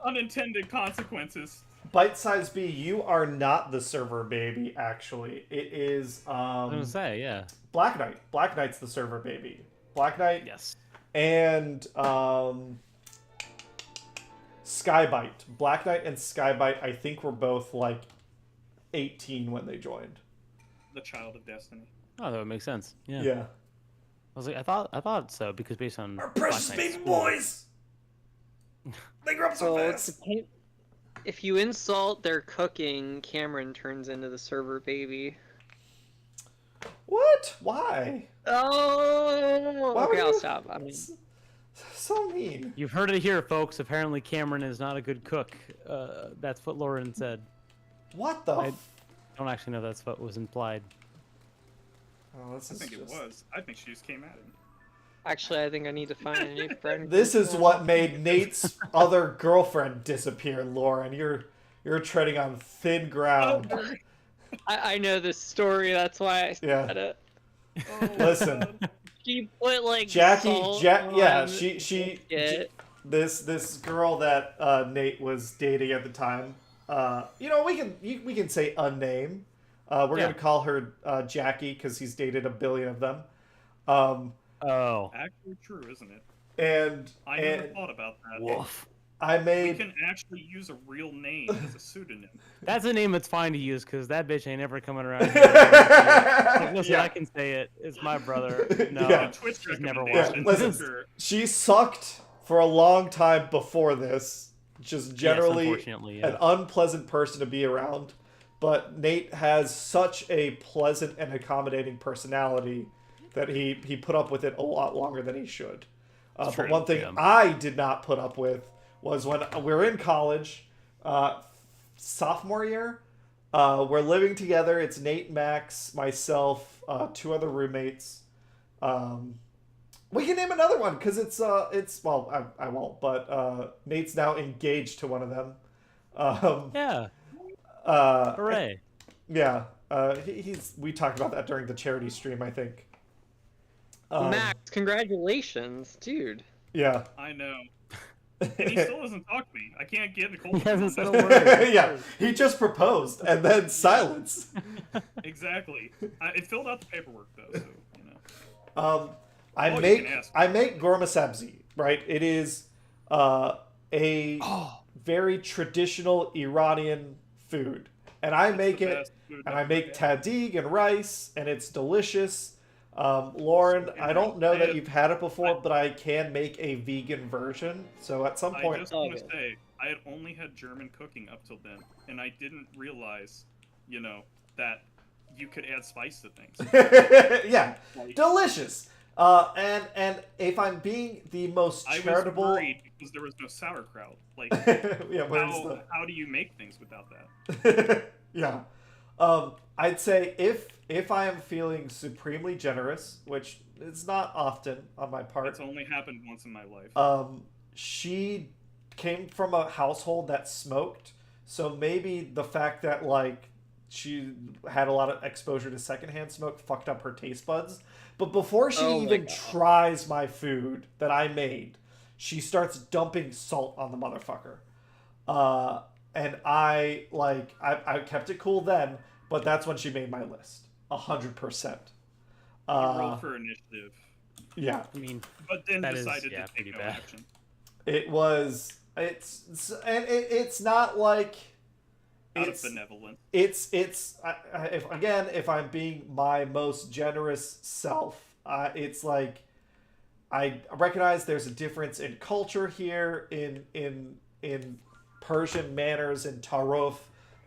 unintended consequences. Bite size B, you are not the server baby. Actually, it is I was gonna say, yeah. Black Knight. Black Knight's the server baby. Black Knight Yes. and Skybite. Black Knight and Skybite, I think, were both like 18 when they joined. The Child of Destiny. Oh, that would make sense. Yeah. Yeah. I was like, I thought so because based on Our Black precious Knight's baby school- boys. They grew up so So fast. if you insult their cooking, Cameron turns into the server baby. What? Why? Oh, Why would okay, I'll you- stop. I mean, So mean. You've heard it here, folks. Apparently, Cameron is not a good cook. That's what Lauren said. What the? I don't actually know if that's what was implied. Oh, this I is think just... it was. I think she just came at him. actually, I think I need to find a new friend. This is what made Nate's other girlfriend disappear, Lauren. You're treading on thin ground. I know this story. That's why I Yeah. said it. Oh, Listen, God. She put like Jackie, salt yeah, on she it. this girl that Nate was dating at the time. We can say unnamed. We're Yeah. gonna call her Jackie because he's dated a billion of them. Oh. Actually true, isn't it? And I never thought about that. Woof. I We made can actually use a real name as a pseudonym. That's a name that's fine to use because that bitch ain't never coming around. Here. Like, listen, Yeah. I can say it. It's my brother. No, Yeah. Twitch she's never recommendations. watched. listen. Sure. She sucked for a long time before this. Just generally yes, unfortunately, yeah. an unpleasant person to be around. But Nate has such a pleasant and accommodating personality that he put up with it a lot longer than he should. But true, one thing yeah. I did not put up with was when we were in college, sophomore year. We're living together. It's Nate, Max, myself, two other roommates. We can name another one because it's well, I won't. But Nate's now engaged to one of them. Yeah. Uh, Hooray. yeah. We talked about that during the charity stream, I think. Max, congratulations, dude. Yeah. I know. And he still doesn't talk to me. I can't get a cold. He hasn't said a word. Yeah, he just proposed and then silence. Exactly. It filled out the paperwork though, so you know. I All you make can ask. gorma sabzi, right? It is a very traditional Iranian food, and I It's make the it, best food and I've I make ever had. tahdig and rice, and it's delicious. Lauren, I don't know that you've had it before, but I can make a vegan version. So at some I point, just want to Okay. say, I had only had German cooking up till then, and I didn't realize, you know, that you could add spice to things. yeah, Like, delicious. And if I'm being the most I was charitable, worried because there was no sauerkraut. Like, yeah, where's the how do you make things without that? yeah. I'd say if I am feeling supremely generous, which is not often on my part, It's only happened once in my life. she came from a household that smoked, so maybe the fact that like she had a lot of exposure to secondhand smoke fucked up her taste buds. But before she Oh my even God. tries my food that I made, she starts dumping salt on the motherfucker. And I kept it cool then, but that's when she made my list. 100%. You rolled for initiative, Yeah. I mean, but then That is, decided yeah, to pretty take no bad. action. It's not like Out it's of benevolence. if I'm being my most generous self, it's like I recognize there's a difference in culture here, in Persian manners and tarof.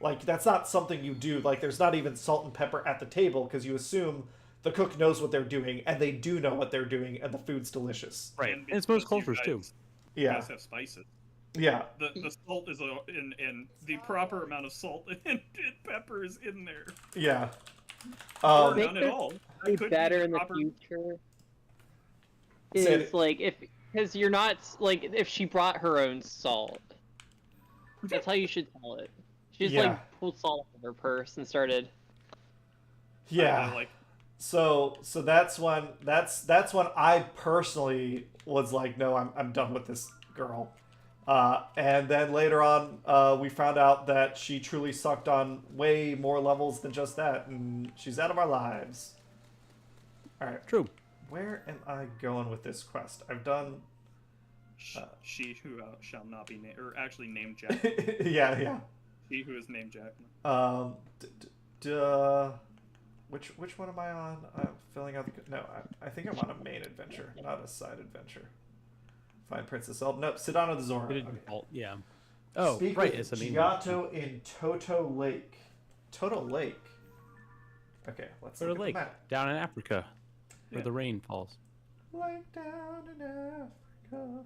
Like that's not something you do. Like there's not even salt and pepper at the table because you assume the cook knows what they're doing, and they do know what they're doing, and the food's delicious. right. And And it's most because you cultures too. guys- You Yeah, guys have spices. yeah, The salt is in the proper amount of salt and pepper is in there. yeah. Or Make none at this all. Be Could better the in the proper- future. Say Is it- like because you're not like if she brought her own salt. That's how you should tell it. She just Yeah. like pulled salt out of her purse and started. Yeah. Like, So that's when I personally was like, no, I'm done with this girl. And then later on, we found out that she truly sucked on way more levels than just that, and she's out of our lives. All right, True. where am I going with this quest? I've done. she who shall not be named, or actually named Jack. yeah. She who is named Jack. Which one am I on? I'm filling out the. No, I think I'm on a main adventure, not a side adventure. Find Princess Zelda. Nope, Sedona the Zora. It did Okay. default, yeah. Oh, Speak right. with It's a main. Giotto in Toto Lake. Toto Lake. Okay, let's Sort look of at lake the map. down in Africa, where Yeah. the rain falls. Lake down in Africa.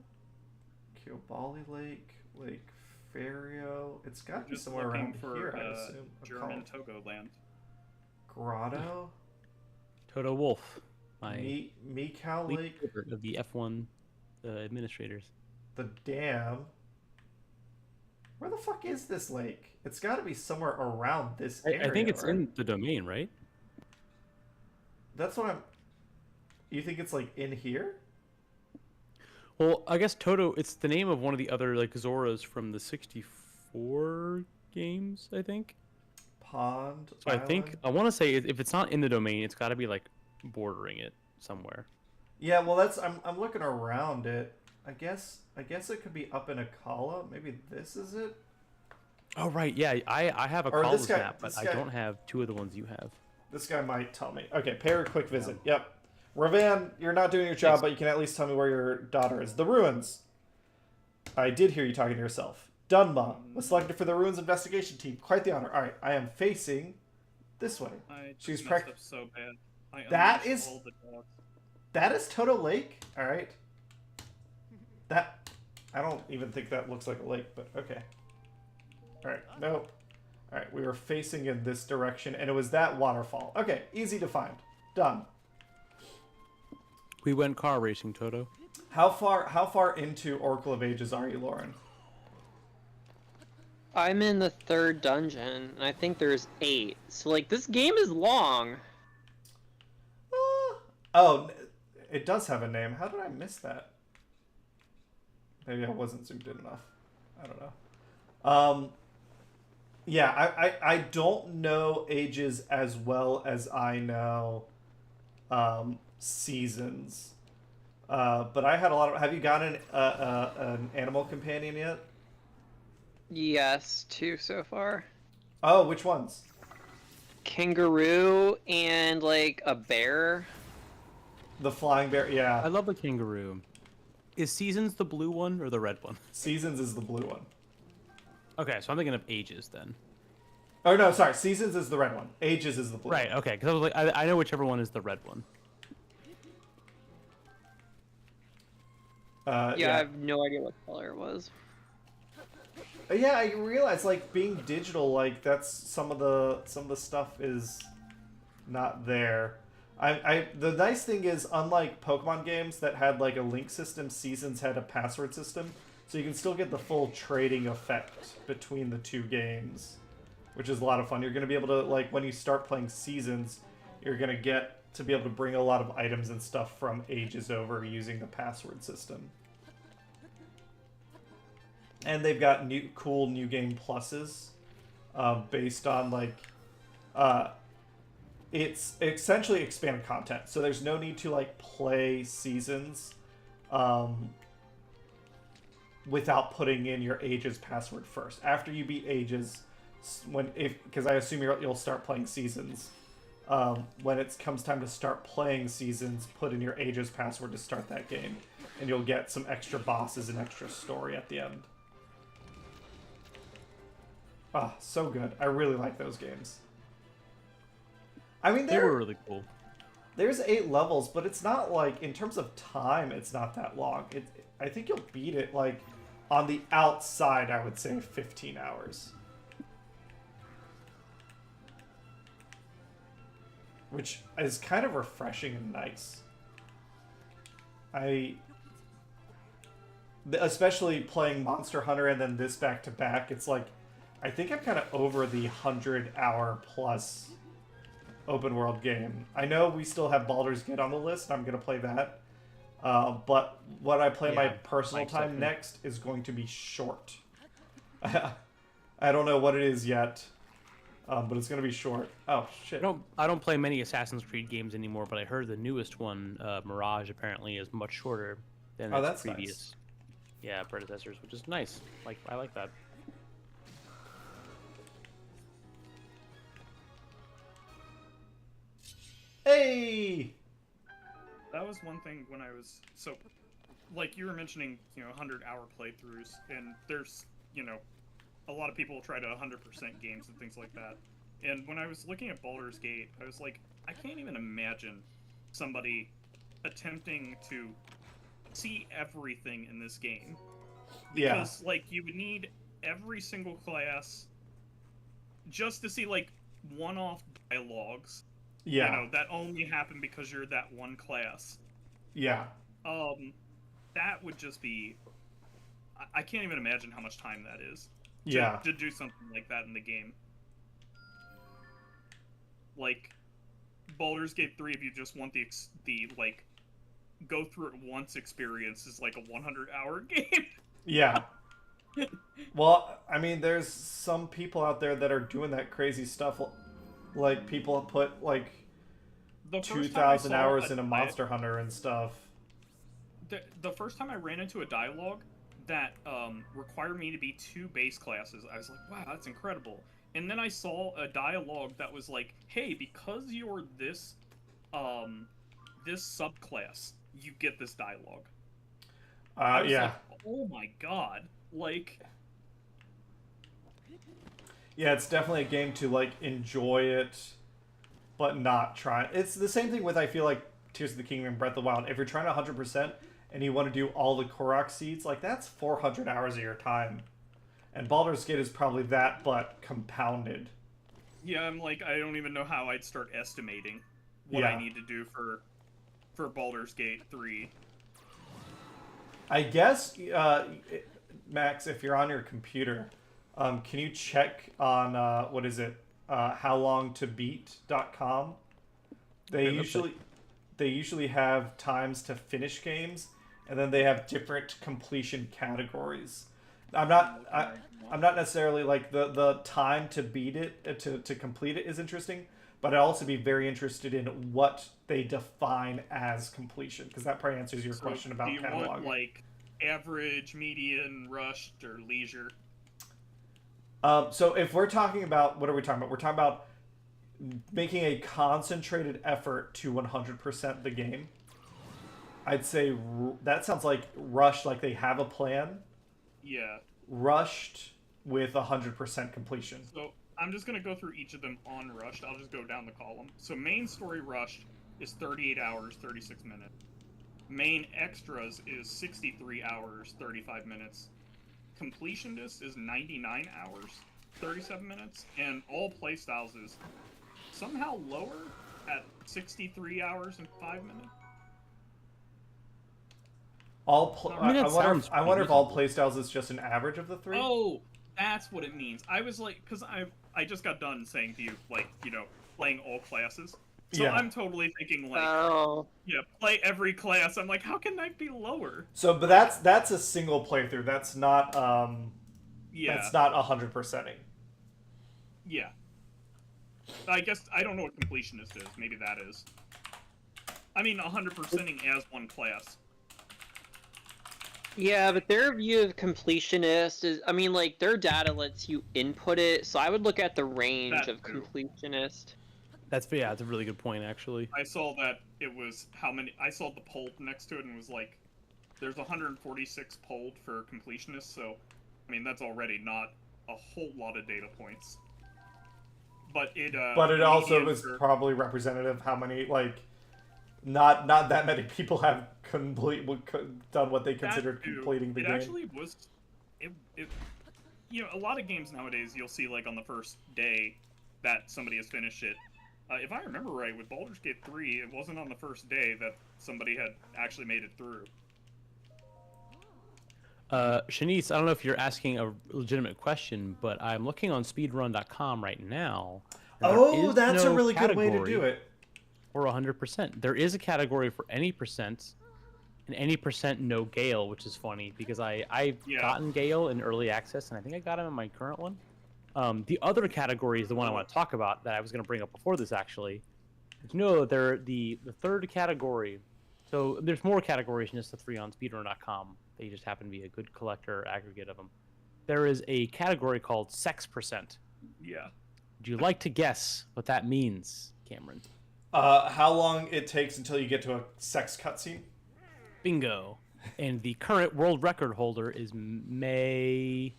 Kyobali Lake, Lake Ferio. It's got to be Just somewhere looking around for here, I assume. German Togoland. Grotto. Toto Wolf, my Mikau lead Lake. favorite of the F1 administrators. The dam. Where the fuck is this lake? It's got to be somewhere around this area. I think it's right? in the domain, right? That's what I'm. You think it's like in here? Well, I guess Toto. It's the name of one of the other like Zoras from the 64 games, I think. Pond. So I think Island? I want to say if it's not in the domain, it's got to be like bordering it somewhere. Yeah, well, that's I'm looking around it. I guess it could be up in Akala. Maybe this is it. Oh right, yeah. I have a Or this Kala's guy- map, but this I guy- don't have two of the ones you have. This guy might tell me. Okay, pay her a quick visit. Yep. Ravan, you're not doing your job, Thanks. but you can at least tell me where your daughter is. The ruins. I did hear you talking to yourself. Dunma was selected for the ruins investigation team. Quite the honor. All right, I am facing this way. I She's just prec- messed up so bad. I That unleashed is- all the dogs. That is Toto Lake. All right. That I don't even think that looks like a lake, but okay. All right. Nope. All right. We were facing in this direction, and it was that waterfall. Okay. Easy to find. Done. We went car racing, Toto. How far into Oracle of Ages are you, Lauren? I'm in the 3rd dungeon, and I think there's 8. So like this game is long. Oh, It does have a name. How did I miss that? Maybe I wasn't zoomed in enough. I don't know. Yeah, I don't know ages as well as I know seasons. But I had a lot of... Have you got an animal companion yet? Yes, 2 so far. Oh, which ones? Kangaroo and like a bear. The flying bear, I yeah. love the kangaroo. Is Seasons the blue one or the red one? Seasons is the blue one. Okay, so I'm thinking of ages then. Oh, no, sorry. Seasons is the red one. Ages is the blue Right, one. okay, because I was like, I know whichever one is the red one. Yeah, I have no idea what color it was. Yeah, I realize, like, being digital, like, that's some of the stuff is not there. The nice thing is, unlike Pokemon games that had like a link system, Seasons had a password system, so you can still get the full trading effect between the two games, which is a lot of fun. You're going to be able to, like, when you start playing Seasons, you're going to get to be able to bring a lot of items and stuff from Ages over using the password system. And they've got cool new game pluses based on, like, it's essentially expanded content. So there's no need to, like, play Seasons without putting in your Ages password first. After you beat Ages, because I assume you'll start playing Seasons. When it comes time to start playing Seasons, put in your Ages password to start that game, and you'll get some extra bosses and extra story at the end. Ah, so good. I really like those games. I mean, They were really cool. There's 8 levels, but it's not like, in terms of time, it's not that long. I think you'll beat it, like, on the outside, I would say 15 hours. Which is kind of refreshing and nice. Especially playing Monster Hunter and then this back to back, it's like, I think I'm kind of over the 100-hour plus open world game. I know we still have Baldur's Gate on the list. I'm going to play that. But what I play my personal time next is going to be short. I don't know what it is yet, but it's going to be short. Oh, shit. I don't play many Assassin's Creed games anymore, but I heard the newest one, Mirage, apparently is much shorter than its previous predecessors, which is nice. Like, I like that. Hey! That was one thing when I was like you were mentioning, 100-hour playthroughs, and there's, a lot of people try to 100% games and things like that. And when I was looking at Baldur's Gate, I was like, I can't even imagine somebody attempting to see everything in this game. Because, like, you would need every single class just to see, like, one-off dialogues. Yeah. That only happen because you're that one class. Yeah. That would just be... I can't even imagine how much time that is. To do something like that in the game. Like, Baldur's Gate 3, if you just want the like, go through it once experience is like a 100-hour game. Yeah. Well, I mean, there's some people out there that are doing that crazy stuff. Like, people put, like, 2,000 hours in a Monster Hunter and stuff. The first time I ran into a dialogue that required me to be 2 base classes, I was like, wow, that's incredible. And then I saw a dialogue that was like, hey, because you're this subclass, you get this dialogue. I was like, oh my god. Like... Yeah, it's definitely a game to, like, enjoy it, but not try. It's the same thing with, I feel like, Tears of the Kingdom and Breath of the Wild. If you're trying 100% and you want to do all the Korok seeds, like, that's 400 hours of your time. And Baldur's Gate is probably that, but compounded. Yeah, I'm like, I don't even know how I'd start estimating what I need to do for Baldur's Gate 3. I guess, Max, if you're on your computer... can you check on, howlongtobeat.com? They they usually have times to finish games, and then they have different completion categories. I'm not necessarily like the time to beat it to complete it is interesting, but I'd also be very interested in what they define as completion, because that probably answers your question about do you catalog. want, like, average, median, rushed, or leisure? So if we're talking about, what are we talking about? We're talking about making a concentrated effort to 100% the game. I'd say that sounds like rushed, like they have a plan. Yeah. Rushed with 100% completion. So I'm just going to go through each of them on rushed. I'll just go down the column. So main story rushed is 38 hours, 36 minutes. Main extras is 63 hours, 35 minutes. Completionist is 99 hours, 37 minutes. And all playstyles is somehow lower at 63 hours and 5 minutes. I wonder if all playstyles is just an average of the three. Oh, that's what it means. I was like, because I just got done saying to you, like, you know, playing all classes. So I'm totally thinking, like, yeah, play every class. I'm like, how can that be lower? So, but that's a single playthrough. That's not that's not 100%ing. Yeah. I guess I don't know what completionist is. Maybe that is. I mean, 100%ing as one class. Yeah, but their view of completionist is, I mean, like, their data lets you input it, so I would look at the range of completionist. That's a really good point, actually. I saw that it was how many. I saw the poll next to it and it was like, there's 146 polled for completionists, so, I mean, that's already not a whole lot of data points. But it also is probably representative how many, like, not that many people have done what they considered completing the game. It actually was, you know, a lot of games nowadays you'll see, like, on the first day that somebody has finished it. If I remember right, with Baldur's Gate 3, it wasn't on the first day that somebody had actually made it through. Shanice, I don't know if you're asking a legitimate question, but I'm looking on speedrun.com right now. Oh, that's a really good way to do it. For 100%. There is a category for any percent, and any percent no Gale, which is funny, because I've gotten Gale in early access, and I think I got him in my current one. The other category is the one I want to talk about that I was going to bring up before this, actually. But you know, the third category, so there's more categories than just the three on speedrun.com. They just happen to be a good collector aggregate of them. There is a category called sex percent. Yeah. Would you like to guess what that means, Cameron? How long it takes until you get to a sex cutscene? Bingo. And the current world record holder is May,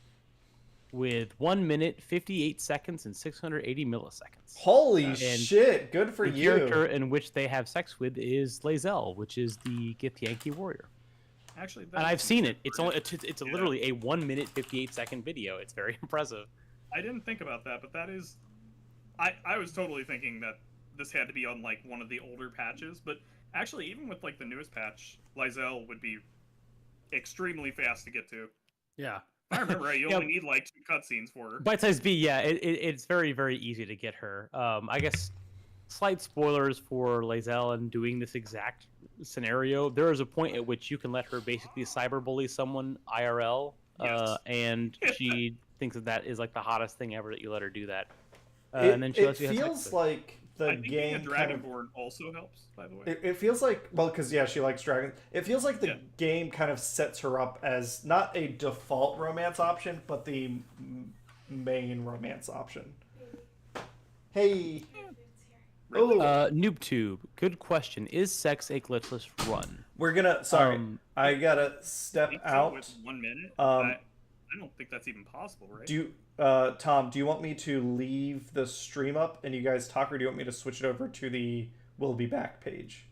with 1 minute, 58 seconds, and 680 milliseconds. Holy shit! Good for you. The character in which they have sex with is Lae'zel, which is the Githyanki warrior. Actually, and I've seen it. It's literally a 1 minute, 58 second video. It's very impressive. I didn't think about that, but that is... I was totally thinking that this had to be on, like, one of the older patches, but actually, even with, like, the newest patch, Lae'zel would be extremely fast to get to. Yeah. I remember right, you only need, like, 2 cutscenes for her. Bite-sized B, yeah, it's very, very easy to get her. I guess, slight spoilers for Lae'zel and doing this exact scenario. There is a point at which you can let her basically cyberbully someone IRL, and she thinks that is, like, the hottest thing ever that you let her do that. And then she lets you have sex. It feels like the game being a Dragonborn also helps, by the way. It feels like, well, because she likes dragons. It feels like the game kind of sets her up as not a default romance option, but the main romance option. Hey. Really? NoobTube, good question. Is sex a glitchless run? We're gonna. Sorry, I gotta step out. With 1 minute. I don't think that's even possible, right? Tom, do you want me to leave the stream up and you guys talk, or do you want me to switch it over to the "We'll be back" page?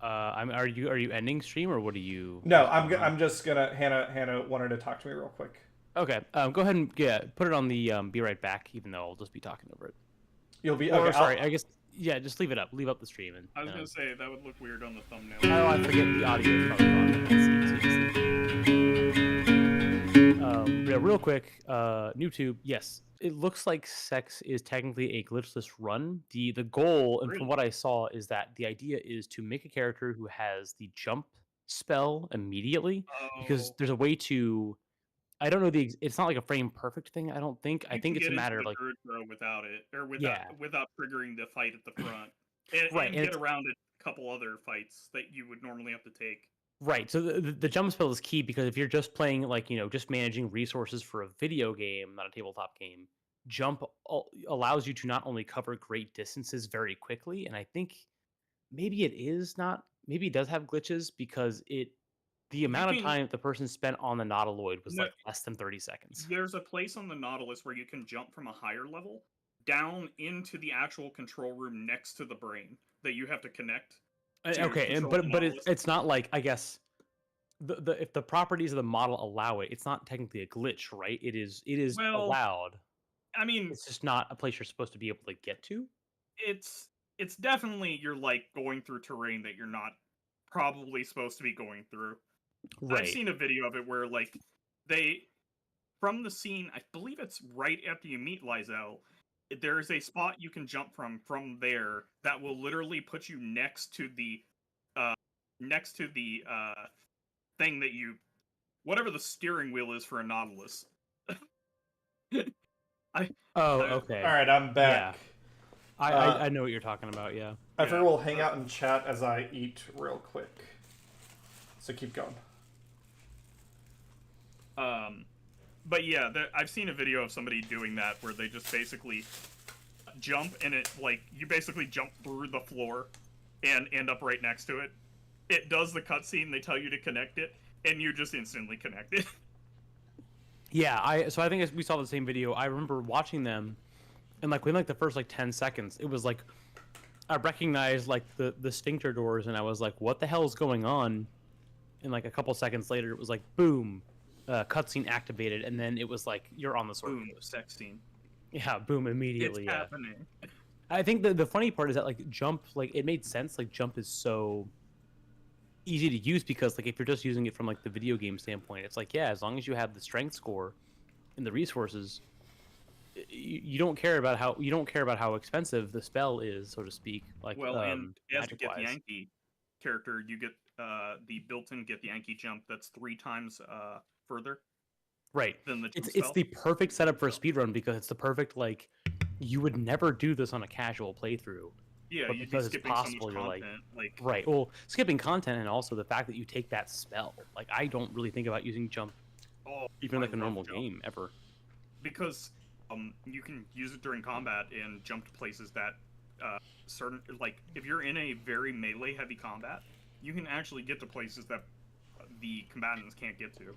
Are you ending stream, or what are you? No, I'm just gonna. Hannah wanted to talk to me real quick. Okay. Go ahead and put it on the be right back, even though I'll just be talking over it. You'll be okay. Or, sorry, I guess just leave it up. Leave up the stream. And I was gonna say that would look weird on the thumbnail. Oh, I forget the audio is probably on. Yeah, real quick, NewTube, yes, it looks like sex is technically a glitchless run. The goal, and from Really? what I saw, is that the idea is to make a character who has the jump spell immediately, because Oh, there's a way to. I don't know it's not like a frame perfect thing. I don't think. I you think can it's a get into matter of the like, druid throw without it, or yeah, without triggering the fight at the front, and, right, and and get it's around a couple other fights that you would normally have to take. right. So the jump spell is key because if you're just playing like just managing resources for a video game, not a tabletop game, jump allows you to not only cover great distances very quickly, and I think maybe it is not. Maybe it does have glitches because the You amount of can time the person spent on the Nautiloid was no, like less than 30 seconds. there's a place on the Nautilus where you can jump from a higher level down into the actual control room next to the brain that you have to connect to Okay, and control the but Nautilus. it's not like, I guess, the if the properties of the model allow it, it's not technically a glitch, right? It is Well, allowed. I mean, It's just not a place you're supposed to be able to get to. it's it's definitely you're like going through terrain that you're not probably supposed to be going through. I've Right. seen a video of it where like they from the scene, I believe it's right after you meet Lizelle, there is a spot you can jump from there that will literally put you uh next to the thing that you whatever the steering wheel is for a Nautilus. I Oh, I okay. All right, I'm Yeah. back. I know what you're talking about, yeah. I Yeah. figure we'll hang out in chat as I eat real quick. So keep going. But yeah, I've seen a video of somebody doing that where they just basically jump and it like you basically jump through the floor and end up right next to it. It does the cutscene, they tell you to connect it, and you just instantly connect it. Yeah, I think we saw the same video. I remember watching them, and like within like the first like 10 seconds, it was like I recognized like the sphincter doors, and I was like, what the hell is going on? And like a couple seconds later, it was like boom, cutscene activated, and then it was like you're on the sword Boom, coast. sex scene. Yeah, boom immediately. It's Yeah. happening. I think the funny part is that like jump, like it made sense. Like jump is so easy to use because like if you're just using it from like the video game standpoint, it's like, yeah, as long as you have the strength score and the resources, you don't care about how expensive the spell is, so to speak. Like Well, and as a magic Get wise. Yankee character, you get the built-in Get Yankee jump that's 3 times further Right. than the jump It's spell. the perfect setup for a speedrun because it's the perfect, like, you would never do this on a casual playthrough. Yeah, But you'd be because it's skipping so much possible, you're like, content. right. Well, skipping content and also the fact that you take that spell. Like, I don't really think about using jump Oh, even like I a love normal jump. game ever. Because you can use it during combat and jump to places that certain like if you're in a very melee heavy combat, you can actually get to places that the combatants can't get to.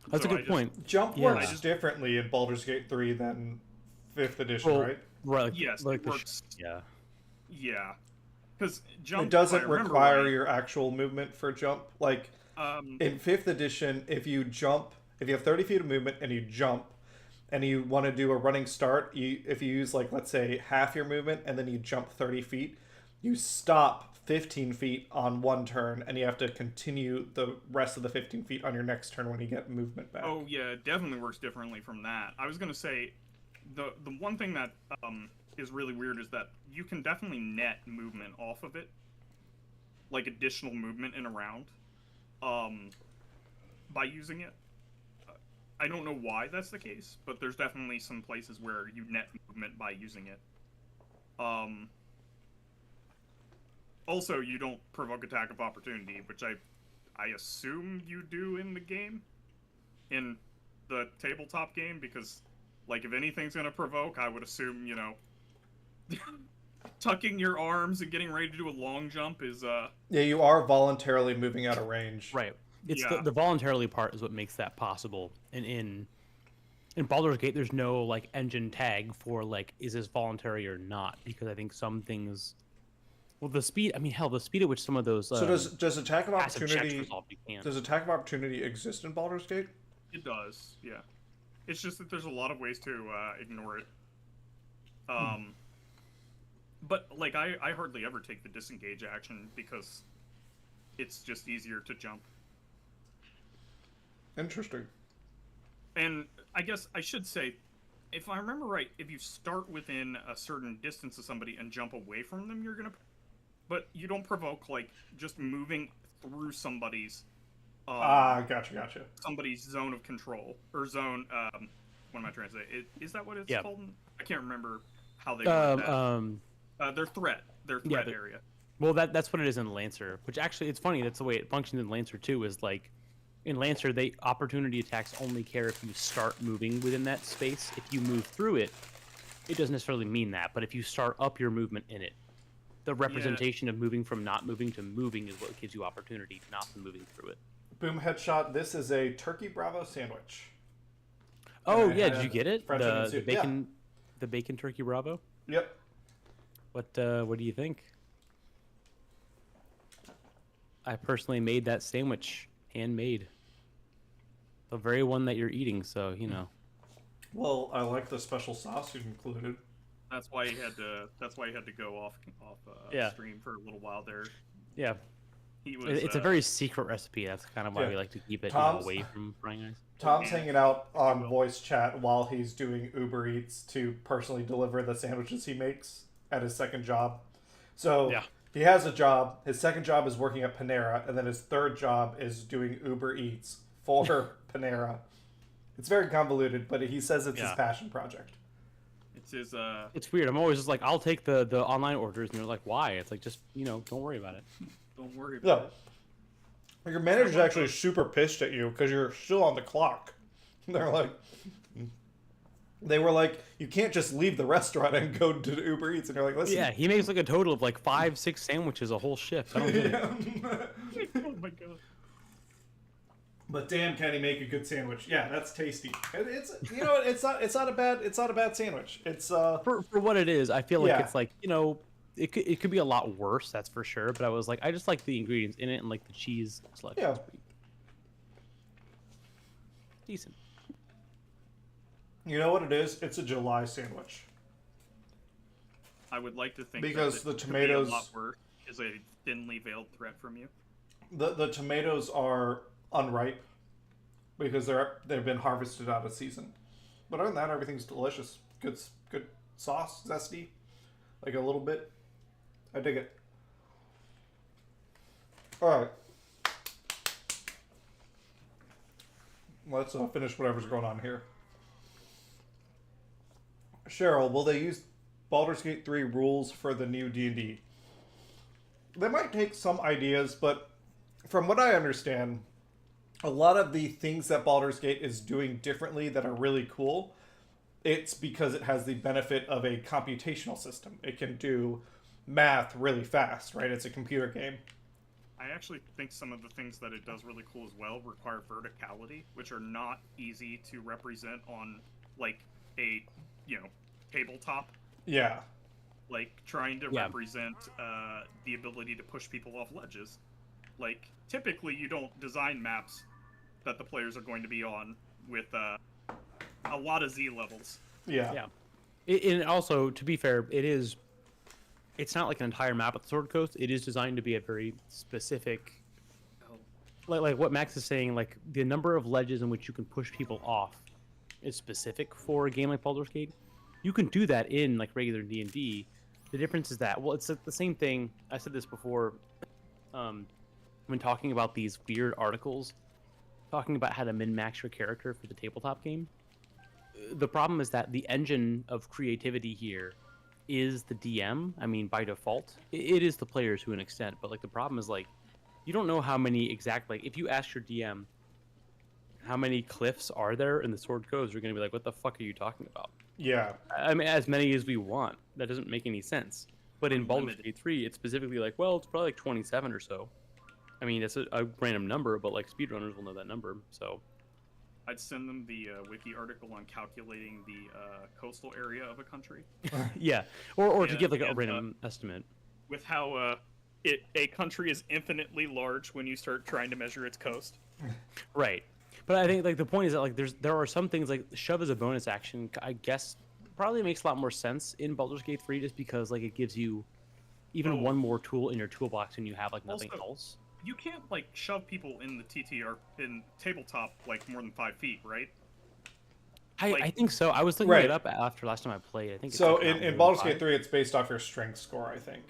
That's So a good point. Jump Yeah. works differently in Baldur's Gate 3 than 5th edition, Well, right? Right. Like, Yes, like it the works. yeah. Yeah, because jump. It doesn't if I remember require right, your actual movement for jump. Like in 5th edition, if you have 30 feet of movement and you jump, and you want to do a running start, if you use like let's say half your movement and then you jump 30 feet, you stop 15 feet on one turn and you have to continue the rest of the 15 feet on your next turn when you get movement back. Oh yeah, it definitely works differently from that. I was gonna say, the one thing that is really weird is that you can definitely net movement off of it, like additional movement in a round, by using it. I don't know why that's the case, but there's definitely some places where you net movement by using it. Also, you don't provoke attack of opportunity, which I assume you do in the game, in the tabletop game, because, like, if anything's gonna provoke, I would assume, tucking your arms and getting ready to do a long jump is, Yeah, you are voluntarily moving out of range. Right. It's Yeah. the voluntarily part is what makes that possible. And in Baldur's Gate, there's no like engine tag for like is this voluntary or not, because I think some things. Well, the speed. I mean, hell, the speed at which some of those. So does attack of passive checks opportunity resolve, you can't. does attack of opportunity exist in Baldur's Gate? it does, yeah. It's just that there's a lot of ways to ignore it. But, like, I hardly ever take the disengage action because it's just easier to jump. Interesting. And I guess I should say, if I remember right, if you start within a certain distance of somebody and jump away from them, you're gonna. But you don't provoke like just moving through somebody's. Gotcha. Somebody's zone of control or zone. What am I trying to say? Is that what it's called? I can't remember how they word that. Their threat area. Well, that's what it is in Lancer. Which actually, it's funny. That's the way it functions in Lancer too. Is like, in Lancer, they opportunity attacks only care if you start moving within that space. If you move through it, it doesn't necessarily mean that. But if you start up your movement in it, the representation of moving from not moving to moving is what gives you opportunity, not from moving through it. Boom headshot. This is a turkey Bravo sandwich. Oh yeah, did you get it? French onion soup. The bacon turkey Bravo. Yep. What do you think? I personally made that sandwich, handmade. The very one that you're eating, so you know. Well, I like the special sauce you included. That's why he had to. That's why he had to go off stream for a little while there. Yeah. He was. It's a very secret recipe. That's kind of why we like to keep it away from frying eyes. Tom's hanging out on voice chat while he's doing Uber Eats to personally deliver the sandwiches he makes at his second job. So he has a job. His second job is working at Panera, and then his third job is doing Uber Eats for Panera. It's very convoluted, but he says it's his passion project. It's his. It's weird. I'm always just like, I'll take the online orders, and they're like, why? It's like, just don't worry about it. Don't worry about it. Your manager's actually super pissed at you because you're still on the clock. They were like, you can't just leave the restaurant and go to Uber Eats. And you're like, listen. Yeah, he makes like a total of like 5-6 sandwiches a whole shift. I don't get it. Oh my god. But damn, can he make a good sandwich? Yeah, that's tasty. It's it's not a bad sandwich. It's for what it is. I feel like it's like it could be a lot worse. That's for sure. But I was like, I just like the ingredients in it and like the cheese. Selection. Decent. You know what it is? It's a July sandwich. I would like to think because that the tomatoes could be a lot worse is a thinly veiled threat from you. The tomatoes are unripe because they've been harvested out of season. But other than that, everything's delicious. Good sauce, zesty, like a little bit. I dig it. All right, let's finish whatever's going on here. Cheryl, will they use Baldur's Gate 3 rules for the new D&D? They might take some ideas, but from what I understand, a lot of the things that Baldur's Gate is doing differently that are really cool, it's because it has the benefit of a computational system. It can do math really fast, right? It's a computer game. I actually think some of the things that it does really cool as well require verticality, which are not easy to represent on, like, a, tabletop. Yeah. Like, trying to represent the ability to push people off ledges. Like, typically you don't design maps that the players are going to be on with a lot of Z levels. Yeah. And also, to be fair, it's not like an entire map of the Sword Coast. It is designed to be a very specific, like what Max is saying, like the number of ledges in which you can push people off is specific for a game like Baldur's Gate. You can do that in like regular D&D. The difference is that, well, it's the same thing. I said this before when talking about these weird articles, talking about how to min-max your character for the tabletop game. The problem is that the engine of creativity here is the DM. I mean, by default, it is the players to an extent, but like the problem is like, you don't know how many exactly. If you ask your DM, how many cliffs are there in the Sword Coast, you're going to be like, what the fuck are you talking about? Yeah. I mean, as many as we want. That doesn't make any sense. But in Baldur's Gate 3, it's specifically like, well, it's probably like 27 or so. I mean, it's a random number, but like speedrunners will know that number, so. I'd send them the wiki article on calculating the coastal area of a country. Yeah, or to give like a random estimate. With how a country is infinitely large when you start trying to measure its coast. Right. But I think like the point is that like there are some things like shove as a bonus action, I guess probably makes a lot more sense in Baldur's Gate 3 just because like it gives you even one more tool in your toolbox and you have like nothing else. You can't like shove people in the TTR in tabletop like more than 5 feet, right? I think so. I was looking Right. it up after last time I played. I think it's So like in Baldur's Gate 3, it's based off your strength score, I think.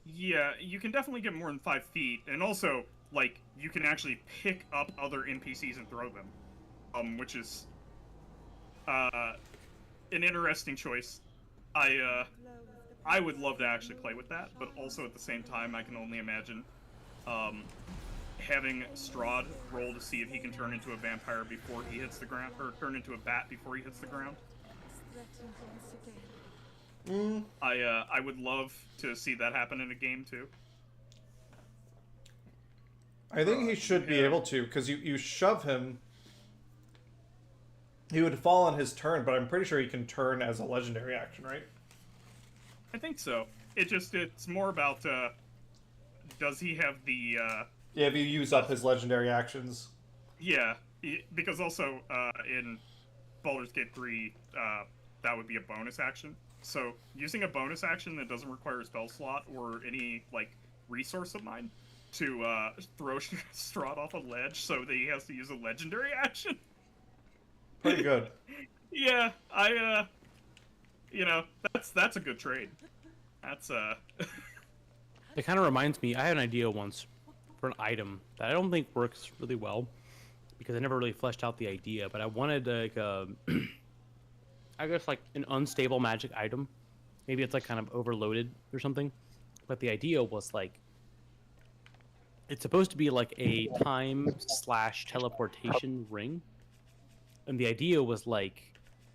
Yeah, you can definitely get more than 5 feet, and also, like, you can actually pick up other NPCs and throw them, which is an interesting choice. I would love to actually play with that, but also at the same time, I can only imagine having Strahd roll to see if he can turn into a vampire before he hits the ground, or turn into a bat before he hits the ground. I would love to see that happen in a game too. I think he should be able to, because you shove him, he would fall on his turn, but I'm pretty sure he can turn as a legendary action, right? I think so. It's more about does he have the Yeah, if you use up his legendary actions. yeah, because also in Baldur's Gate 3 that would be a bonus action. So using a bonus action that doesn't require a spell slot or any like resource of mine to throw Strahd off a ledge so that he has to use a legendary action. Pretty good. Yeah, you know, that's a good trade. That's It kind of reminds me. I had an idea once for an item that I don't think works really well because I never really fleshed out the idea. But I wanted like I guess like an unstable magic item. Maybe it's like kind of overloaded or something. But the idea was like it's supposed to be like a time/teleportation ring. And the idea was like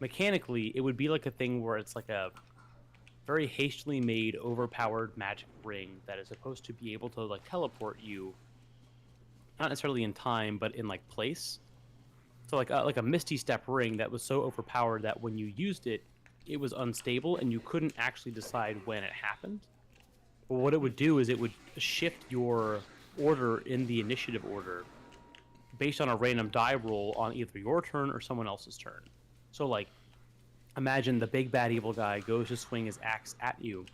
mechanically it would be like a thing where it's like a very hastily made overpowered magic ring that is supposed to be able to like teleport you not necessarily in time but in like place. So like a misty step ring that was so overpowered that when you used it it was unstable and you couldn't actually decide when it happened. But what it would do is it would shift your order in the initiative order based on a random die roll on either your turn or someone else's turn. So like imagine the big bad evil guy goes to swing his axe at you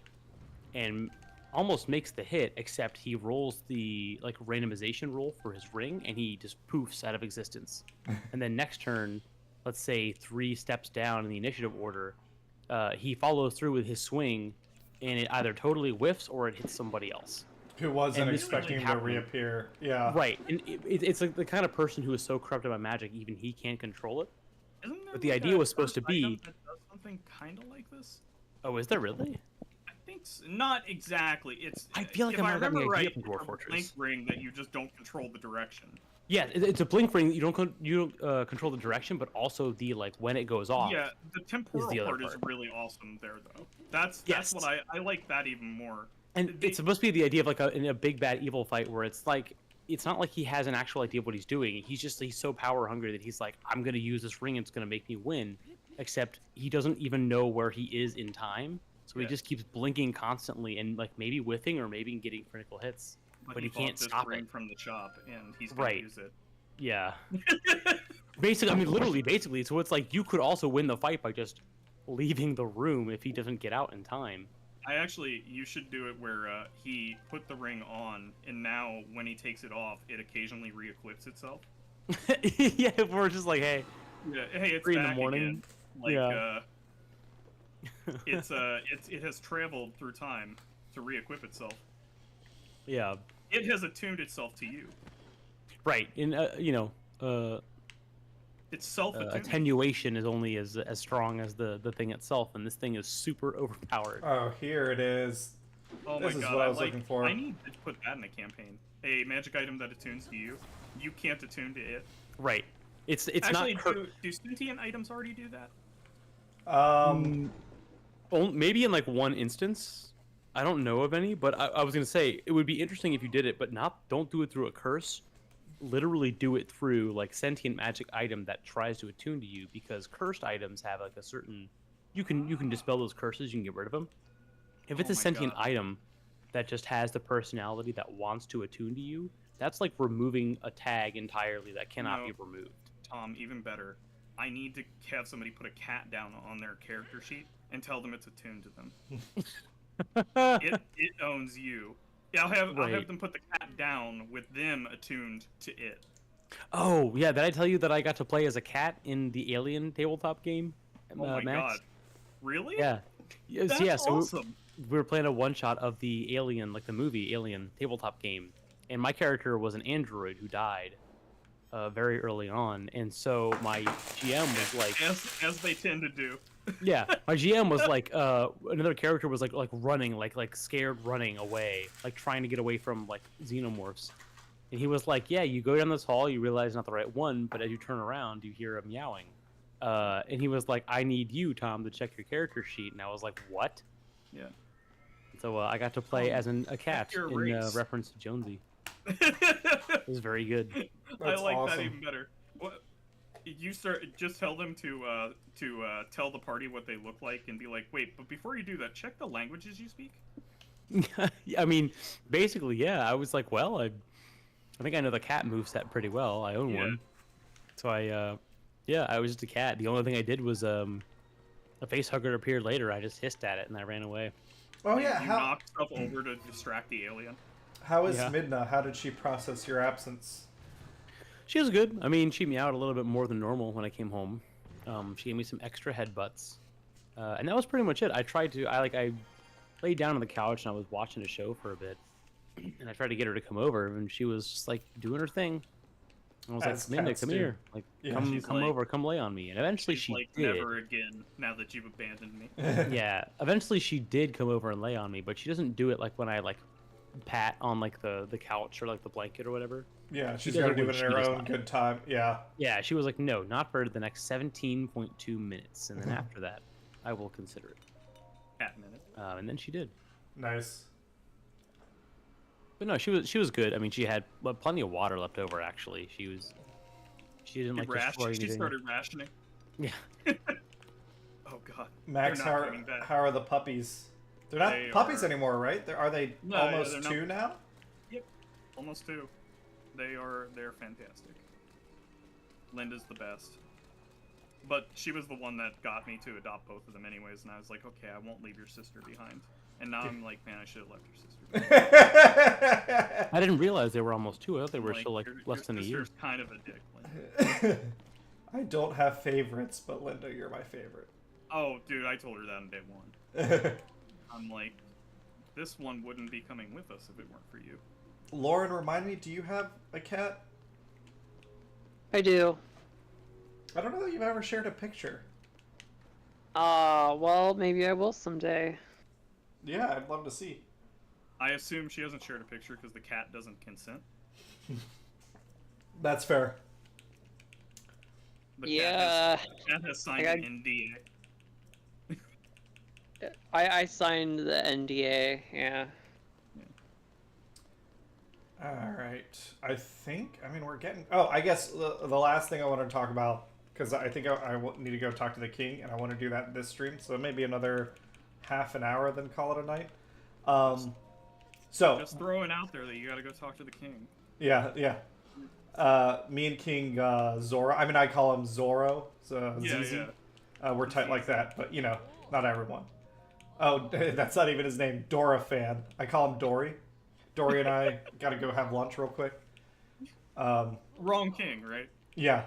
and almost makes the hit, except he rolls the like randomization roll for his ring and he just poofs out of existence. And then next turn, let's say 3 steps down in the initiative order, he follows through with his swing and it either totally whiffs or it hits somebody else. Who wasn't And this expecting him to reappear. Yeah. Right. And it's like the kind of person who is so corrupted by magic, even he can't control it. isn't there But the like idea a was supposed to first item be... that does something kind of like this. Oh, is there really? I think not exactly. It's I feel like if I I might have gotten the remember idea right, from Dwarf it's a Fortress. blink ring that you just don't control the direction. Yeah, it's a blink ring that you don't control the direction, but also the like when it goes off. Yeah, the temporal the other part is part. really awesome there, though. That's Yes. what I like that even more. And it's supposed to be the idea of like in a big bad evil fight where it's like it's not like he has an actual idea of what he's doing. He's so power hungry that he's like, I'm gonna use this ring. It's gonna make me win. Except he doesn't even know where he is in time, so he just keeps blinking constantly and like maybe whiffing or maybe getting critical hits, but he can't stop ring it. from the shop, and he's gonna use it. Yeah. Basically, I mean, literally, basically. So it's like you could also win the fight by just leaving the room if he doesn't get out in time. You should do it where he put the ring on, and now when he takes it off, it occasionally re-equips itself. Yeah, we're just like, hey. Yeah, hey, it's 3 in the back morning. again. Like, Yeah. it has traveled through time to re-equip itself. Yeah. It has attuned itself to you. Right. In It's self-attuned. attenuation is only as strong as the thing itself, and this thing is super overpowered. Oh, here it is. Oh This my is god, what I was looking for. I need to put that in a campaign. A magic item that attunes to you. You can't attune to it. Right. It's Actually, not. do sentient items already do that? Maybe in like one instance. I don't know of any, but I was gonna say it would be interesting if you did it, but don't do it through a curse. Literally do it through like sentient magic item that tries to attune to you, because cursed items have like a certain you can dispel those curses, you can get rid of them. If it's Oh a my sentient God. item that just has the personality that wants to attune to you, that's like removing a tag entirely that cannot No. be removed. Tom, even better. I need to have somebody put a cat down on their character sheet and tell them it's attuned to them. It owns you. Yeah, I'll have Right. them put the cat down with them attuned to it. Oh yeah, did I tell you that I got to play as a cat in the Alien tabletop game? Oh my Max? god. Really? Yeah. Yes, That's yeah. So awesome. we were playing a one shot of the Alien, like the movie Alien tabletop game, and my character was an android who died very early on, and so my GM was like, As they tend to do. yeah, my GM was like, another character was like running, like scared, running away, like trying to get away from like xenomorphs. And he was like, yeah, you go down this hall, you realize not the right one, but as you turn around, you hear a meowing. And he was like, I need you, Tom, to check your character sheet. And I was like, what? Yeah. So I got to play as a cat your in race. reference to Jonesy. It was very good. I like awesome. that even better. What? You just tell them to tell the party what they look like and be like, wait, but before you do that, check the languages you speak. I mean, basically, yeah. I was like, well, I think I know the cat moveset pretty well. I own Yeah. one. So I was just a cat. The only thing I did was a face hugger appeared later. I just hissed at it and I ran away. Oh yeah, You how knock stuff over to distract the alien. is Yeah. Midna? How did she process your absence? She was good. I mean, she meowed a little bit more than normal when I came home. She gave me some extra headbutts, and that was pretty much it. I laid down on the couch and I was watching a show for a bit, and I tried to get her to come over, and she was just like doing her thing. I was As like, Linda, cats come do. here, like Yeah. come She's come like- over, come lay on me, and eventually She's she like, did. never again. Now that you've abandoned me. Yeah, eventually she did come over and lay on me, but she doesn't do it like when I like pat on like the couch or like the blanket or whatever. Yeah, she's does got to it do when it she in her does own not. good time. Yeah. Yeah, she was like, no, not for the next 17.2 minutes, and then after that, I will consider it. Cat minute. And then she did. Nice. But no, she was good. I mean, she had plenty of water left over. Actually, she didn't like destroy She anything. started rationing. Yeah. Oh god. Max, They're not coming back. how are the puppies? They're not They puppies are- anymore, right? Are they No, yeah, almost they're not. 2 now? Almost 2. They're fantastic. Linda's the best. But she was the one that got me to adopt both of them anyways, and I was like, okay, I won't leave your sister behind. And now I'm like, man, I should have left your sister behind. I didn't realize they were almost 2. I thought they were Like, still like your less than a year. sister's kind of a dick. Linda. I don't have favorites, but Linda, you're my favorite. Oh, dude, I told her that on day 1. I'm like, this one wouldn't be coming with us if it weren't for you. Lauren, remind me, do you have a cat? I do. I don't know that you've ever shared a picture. Well, maybe I will someday. Yeah, I'd love to see. I assume she hasn't shared a picture because the cat doesn't consent. That's fair. The Yeah. cat has signed I an got- NDA. I signed the NDA, yeah. All right. I mean, we're getting... Oh, I guess the last thing I want to talk about, because I think I need to go talk to the king, and I want to do that in this stream, so maybe another half an hour, then call it a night. So, Just throwing out there that you gotta go talk to the king. yeah. Me and King Zoro, I mean, I call him Zoro, so Yeah, ZZ. yeah. We're tight like that, but, not everyone. Oh, that's not even his name. Dora fan. I call him Dory. Dory and I got to go have lunch real quick. Wrong king, right? Yeah.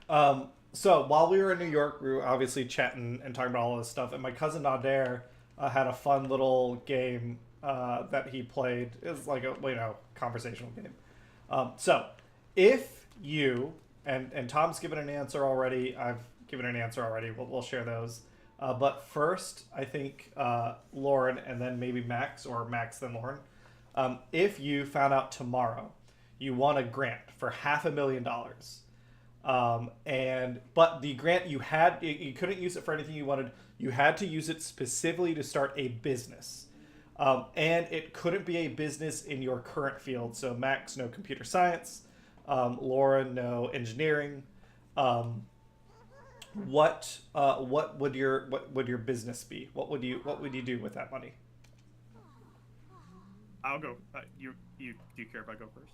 So while we were in New York, we were obviously chatting and talking about all this stuff, and my cousin Nader had a fun little game that he played. It was like a conversational game. So if you and Tom's given an answer already, I've given an answer already. We'll share those. But first, I think Lauren and then maybe Max, or Max then Lauren. If you found out tomorrow you won a grant for $500,000, but the grant you couldn't use it for anything you wanted. You had to use it specifically to start a business, and it couldn't be a business in your current field. So Max, no computer science. Lauren, no engineering. What would your business be? What would you do with that money? I'll go. Do you care if I go first?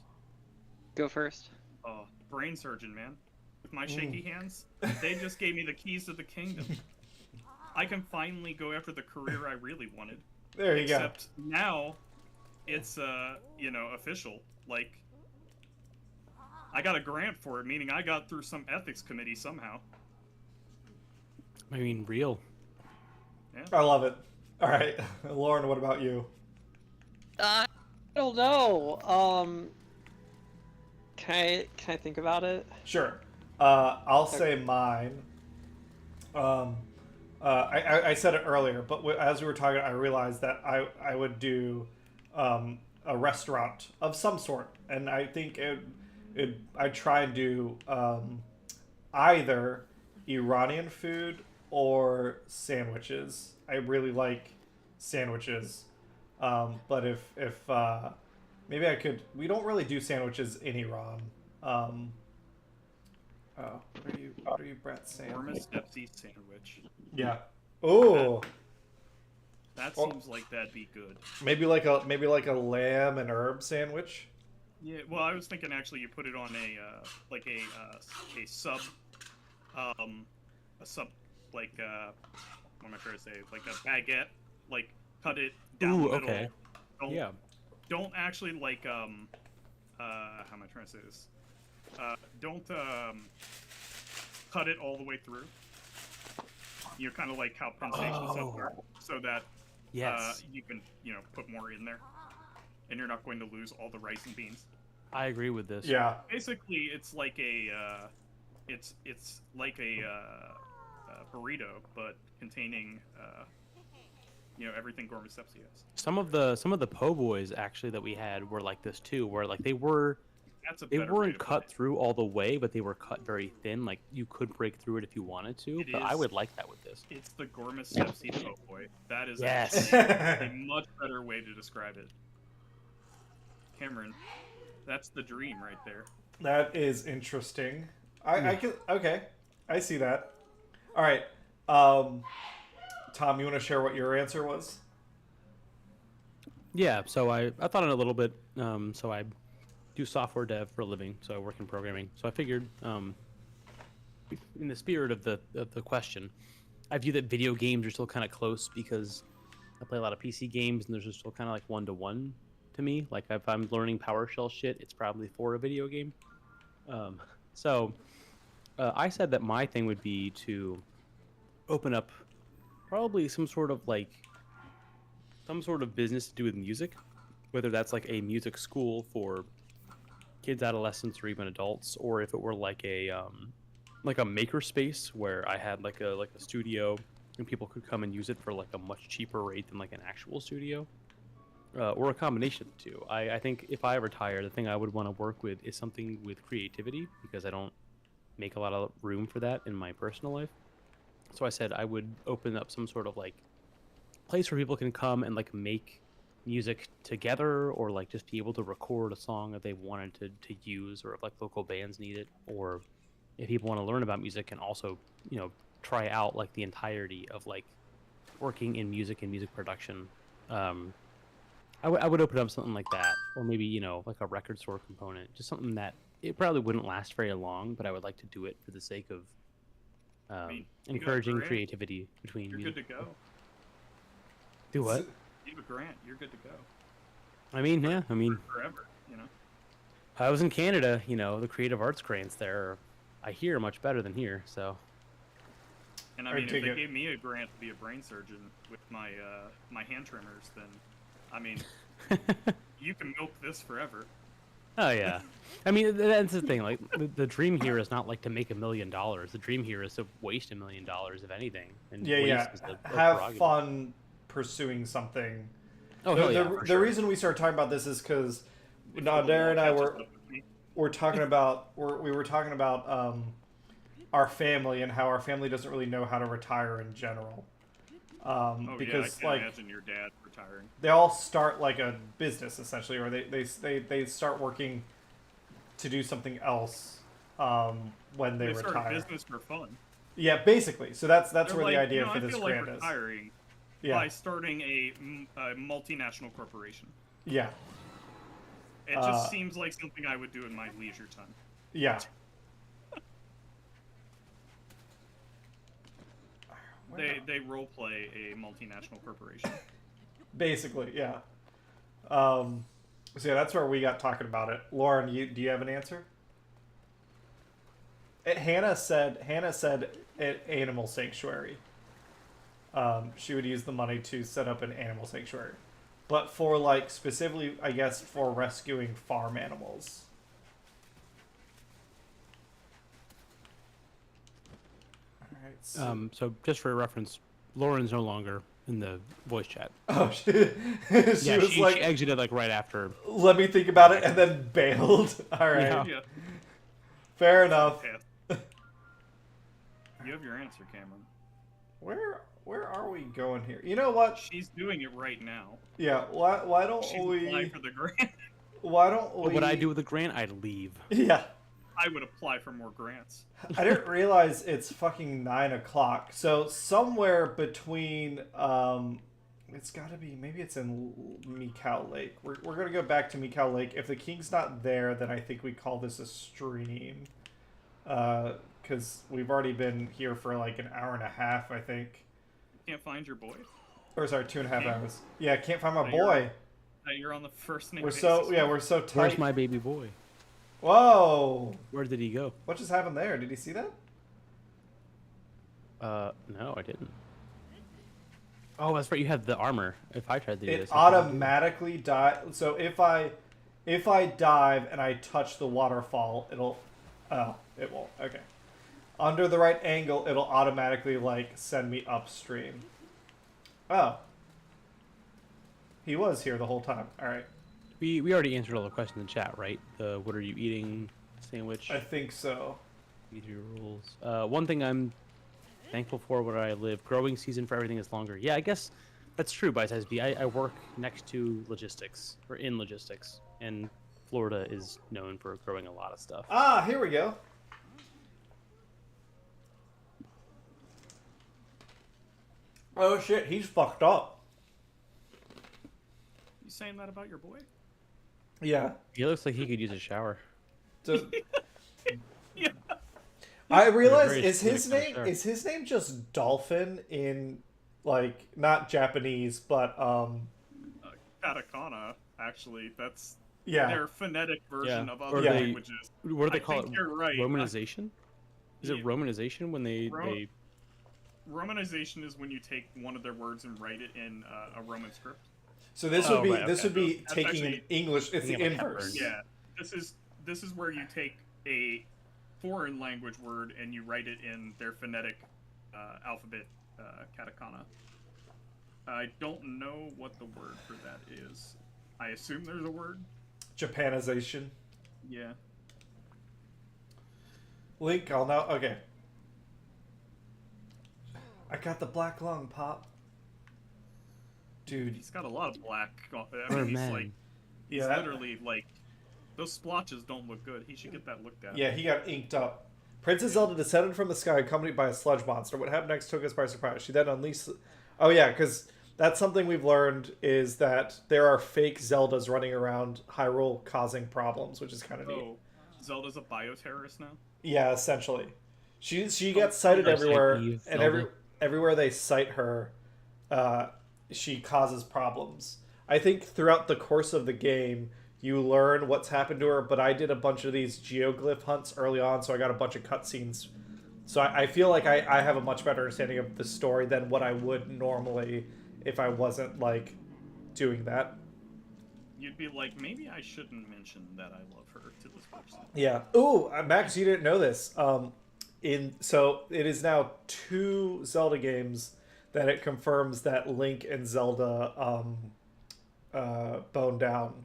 Go first. Oh, brain surgeon, man. With my shaky hands, they just gave me the keys to the kingdom. I can finally go after the career I really wanted. There you Except now, it's official. Like, I got a grant for it, meaning I got through some ethics committee somehow. I mean, real. Yeah. I love it. All right, Lauren, what about you? I don't know. Can I think about it? Sure. I'll say mine. I said it earlier, but as we were talking, I realized that I would do a restaurant of some sort, and I think I'd try and do either Iranian food or sandwiches. I really like sandwiches, but if maybe I could. We don't really do sandwiches in Iran. Oh, what are you, Brett, saying? Enormous Pepsi sandwich. Yeah. Oh. That Well, seems like that'd be good. maybe like a lamb and herb sandwich. Yeah. Well, I was thinking actually you put it on a sub, like what am I trying to say? Like a baguette, like cut it down Ooh, the middle. okay. Yeah. Don't actually like how am I trying to say this? Don't cut it all the way through. You're kind of like how pensations are, so that Yes. you can put more in there, and you're not going to lose all the rice and beans. I agree with this. Yeah. Basically, it's like a it's like a burrito, but containing everything Gourmet Sepsi has. Some of the po' boys actually that we had were like this too, where like they That's a better way weren't to cut put it. through all the way, but they were cut very thin. Like you could break through it if you wanted to, It but I is- would like that with this. It's the Gourmet Sepsi po' boy. That is Yes. actually a much better way to describe it. Cameron, that's the dream right there. That is interesting. I can okay. I see that. All right. Tom, you want to share what your answer was? Yeah, so I thought on it a little bit. So I do software dev for a living, so I work in programming. So I figured, in the spirit of the question, I view that video games are still kind of close because I play a lot of PC games, and there's still kind of like one-to-one to me. Like if I'm learning PowerShell shit, it's probably for a video game. So I said that my thing would be to open up probably some sort of business to do with music, whether that's like a music school for kids, adolescents, or even adults, or if it were like a maker space where I had like a studio and people could come and use it for like a much cheaper rate than like an actual studio, or a combination of the two. I think if I retire, the thing I would want to work with is something with creativity, because I don't make a lot of room for that in my personal life. So I said I would open up some sort of like place where people can come and like make music together, or like just be able to record a song that they wanted to use, or if like local bands need it, or if people want to learn about music and also try out like the entirety of like working in music and music production. I would open up something like that, or maybe like a record store component, just something that it probably wouldn't last very long, but I would like to do it for the sake of You got a encouraging grant. creativity between You're music. good to go. Do what? You have a grant. You're good to go. I mean, yeah. I mean, Forever. I was in Canada. The creative arts grants there, I hear, much better than here. So And I I mean, if dig they it. gave me a grant to be a brain surgeon with my my hand trimmers, then I mean, you can milk this forever. oh yeah. I mean, that's the thing. Like the dream here is not like to make $1 million. The dream here is to waste $1 million, if anything. And Yeah, waste yeah. is a Have prerogative. fun pursuing something. Oh the hell yeah! the, for the sure. reason we started talking about this is because If Nader and I catches were up with me. talking about we were talking about our family and how our family doesn't really know how to retire in general. Oh Because yeah, I like can't imagine your dad retiring. they all start like a business essentially, or they start working to do something else when they start retire. a business for fun. Yeah, basically. So that's They're where like, the idea I for this feel grant like is. retiring Yeah, by starting a multinational corporation. yeah, It just seems like something I would do in my leisure time. yeah. They role play a multinational corporation. Basically, yeah. So yeah, that's where we got talking about it. Lauren, do you have an answer? Hannah said an animal sanctuary. She would use the money to set up an animal sanctuary, but for like specifically, I guess, for rescuing farm animals. All right. So just for reference, Lauren's no longer in the voice chat. Oh, she was She like, exited like right after. let me think about it, and then bailed. All right. Yeah. Yeah. Fair enough. Yeah. You have your answer, Cameron. Where are we going here? You know what? She's doing it right now. Yeah. Why don't She's we? applying for the grant. Why don't we? What would I do with the grant? I'd leave. Yeah. I would apply for more grants. I didn't realize it's fucking 9 o'clock. So somewhere between it's got to be, maybe it's in Mikau Lake. We're gonna go back to Mikau Lake. If the king's not there, then I think we call this a stream. Because we've already been here for like an hour and a half, I think. Can't find your boy. Or sorry, 2.5 hours. Yeah, can't find my That boy. you're on the first name We're basis so with. we're so tight. Where's my baby boy? Whoa! Where did he go? What just happened there? Did you see that? No, I didn't. Oh, that's right. You had the armor. If I tried to do It this, I couldn't do it. automatically die. So if I dive and I touch the waterfall, it'll. Oh, it won't. Okay. Under the right angle, it'll automatically like send me upstream. Oh. He was here the whole time. All right. We already answered all the questions in chat, right? The what are you eating sandwich. I think so. Eat your rules. One thing I'm thankful for where I live, growing season for everything is longer. Yeah, I guess that's true, by size B. I work next to logistics, or in logistics, and Florida is known for growing a lot of stuff. Ah, here we go. Oh shit, he's fucked up. You saying that about your boy? Yeah. He looks like he could use a shower. So, Yeah. I realize very is his specific, name sure. is his name just Dolphin in like not Japanese but Katakana, actually, that's yeah. their phonetic version Yeah. of Or other they- languages. What do they I call it? think you're right. Romanization? Is it Yeah. romanization when they Romanization is when you take one of their words and write it in a Roman script. So this Oh, would be right, this okay. would be That's taking actually- an English. It's the Thinking of inverse. Hepburn. Yeah, this is where you take a foreign language word and you write it in their phonetic alphabet, katakana. I don't know what the word for that is. I assume there's a word. Japanization. Yeah. Link, I'll now. Okay. I got the black lung, Pop. Dude, He's got a lot of black. I Or mean, he's man. like, he's yeah, that- literally like, those splotches don't look good. He should get that looked at. yeah, he got inked up. Princess Zelda descended from the sky, accompanied by a sludge monster. What happened next took us by surprise. She then unleashed. Oh yeah, because that's something we've learned is that there are fake Zeldas running around Hyrule causing problems, which is kind of neat. Oh, Zelda's a bioterrorist now. Yeah, essentially, she gets cited everywhere, Eve and Zelda. everywhere they cite her, she causes problems. I think throughout the course of the game, you learn what's happened to her. But I did a bunch of these geoglyph hunts early on, so I got a bunch of cutscenes. So I feel like I have a much better understanding of the story than what I would normally if I wasn't like doing that. You'd be like, maybe I shouldn't mention that I love her to this person. Yeah. Ooh, Max, you didn't know this. So it is now 2 Zelda games that it confirms that Link and Zelda bone down.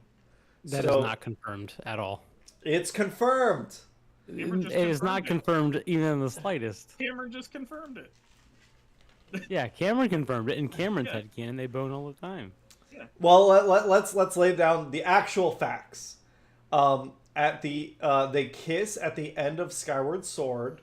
That So- is not confirmed at all. It's confirmed. Cameron just It is not confirmed confirmed even in the slightest. Cameron just confirmed it. Yeah, Cameron confirmed it, and Cameron Yeah. said canon they bone all the time. Well, let's lay down the actual facts. At the they kiss at the end of Skyward Sword,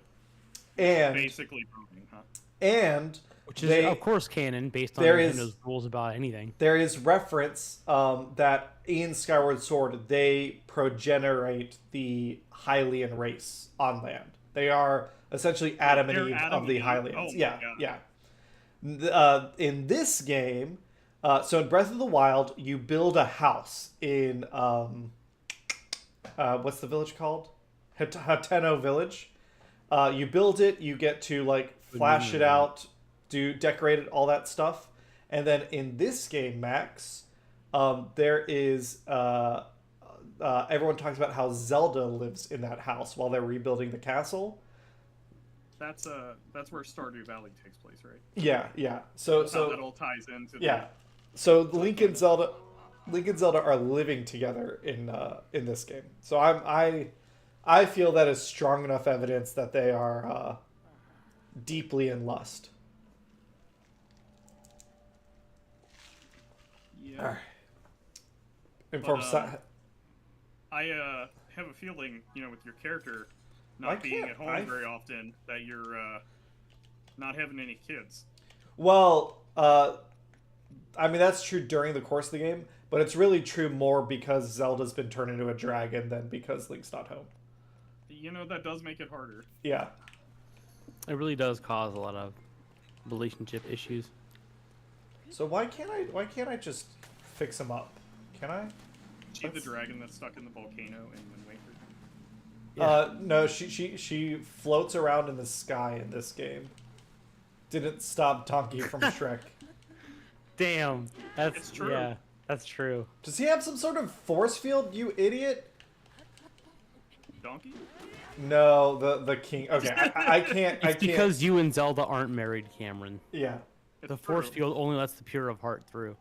and Basically proving, huh? and Which is, they, of course, canon based on there Nintendo's is- rules about anything. there is reference that in Skyward Sword they progenerate the Hylian race on land. They are essentially Adam and They're Eve Adam of the and Eve? Hylians. Oh my yeah, God. yeah. In this game, so in Breath of the Wild, you build a house in what's the village called? Hateno Village. You build it, you get to like flash it out, decorate it, all that stuff. And then in this game, Max, there is everyone talks about how Zelda lives in that house while they're rebuilding the castle. That's where Stardew Valley takes place, right? Yeah. So how that all ties into. Yeah. So Link and Zelda are living together in this game. So I feel that is strong enough evidence that they are deeply in lust. Yeah. All right. Inform I have a feeling, with your character I not being can't- at home I- very often, that you're not having any kids. Well, I mean that's true during the course of the game, but it's really true more because Zelda's been turned into a dragon than because Link's not home. That does make it harder. Yeah. It really does cause a lot of relationship issues. So why can't I just fix him up? Can I? She the dragon that's stuck in the volcano in Wind Waker. No, she floats around in the sky in this game. Didn't stop Donkey from Shrek. Damn, It's true. Yeah, that's true. Does he have some sort of force field, you idiot? Donkey? No, the king. Okay, I can't. It's because you and Zelda aren't married, Cameron. Yeah. It's The force true. field only lets the pure of heart through.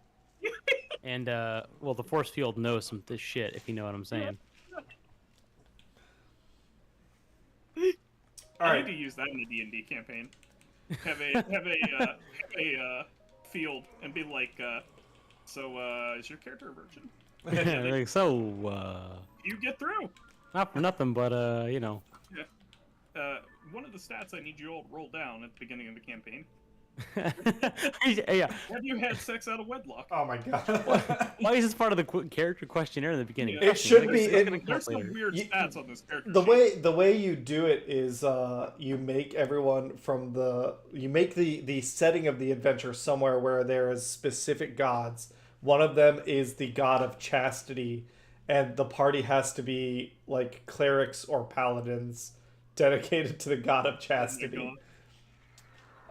And well, the force field knows some this shit, if you know what I'm saying. All I right. need to use that in a D&D campaign. Have a field and be like, so is your character a virgin? Like, so, You get through. not for nothing, but One of the stats I need you all to roll down at the beginning of the campaign. yeah. Have you had sex out of wedlock? Oh my god. Why is this part of the character questionnaire in the beginning? Yeah. It should be. There's some weird stats on this character sheet. The way you do it is you make everyone you make the setting of the adventure somewhere where there is specific gods. One of them is the god of chastity, and the party has to be like clerics or paladins dedicated to the god of chastity.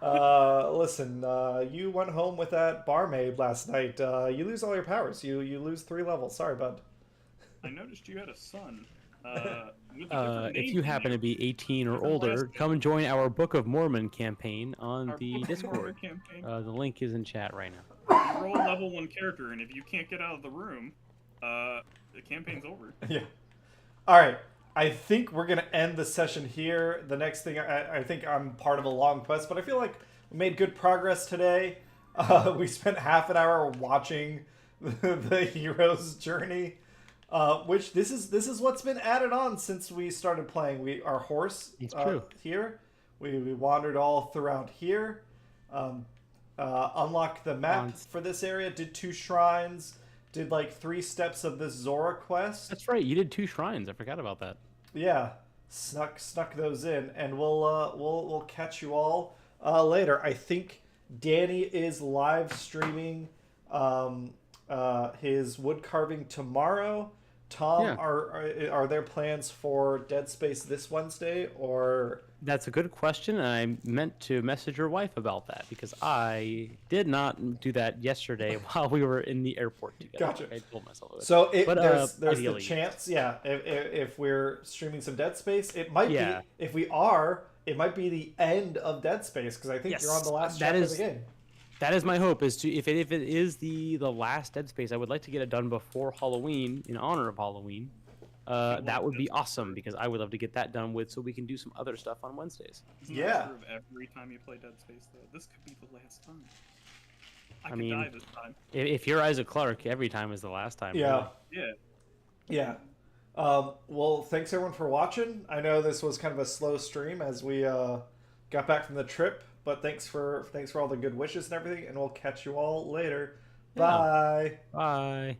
Listen, you went home with that barmaid last night. You lose all your powers. You lose 3 levels. Sorry, bud. I noticed you had a son. With a different If name you than happen to be 18 or Different older, last come and join our Book of Mormon campaign on Our the Book of Discord. Mormon campaign. The link is in chat right now. You roll a level 1 character, and if you can't get out of the room, the campaign's over. Yeah. All right. I think we're going to end the session here. The next thing, I think I'm part of a long quest, but I feel like we made good progress today. We spent half an hour watching the hero's journey, which this is what's been added on since we started playing. Our horse It's true. here. We wandered all throughout here. Unlocked the map for this area. Did 2 shrines. Did like 3 steps of this Zora quest. That's right. You did 2 shrines. I forgot about that. Yeah, snuck those in, and we'll catch you all later. I think Danny is live streaming his wood carving tomorrow. Tom, Yeah. are there plans for Dead Space this Wednesday or? That's a good question, and I meant to message your wife about that because I did not do that yesterday while we were in the airport together. Gotcha. I told myself it. So there's the ideally, chance, yeah. If we're streaming some Dead Space, it might Yeah. be. If we are, it might be the end of Dead Space because I think you're on the last chapter of the game. That is my hope. Is to if it is the last Dead Space, I would like to get it done before Halloween in honor of Halloween. That would be awesome because I would love to get that done with so we can do some other stuff on Wednesdays. Isn't Yeah. that true of every time you play Dead Space, though? This could be the last time. I could mean, die this time. If you're Isaac Clarke, every time is the last time. Yeah. Yeah. Yeah. Well, thanks everyone for watching. I know this was kind of a slow stream as we got back from the trip, but thanks for all the good wishes and everything, and we'll catch you all later. Yeah. Bye. Bye.